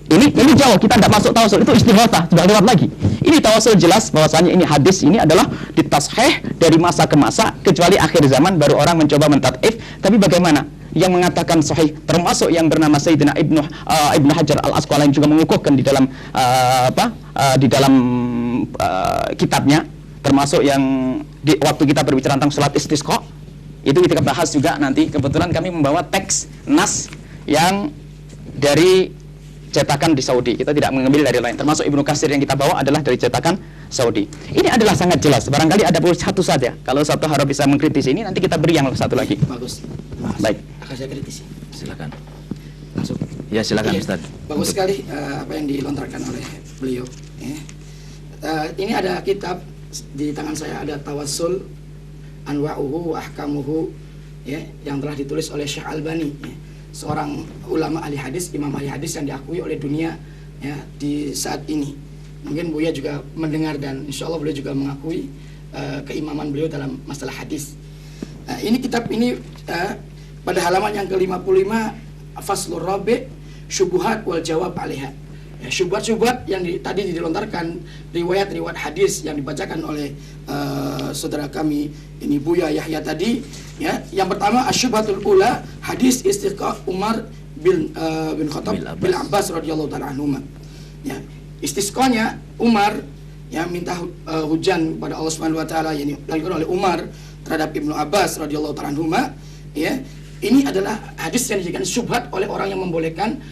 ini jauh, kita tidak masuk tawasul, itu istighatsah, sudah lewat lagi. Ini tawasul jelas bahwasanya ini hadis ini adalah ditashih dari masa ke masa, kecuali akhir zaman baru orang mencoba mentad'if. Tapi bagaimana? yang mengatakan sahih, termasuk yang bernama Sayyidina Ibnu Hajar Al-Asqalani juga mengukuhkan di dalam kitabnya, termasuk yang waktu kita berbicara tentang sholat istisqa itu kita bahas juga nanti. Kebetulan kami membawa teks nas yang dari cetakan di Saudi, kita tidak mengambil dari lain, termasuk Ibnu Katsir yang kita bawa adalah dari cetakan Saudi. Ini adalah sangat jelas. Barangkali ada satu saja, kalau satu harap bisa mengkritisi ini, nanti kita beri yang satu lagi. Bagus. Baik, Akan saya kritisi. Silakan. Langsung. Ya silakan Iya, Ustaz. bagus sekali apa yang dilontarkan oleh beliau. Ini ada kitab di tangan saya, ada Tawassul Anwa'uhu wa Ahkamuhu, ya, yang telah ditulis oleh Syekh Albani, ya, seorang ulama ahli hadis, imam ahli hadis yang diakui oleh dunia, ya, di saat ini. Mungkin Buya juga mendengar dan insya Allah beliau juga mengakui keimaman beliau dalam masalah hadis. Ini kitab ini pada halaman yang ke-55, Faslur Rabi' Syubuhat wal Jawab 'alaiha. Ya, syubhat-syubhat yang tadi dilontarkan, riwayat-riwayat hadis yang dibacakan oleh saudara kami ini Buya Yahya tadi, ya. Yang pertama asyubhatul ula, hadis istisqa Umar bin Khattab bin Abbas radhiyallahu taala anhuma. Ya, istisqanya Umar, ya, minta hujan kepada Allah Subhanahu wa taala, yang dilakukan oleh Umar terhadap Ibnu Abbas radhiyallahu taala anhuma, ya. Ini adalah hadis yang dijadikan syubhat oleh orang yang membolehkan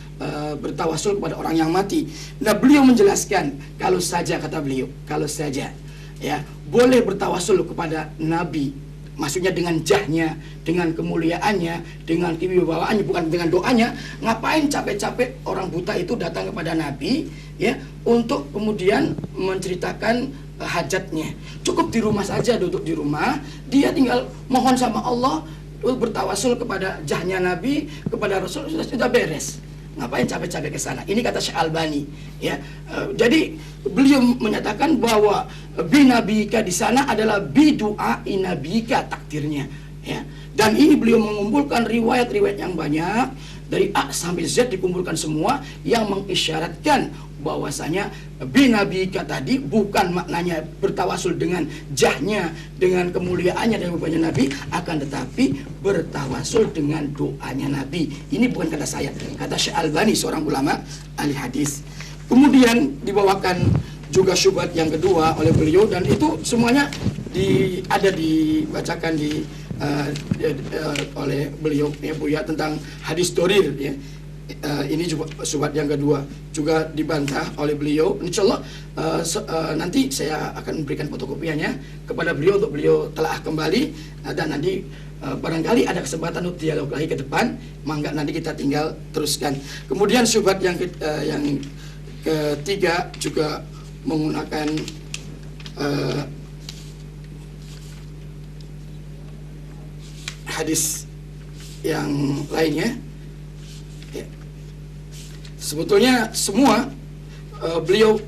bertawasul kepada orang yang mati. Nah, beliau menjelaskan, kalau saja, kata beliau, kalau saja, ya, boleh bertawasul kepada Nabi, maksudnya dengan jahnya, dengan kemuliaannya, dengan kewibawaannya, bukan dengan doanya. Ngapain capek-capek orang buta itu datang kepada Nabi, ya, untuk kemudian menceritakan hajatnya. Cukup di rumah saja, duduk di rumah, dia tinggal mohon sama Allah, bertawasul kepada jahnya Nabi, kepada Rasul, sudah beres. Ngapain capek-capek ke sana? Ini kata Syekh Albani, ya. Jadi beliau menyatakan bahwa binabika di sana adalah bidu'a inabika, takdirnya, ya. Dan ini beliau mengumpulkan riwayat-riwayat yang banyak dari A sampai Z, dikumpulkan semua yang mengisyaratkan bahwasanya binabika tadi bukan maknanya bertawasul dengan jahnya, dengan kemuliaannya dan rupanya Nabi, akan tetapi bertawasul dengan doanya Nabi. Ini bukan kata saya, kata Syekh Albani, seorang ulama ahli hadis. Kemudian dibawakan juga syubhat yang kedua oleh beliau, dan itu semuanya ada dibacakan oleh beliau, ya, Buya, tentang hadis dorir, ya. Ini juga syubhat yang kedua, juga dibantah oleh beliau. Insyaallah nanti saya akan memberikan fotokopiannya kepada beliau untuk beliau telah kembali, dan nanti barangkali ada kesempatan untuk dialog lagi ke depan, mangga nanti kita tinggal teruskan. Kemudian syubhat yang ketiga juga menggunakan hadis yang lainnya. Sebetulnya semua beliau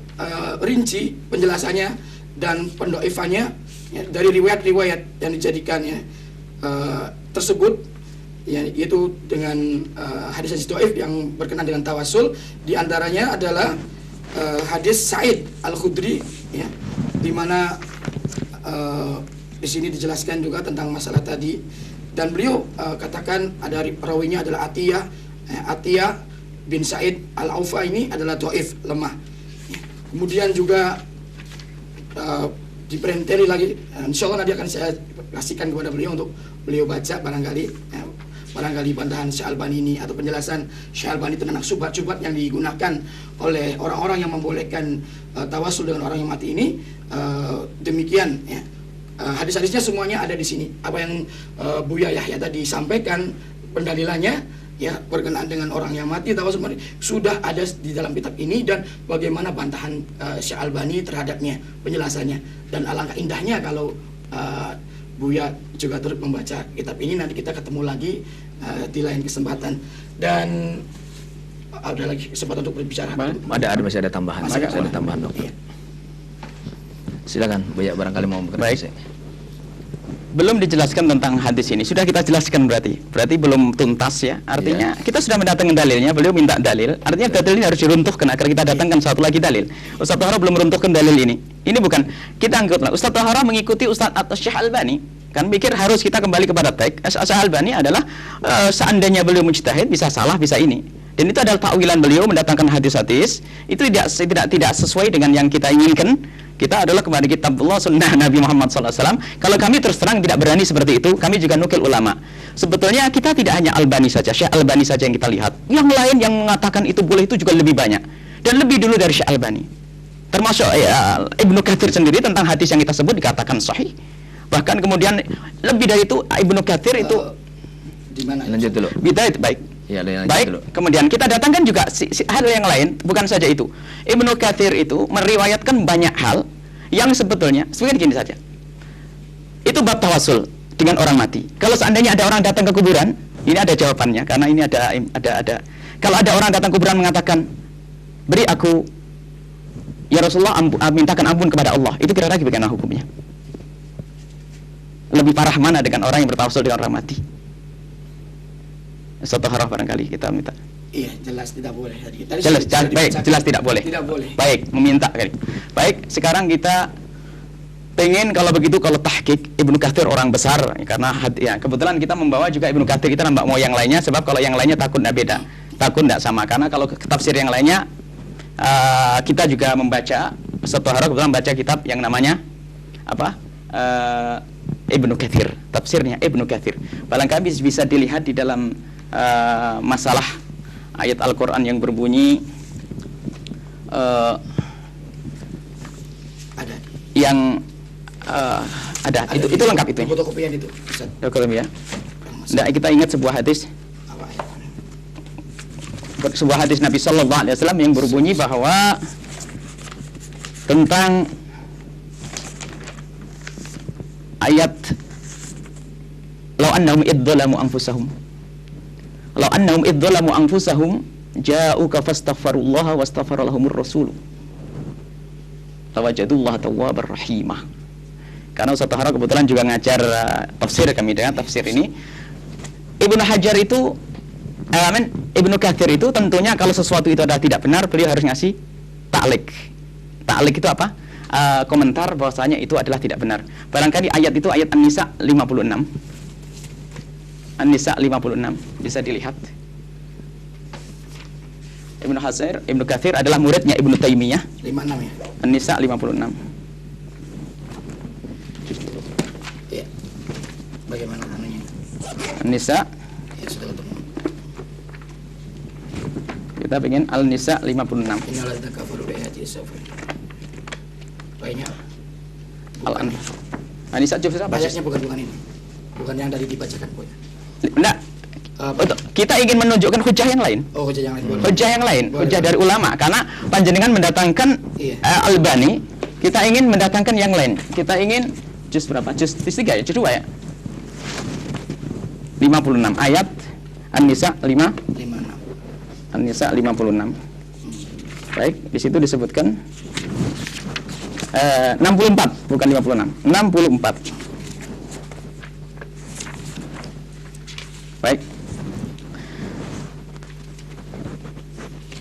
rinci penjelasannya dan pendoifannya, ya, dari riwayat-riwayat yang dijadikannya tersebut, ya, yaitu dengan hadis-hadis doif yang berkenaan dengan tawasul. Di antaranya adalah hadis Sa'id Al-Khudri, ya, di mana di sini dijelaskan juga tentang masalah tadi, dan beliau katakan ada perawinya adalah Atiyah bin Sa'id Al-Aufa, ini adalah doif, lemah. Kemudian juga diperinteri lagi, insya Allah nanti akan saya kasihkan kepada beliau untuk beliau baca, barangkali bantahan Syekh Albani ini atau penjelasan Syekh Albani tentang syubhat-syubhat yang digunakan oleh orang-orang yang membolehkan tawasul dengan orang yang mati ini. Demikian, ya. Hadis-hadisnya semuanya ada di sini. Apa yang Buya Yahya tadi sampaikan pendalilannya, ya, berkenaan dengan orang yang mati tawasul sudah ada di dalam kitab ini, dan bagaimana bantahan Syekh Albani terhadapnya, penjelasannya. Dan alangkah indahnya kalau Buya juga turut membaca kitab ini. Nanti kita ketemu lagi di lain kesempatan, dan ada lagi kesempatan untuk berbicara. Masih ada tambahan. Masih ada tambahan, dokter. Iya. Silakan, Buya, barangkali mau berkata. Belum dijelaskan tentang hadis ini, sudah kita jelaskan, berarti belum tuntas, ya. Artinya kita sudah mendatangkan dalilnya, beliau minta dalil, artinya dalil ini harus diruntuhkan agar kita datangkan satu lagi dalil. Ustaz Tahara belum meruntuhkan dalil ini bukan, kita anggaplah Ustaz Tahara mengikuti Ustaz atau Syekh Albani, Kan pikir harus kita kembali kepada teks. Al-Albani adalah seandainya beliau mujtahid bisa salah, bisa ini. Dan itu adalah takwilan beliau mendatangkan hadis-hadis itu tidak sesuai dengan yang kita inginkan. Kita adalah kepada kitabullah sunnah Nabi Muhammad SAW. Kalau kami terus terang tidak berani seperti itu, kami juga nukil ulama. Sebetulnya kita tidak hanya Albani saja, Syekh Albani saja yang kita lihat. Yang lain yang mengatakan itu boleh itu juga lebih banyak dan lebih dulu dari Syekh Albani. Termasuk Ibnu Katsir sendiri tentang hadis yang kita sebut dikatakan sahih. Bahkan kemudian lebih dari itu Ibnu Katsir itu di mana? Lanjut dulu. bid'ah baik. Ya, lanjut Baik, dulu. kemudian kita datangkan juga hal yang lain, bukan saja itu. Ibnu Katsir itu meriwayatkan banyak hal yang sebetulnya gini saja. Itu bab tawasul dengan orang mati. Kalau seandainya ada orang datang ke kuburan, ini ada jawabannya karena ini ada. Kalau ada orang datang ke kuburan mengatakan, "Beri aku ya Rasulullah mintakan ampun kepada Allah." Itu kira-kira bagaimana hukumnya? Lebih parah mana dengan orang yang bertawasul dengan orang mati? Satu haraf barangkali kita minta. Iya, jelas tidak boleh. Tadi Jelas tidak boleh. Tidak boleh. Baik, meminta kali. Baik, sekarang kita pengen kalau begitu kalau tahqiq Ibnu Katsir orang besar karena kebetulan kita membawa juga Ibnu Katsir, kita nambah mau yang lainnya sebab kalau yang lainnya takut tidak beda. Takut tidak sama karena kalau tafsir yang lainnya kita juga membaca satu haraf kebetulan baca kitab yang namanya apa? Ibnu Katsir, tafsirnya Ibnu Katsir. Barangkali bisa dilihat di dalam masalah ayat Al-Quran yang berbunyi Ada. Yang ada itu lengkap itu. Fotokopian itu. Ustaz. Ya. Nggak, kita ingat sebuah hadis. Apa ya? Sebuah hadis Nabi Sallallahu Alaihi Wasallam yang berbunyi bahwa tentang ayat law annahum idzalamu anfusahum ja'uka fastaghfirullaha wastaghfara lahumur rasul lawajadullaha tawwabar rahimah. Karena Ustaz Tahara kebetulan juga ngajar tafsir kami dengan tafsir ini. Ibnu Hajar itu Ibnu Katsir itu tentunya kalau sesuatu itu adalah tidak benar, beliau harus ngasih ta'liq. Ta'liq itu apa? Komentar bahwasanya itu adalah tidak benar. Barangkali ayat itu ayat An-Nisa 56. An-Nisa 56 bisa dilihat. Ibnu Katsir adalah muridnya Ibnu Taimiyah. 56 ya. An-Nisa 56. Iya. Bagaimana anunya? An-Nisa Ya sudah ketemu. kita pengen Al-Nisa 56. Ini adalah takafur bi ayati safar. Kayaknya Al-Anfal. An-Nisa juz apa? ayatnya bukan ini. Bukan yang tadi dibacakan, Boy. Enggak. Kita ingin menunjukkan hujah yang lain. Oh, hujah yang lain. Boleh. Hujah yang lain, Boleh. hujah dari ulama. Karena panjenengan mendatangkan Iya. Albani, kita ingin mendatangkan yang lain. Kita ingin juz berapa? Juz 3 ya, juz 2 ya. 56 ayat An-Nisa 56. An-Nisa 56. Baik, di situ disebutkan 64, bukan 56. 64. Baik.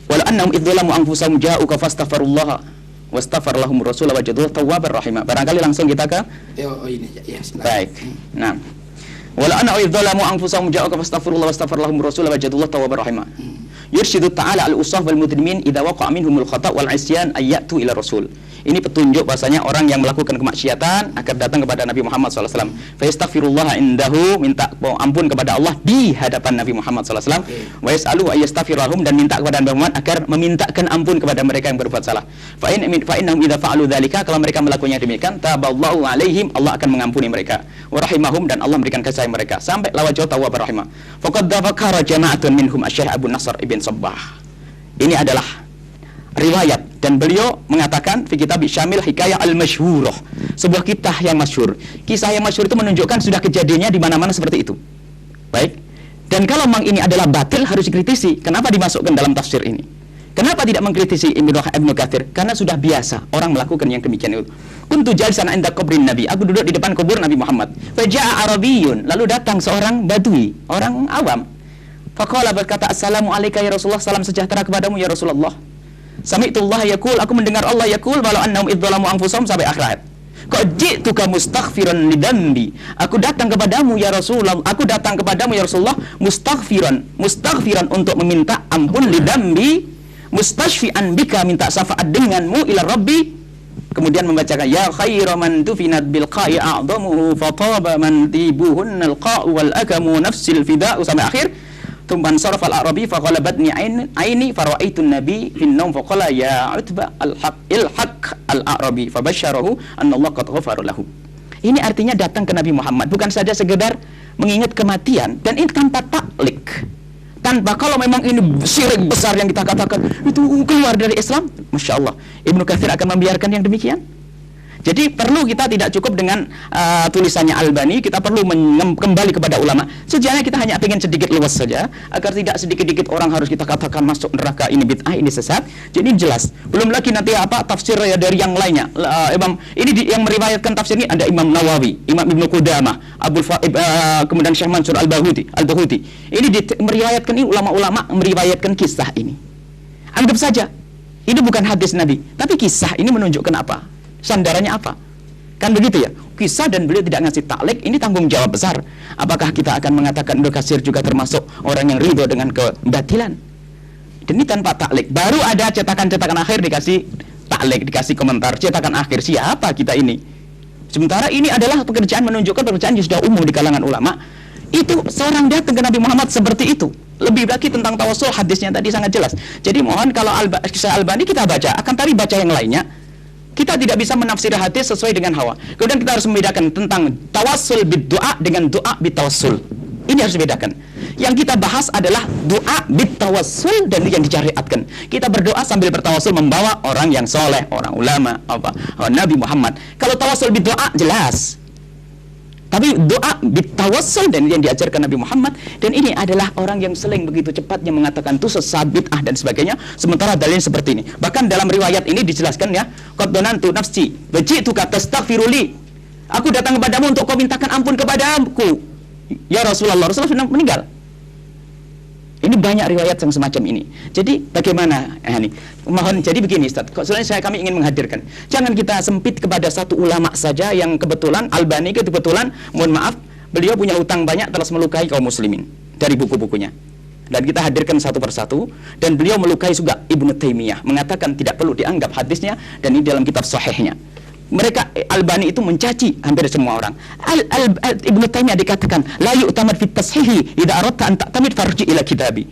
Walau annahum idzalamu anfusahum ja'uka fastaghfirullaha wastaghfar lahum rasul wajadullah tawwabar rahimah. Barangkali langsung kita ke Oh ini ya. baik. Nah. Walau annahum idzalamu anfusahum ja'uka fastaghfirullaha wastaghfar lahum rasul wajadullah tawwabar rahimah. Yurshidu ta'ala al-usaf wal mudrimin idza waqa'a minhumul khata' wal 'isyan ayyatu ila rasul. Ini petunjuk bahasanya orang yang melakukan kemaksiatan akan datang kepada Nabi Muhammad SAW. Fa yastaghfirullah indahu, minta ampun kepada Allah di hadapan Nabi Muhammad SAW. Wa yas'alu ayyastaghfirahum, dan minta kepada Nabi Muhammad agar memintakan ampun kepada mereka yang berbuat salah. Fa innahum idza fa'alu dzalika, kalau mereka melakukannya demikian, taballahu alaihim, Allah akan mengampuni mereka. Wa rahimahum, dan Allah memberikan kasih sayang mereka. Sampai lawajhu tawwabur rahimah. Faqad dzakara jama'atun minhum Asy-Syaikh Abu Nasr ibn Sabbah. Ini adalah riwayat, dan beliau mengatakan fi kitab Syamil Hikayah Al-Masyhurah, sebuah kisah yang masyhur. Kisah yang masyhur itu menunjukkan sudah kejadiannya di mana-mana seperti itu. Baik. Dan kalau memang ini adalah batil harus dikritisi. Kenapa dimasukkan dalam tafsir ini? Kenapa tidak mengkritisi Ibnu Katsir? Karena sudah biasa orang melakukan yang demikian itu. Kuntu jalisan 'inda qabrin Nabi. Aku duduk di depan kubur Nabi Muhammad. Faja'a Arabiyyun, lalu datang seorang badui, orang awam. Faqala, berkata, "Assalamu alayka ya Rasulullah, salam sejahtera kepadamu ya Rasulullah. Sami'tullah yaqul, aku mendengar Allah yaqul walau annahum idzalamu anfusahum," sampai akhir ayat. Qad ji'tuka mustaghfiran lidambi. Aku datang kepadamu ya Rasulullah. Aku datang kepadamu ya Rasulullah mustaghfiran untuk meminta ampun lidambi, mustashfi'an bika, minta syafaat denganmu ila Rabbi. Kemudian membacakan ya khaira man tufinat bil qa'i a'dhamuhu fataba man tibuhunnal qa'u wal akamu nafsil fida'u sampai akhir. Tumban saraf al-arabi faqalabatni aini fara'aitun nabi fin naum faqala ya utba al-haq al-arabi fabasyarahu anna Allah qad ghafara lahu. Ini artinya datang ke Nabi Muhammad bukan saja sekedar mengingat kematian, dan ini tanpa taklik, tanpa kalau memang ini syirik besar yang kita katakan itu keluar dari Islam, Masya Allah, Ibnu Katsir akan membiarkan yang demikian. Jadi perlu kita tidak cukup dengan tulisannya Albani, kita perlu kembali kepada ulama. Sejatinya kita hanya ingin sedikit luas saja, agar tidak sedikit-sedikit orang harus kita katakan masuk neraka, ini bid'ah, ini sesat. Jadi jelas. Belum lagi nanti apa tafsir ya dari yang lainnya. Yang meriwayatkan tafsir ini ada Imam Nawawi, Imam Ibnu Qudamah, kemudian Syekh Mansur Al-Bahuti. Ini meriwayatkan, ini ulama-ulama meriwayatkan kisah ini. Anggap saja ini bukan hadis Nabi, tapi kisah ini menunjukkan apa? Sandarannya apa? Kan begitu ya? Kisah dan beliau tidak ngasih taklik, ini tanggung jawab besar. Apakah kita akan mengatakan Ibnu Katsir juga termasuk orang yang ridho dengan kebatilan? Dan ini tanpa taklik. Baru ada cetakan-cetakan akhir dikasih taklik, dikasih komentar. Cetakan akhir, siapa kita ini? Sementara ini adalah menunjukkan pekerjaan yang sudah umum di kalangan ulama. Itu seorang datang ke Nabi Muhammad seperti itu. Lebih lagi tentang tawassul, hadisnya tadi sangat jelas. Jadi mohon kalau kisah Albani kita baca, akan tapi baca yang lainnya. Kita tidak bisa menafsir hadis sesuai dengan hawa. Kemudian kita harus membedakan tentang tawassul bid-du'a dengan doa bitawassul. Ini harus dibedakan. Yang kita bahas adalah doa bitawassul dan yang disyariatkan. Kita berdoa sambil bertawassul membawa orang yang soleh, orang ulama, Nabi Muhammad. Kalau tawassul bid-du'a jelas. Tapi doa bitawassul dan yang diajarkan Nabi Muhammad, dan ini adalah orang yang sering begitu cepatnya mengatakan itu sesat, bid'ah dan sebagainya, sementara dalil seperti ini. Bahkan dalam riwayat ini dijelaskan ya, qad donantu nafsi wa ji'tuka tastaghfiruli. Aku datang kepadamu untuk kau mintakan ampun kepadaku. Ya Rasulullah sudah meninggal. Ini banyak riwayat yang semacam ini. Jadi bagaimana? Mohon jadi begini Ustaz. Soalnya kami ingin menghadirkan. Jangan kita sempit kepada satu ulama saja yang kebetulan Albani kebetulan, mohon maaf, beliau punya hutang banyak terus melukai kaum muslimin dari buku-bukunya. Dan kita hadirkan satu persatu, dan beliau melukai juga Ibnu Taimiyah, mengatakan tidak perlu dianggap hadisnya, dan ini dalam kitab sahihnya. Mereka Albani itu mencaci hampir semua orang. Ibnu Taimiyah dikatakan la yu'tamad fit tashihi idza aradta an ta'tamid farji ila kitabi.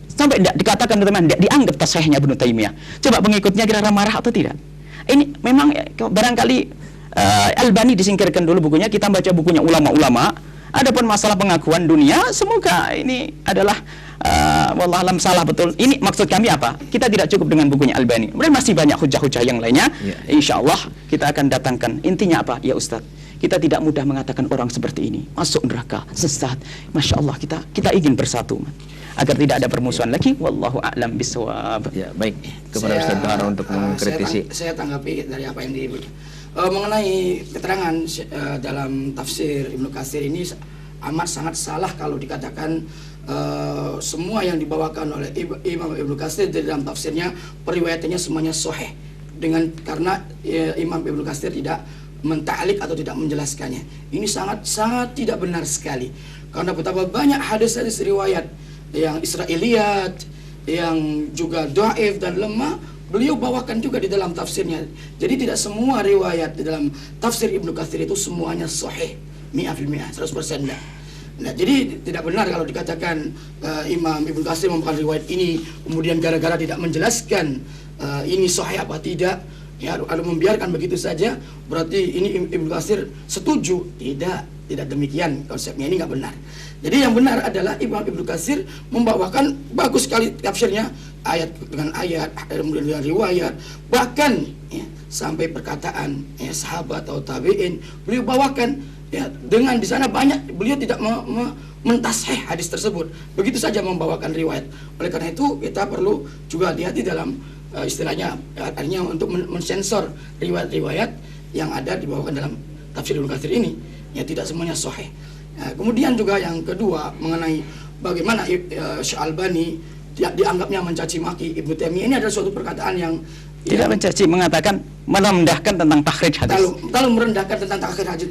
Sampai tidak dikatakan teman-teman, tidak dianggap tasihnya Ibnu Taimiyah. Coba pengikutnya kira-kira marah atau tidak? Ini memang barangkali Albani disingkirkan dulu bukunya, kita baca bukunya ulama-ulama. Adapun masalah pengakuan dunia, semoga ini adalah wallahualam salah betul. Ini maksud kami apa? Kita tidak cukup dengan bukunya Albani. Mereka masih banyak hujah-hujah yang lainnya. Insya Allah kita akan datangkan. Intinya apa? Ya Ustadz, kita tidak mudah mengatakan orang seperti ini masuk neraka, sesat. Masya Allah, kita ingin bersatu agar tidak ada permusuhan lagi. Wallahu a'lam bishawab. Ya, baik. Kepada Ustaz Bahar untuk mengkritisi. Saya tanggapi dari apa yang mengenai keterangan dalam tafsir Ibnu Katsir ini amat sangat salah kalau dikatakan semua yang dibawakan oleh Imam Ibnu Katsir di dalam tafsirnya periwayatannya semuanya sahih, karena Imam Ibnu Katsir tidak mentaklik atau tidak menjelaskannya. Ini sangat tidak benar sekali, karena betapa banyak hadis-hadis riwayat yang Israiliyat, yang juga dhaif dan lemah, beliau bawakan juga di dalam tafsirnya. Jadi tidak semua riwayat di dalam tafsir Ibnu Katsir itu semuanya sahih 100%, 100%. Nah, jadi tidak benar kalau dikatakan Imam Ibnu Katsir membawakan riwayat ini kemudian gara-gara tidak menjelaskan ini sahih apa tidak, ya ada membiarkan begitu saja berarti ini Ibnu Katsir setuju. Tidak demikian konsepnya, ini nggak benar. Jadi yang benar adalah Imam Ibnu Katsir membawakan bagus sekali tafsirnya, ayat dengan ayat, kemudian dengan riwayat, bahkan ya, sampai perkataan ya, sahabat atau tabi'in beliau bawakan ya, dengan di sana banyak beliau tidak mentasheh hadis tersebut, begitu saja membawakan riwayat. Oleh karena itu kita perlu juga hati-hati dalam istilahnya artinya untuk mensensor riwayat-riwayat yang ada dibawakan dalam tafsir Ibnu Katsir ini. Ya tidak semuanya sahih. Nah, kemudian juga yang kedua mengenai bagaimana Syekh Albani dianggapnya mencaci maki Ibnu Taimiyah, ini adalah suatu perkataan yang Tidak mencaci, mengatakan merendahkan tentang takhrij hadis. Kalau merendahkan tentang takhrij hadis,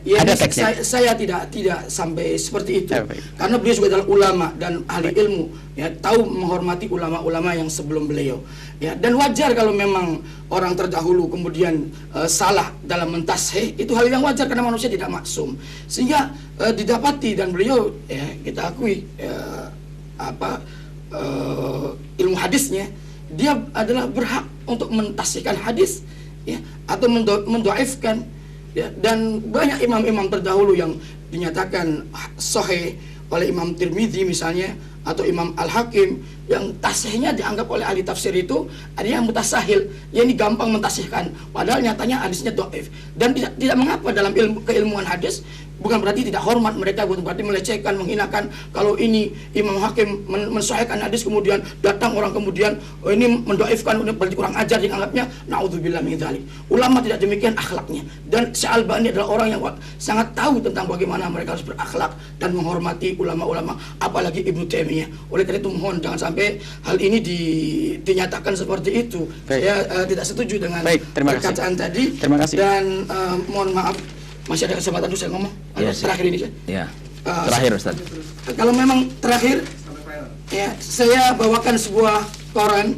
ya Ada teksnya. saya tidak sampai seperti itu. Baik. Karena beliau juga adalah ulama dan ahli ilmu, ya, tahu menghormati ulama-ulama yang sebelum beliau. Ya, dan wajar kalau memang orang terdahulu kemudian salah dalam mentasheh, itu hal yang wajar karena manusia tidak maksum. Sehingga didapati, dan beliau, ya, kita akui, ilmu hadisnya, dia adalah berhak untuk mentasihkan hadis, ya, atau mendoaifkan, ya. Dan banyak imam-imam terdahulu yang dinyatakan sahih oleh Imam Tirmidzi misalnya, atau Imam Al-Hakim, yang tasihnya dianggap oleh ahli tafsir itu ada yang mutasahil, ya, ini gampang mentasihkan, padahal nyatanya hadisnya dhaif. Dan tidak mengapa dalam keilmuan hadis, bukan berarti tidak hormat mereka, bukan berarti melecehkan, menghinakan. Kalau ini Imam Hakim mensahihkan hadis, kemudian datang orang kemudian ini mendoifkan, berarti kurang ajar, dianggapnya naudzubillah min dzalik. Ulama tidak demikian akhlaknya. Dan Syekh Albani adalah orang yang sangat tahu tentang bagaimana mereka harus berakhlak dan menghormati ulama-ulama, apalagi Ibnu Taimiyah. Oleh karena itu mohon jangan sampai hal ini dinyatakan seperti itu. Baik. Saya tidak setuju dengan perkataan tadi. Terima kasih. Dan mohon maaf, masih ada kesempatan dulu saya ngomong. Iya, Terakhir ini ya. Ya. Terakhir Ustaz. Kalau memang terakhir, ya, saya bawakan sebuah koran,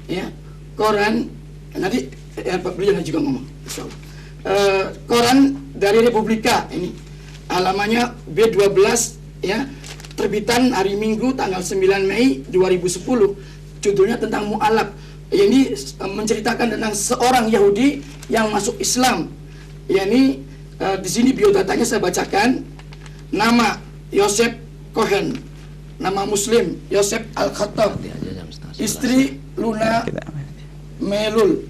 ya, koran. Nanti Pak Beliau juga ngomong. Insyaallah. Koran dari Republika ini, halamannya B12, ya, terbitan hari Minggu tanggal 9 Mei 2010. Judulnya tentang mu'alaf. Ini menceritakan tentang seorang Yahudi yang masuk Islam. Ya, ini di sini biodatanya saya bacakan. Nama Yosef Cohen, nama Muslim Yosef Al-Khattab, istri Luna Melul,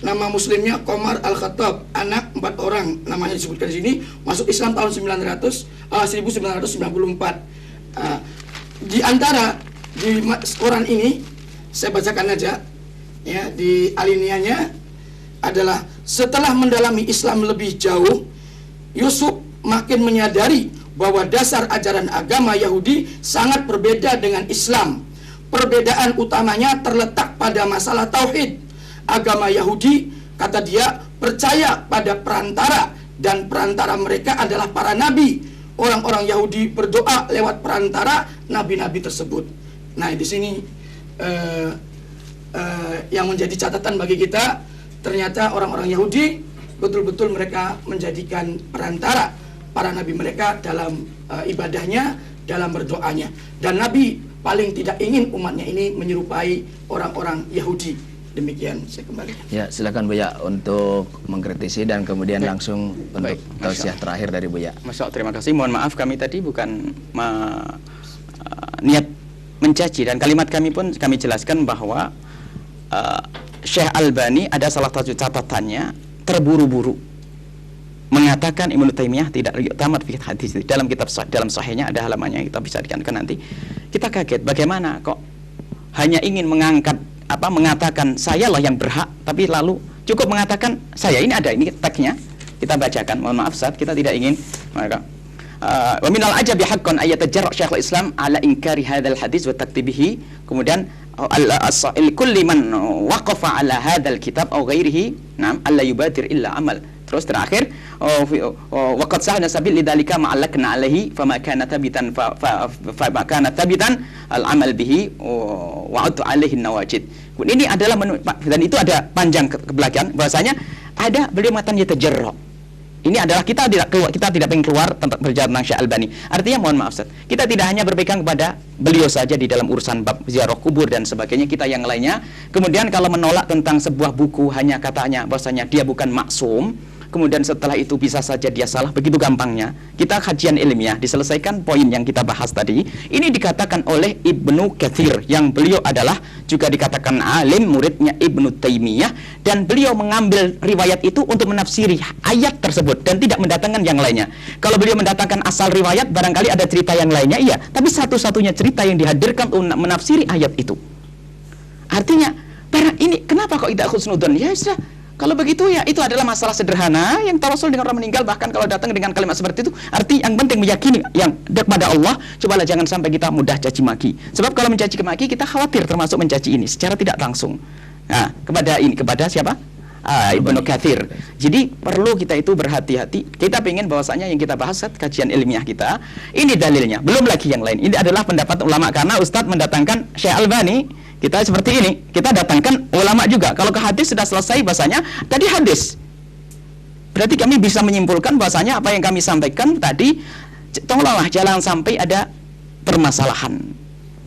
nama Muslimnya Komar Al-Khattab, anak 4 orang, namanya disebutkan di sini, masuk Islam tahun 1994. Di antara di koran ini saya bacakan aja, ya, di alinianya adalah: setelah mendalami Islam lebih jauh, Yusuf makin menyadari bahwa dasar ajaran agama Yahudi sangat berbeda dengan Islam. Perbedaan utamanya terletak pada masalah tauhid. Agama Yahudi, kata dia, percaya pada perantara, dan perantara mereka adalah para nabi. Orang-orang Yahudi berdoa lewat perantara nabi-nabi tersebut. Nah, di sini yang menjadi catatan bagi kita, ternyata orang-orang Yahudi betul-betul mereka menjadikan perantara para nabi mereka dalam ibadahnya, dalam berdoanya. Dan Nabi paling tidak ingin umatnya ini menyerupai orang-orang Yahudi. Demikian saya kembali. Ya, silakan Buya untuk mengkritisi dan kemudian langsung untuk tausiah terakhir dari Buya. Masya Allah, terima kasih. Mohon maaf kami tadi bukan niat mencaci, dan kalimat kami pun kami jelaskan bahwa Syekh Albani ada salah satu catatannya, terburu-buru mengatakan Ibnu Taimiyah tidak tamat fikih hadis. Dalam kitab dalam sahihnya ada halamannya, kita bisa dikankan nanti. Kita kaget bagaimana kok hanya ingin mengatakan saya lah yang berhak, tapi lalu cukup mengatakan saya. Ini ada, ini teksnya kita bacakan. Mohon maaf saat kita tidak ingin maka wa minal ajabi haqqan ayatajarra Syekhul Islam ala inkari hadzal hadis wa taktibihi. Kemudian al kulli man waqafa ala hadzal kitab aw ghairihi nam alla yubadir illa amal. Terus terakhir waqad sahna sabil lidzalika ma'allakna alaihi fama kana tabitan fa kana tabitan al-amal bihi wa atu alaihi nawajid. Ini adalah dan itu ada panjang ke belakang bahasanya ada beliau mengatakan yatajarra. Ini adalah kita tidak pengen keluar tentang berbicara tentang Syekh Albani. Artinya mohon maaf Ustaz, kita tidak hanya berpegang kepada beliau saja di dalam urusan bab ziarah kubur dan sebagainya, kita yang lainnya. Kemudian kalau menolak tentang sebuah buku hanya katanya bahwasanya dia bukan maksum, kemudian setelah itu bisa saja dia salah, begitu gampangnya. Kita kajian ilmiah diselesaikan poin yang kita bahas tadi. Ini dikatakan oleh Ibnu Katsir, yang beliau adalah juga dikatakan alim, muridnya Ibnu Taimiyah, dan beliau mengambil riwayat itu untuk menafsiri ayat tersebut dan tidak mendatangkan yang lainnya. Kalau beliau mendatangkan asal riwayat, barangkali ada cerita yang lainnya, iya, tapi satu-satunya cerita yang dihadirkan untuk menafsiri ayat itu. Artinya, ini kenapa kok tidak husnudzon? Ya sudah, kalau begitu ya itu adalah masalah sederhana yang tawasul dengan orang meninggal. Bahkan kalau datang dengan kalimat seperti itu, arti yang penting meyakini yang kepada Allah. Cobalah jangan sampai kita mudah caci maki. Sebab kalau mencaci maki kita khawatir termasuk mencaci ini secara tidak langsung. Nah, kepada siapa? Ibnu Katsir. Jadi perlu kita itu berhati-hati. Kita pengen bahwasanya yang kita bahas kajian ilmiah kita, ini dalilnya. Belum lagi yang lain. Ini adalah pendapat ulama karena Ustadz mendatangkan Syekh Albani. Kita seperti ini, kita datangkan ulama juga. Kalau ke hadis sudah selesai bahasanya, tadi hadis. Berarti kami bisa menyimpulkan bahwasanya apa yang kami sampaikan tadi, tolonglah jangan sampai ada permasalahan.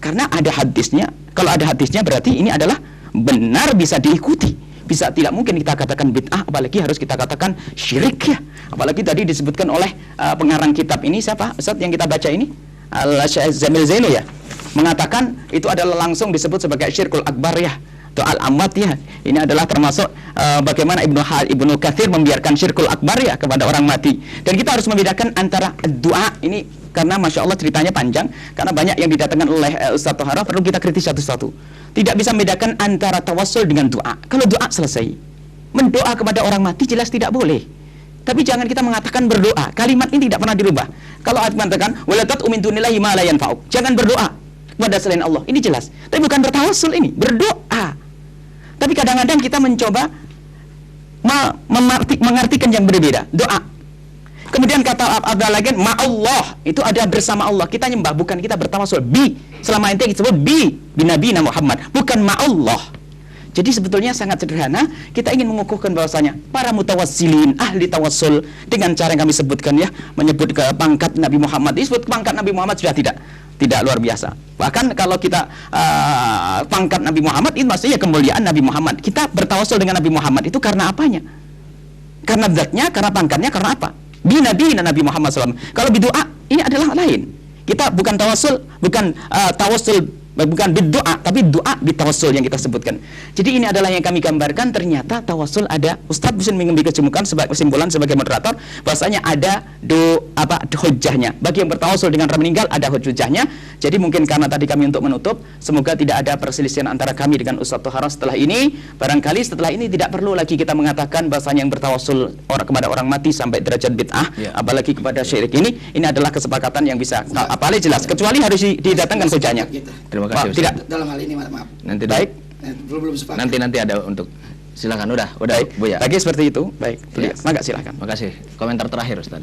Karena ada hadisnya. Kalau ada hadisnya berarti ini adalah benar, bisa diikuti. Bisa, tidak mungkin kita katakan bid'ah, apalagi harus kita katakan syirik ya. Apalagi tadi disebutkan oleh pengarang kitab ini siapa? Ustaz yang kita baca ini Al-Syekh Jamil Zaini ya, mengatakan itu adalah langsung disebut sebagai syirkul akbar ya, atau al-amat ya. Ini adalah termasuk bagaimana Ibnu Katsir membiarkan syirkul akbar ya kepada orang mati. Dan kita harus membedakan antara doa ini, karena Masya Allah ceritanya panjang, karena banyak yang didatangkan oleh Ustaz Tohara, perlu kita kritis satu-satu. Tidak bisa membedakan antara tawassul dengan doa. Kalau doa selesai, mendoa kepada orang mati jelas tidak boleh. Tapi jangan kita mengatakan berdoa. Kalimat ini tidak pernah dirubah. Kalau ayat mengatakan wala tad'u min dunillahi ma la yanfa'uk, jangan berdoa kepada selain Allah. Ini jelas. Tapi bukan bertawassul, ini berdoa. Tapi kadang-kadang kita mencoba mengartikan yang berbeda. Doa. Kemudian kata ada lagi ma'allah, itu ada bersama Allah. Kita nyembah, bukan kita bertawassul bi. Selama ini disebut bi Nabi Muhammad, bukan ma'allah. Jadi sebetulnya sangat sederhana. Kita ingin mengukuhkan bahwasanya para mutawassilin, ahli tawassul, dengan cara yang kami sebutkan ya, menyebut ke pangkat Nabi Muhammad. Disebut pangkat Nabi Muhammad sudah tidak luar biasa. Bahkan kalau kita pangkat Nabi Muhammad itu maksudnya kemuliaan Nabi Muhammad. Kita bertawassul dengan Nabi Muhammad itu karena apanya? Karena zatnya, karena pangkatnya, karena apa? Nabi Muhammad SAW. Kalau berdoa ini adalah lain. Kita bukan tawassul, bukan tawassul, bukan berdoa, tapi doa bitawassul yang kita sebutkan. Jadi ini adalah yang kami gambarkan. Ternyata tawassul ada. Ustadz bisa mengambil kesimpulan sebagai moderator bahwasanya ada hujjahnya. Bagi yang bertawassul dengan orang meninggal ada hujjahnya. Jadi mungkin karena tadi kami untuk menutup, semoga tidak ada perselisihan antara kami dengan Ustadz Tohara setelah ini. Barangkali setelah ini tidak perlu lagi kita mengatakan bahwasanya yang bertawassul kepada orang mati sampai derajat bid'ah, apalagi kepada syirik ini adalah kesepakatan yang bisa apalagi jelas, kecuali harus didatangkan hujjahnya. Terima kasih. Tidak. Dalam hal ini maaf. Nanti Baik. Belum sepakat. nanti ada untuk, silakan udah Baik. Bu ya. Bagi seperti itu. Baik. Ya. Maka silakan. Makasih. Komentar terakhir Ustaz.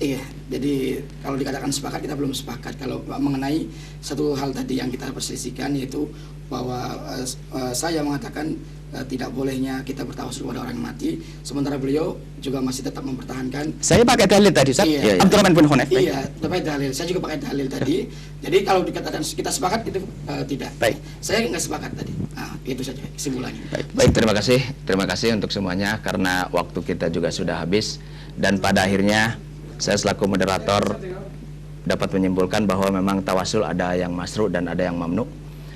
Iya, jadi kalau dikatakan sepakat, kita belum sepakat kalau mengenai satu hal tadi yang kita perselisihkan, yaitu bahwa saya mengatakan tidak bolehnya kita bertawassul pada orang mati, sementara beliau juga masih tetap mempertahankan. Saya pakai dalil tadi, Ustaz. Iya. Abdurrahman bin Hunayf. Iya, pakai dalil. Saya juga pakai dalil tadi. Jadi kalau dikatakan kita sepakat itu tidak. Baik. Saya nggak sepakat tadi. Itu saja kesimpulannya. Baik, terima kasih untuk semuanya, karena waktu kita juga sudah habis, dan pada akhirnya saya selaku moderator dapat menyimpulkan bahwa memang tawassul ada yang masru dan ada yang mamnu,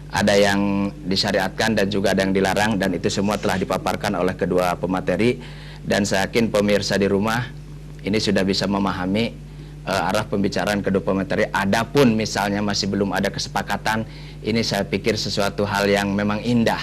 ada yang disyariatkan dan juga ada yang dilarang, dan itu semua telah dipaparkan oleh kedua pemateri, dan saya yakin pemirsa di rumah ini sudah bisa memahami arah pembicaraan kedua pemateri. Adapun misalnya masih belum ada kesepakatan, ini saya pikir sesuatu hal yang memang indah.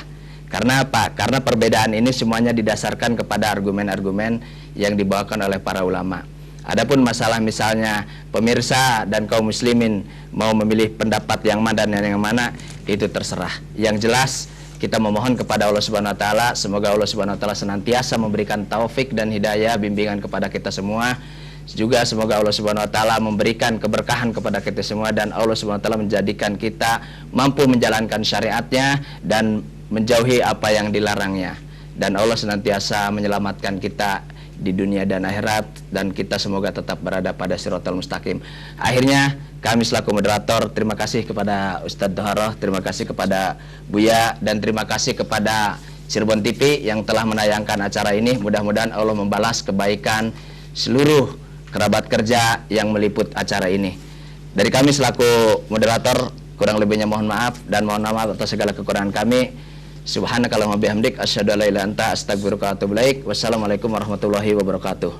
Karena apa? Karena perbedaan ini semuanya didasarkan kepada argumen-argumen yang dibawakan oleh para ulama. Adapun masalah misalnya pemirsa dan kaum muslimin mau memilih pendapat yang mana dan yang mana, itu terserah. Yang jelas kita memohon kepada Allah Subhanahu wa taala, semoga Allah Subhanahu wa taala senantiasa memberikan taufik dan hidayah bimbingan kepada kita semua. Juga semoga Allah Subhanahu wa taala memberikan keberkahan kepada kita semua, dan Allah Subhanahu wa taala menjadikan kita mampu menjalankan syariatnya dan menjauhi apa yang dilarangnya. Dan Allah senantiasa menyelamatkan kita di dunia dan akhirat, dan kita semoga tetap berada pada siratal mustaqim. Akhirnya kami selaku moderator terima kasih kepada Ustadz Tohara, terima kasih kepada Buya, dan terima kasih kepada Cirebon TV yang telah menayangkan acara ini. Mudah-mudahan Allah membalas kebaikan seluruh kerabat kerja yang meliput acara ini. Dari kami selaku moderator, kurang lebihnya mohon maaf, dan mohon maaf atas segala kekurangan kami. Subhanakallahumma bihamdik asyhadu an la ilaha illa anta astaghfiruka wa atubu ilaik. Wassalamualaikum warahmatullahi wabarakatuh.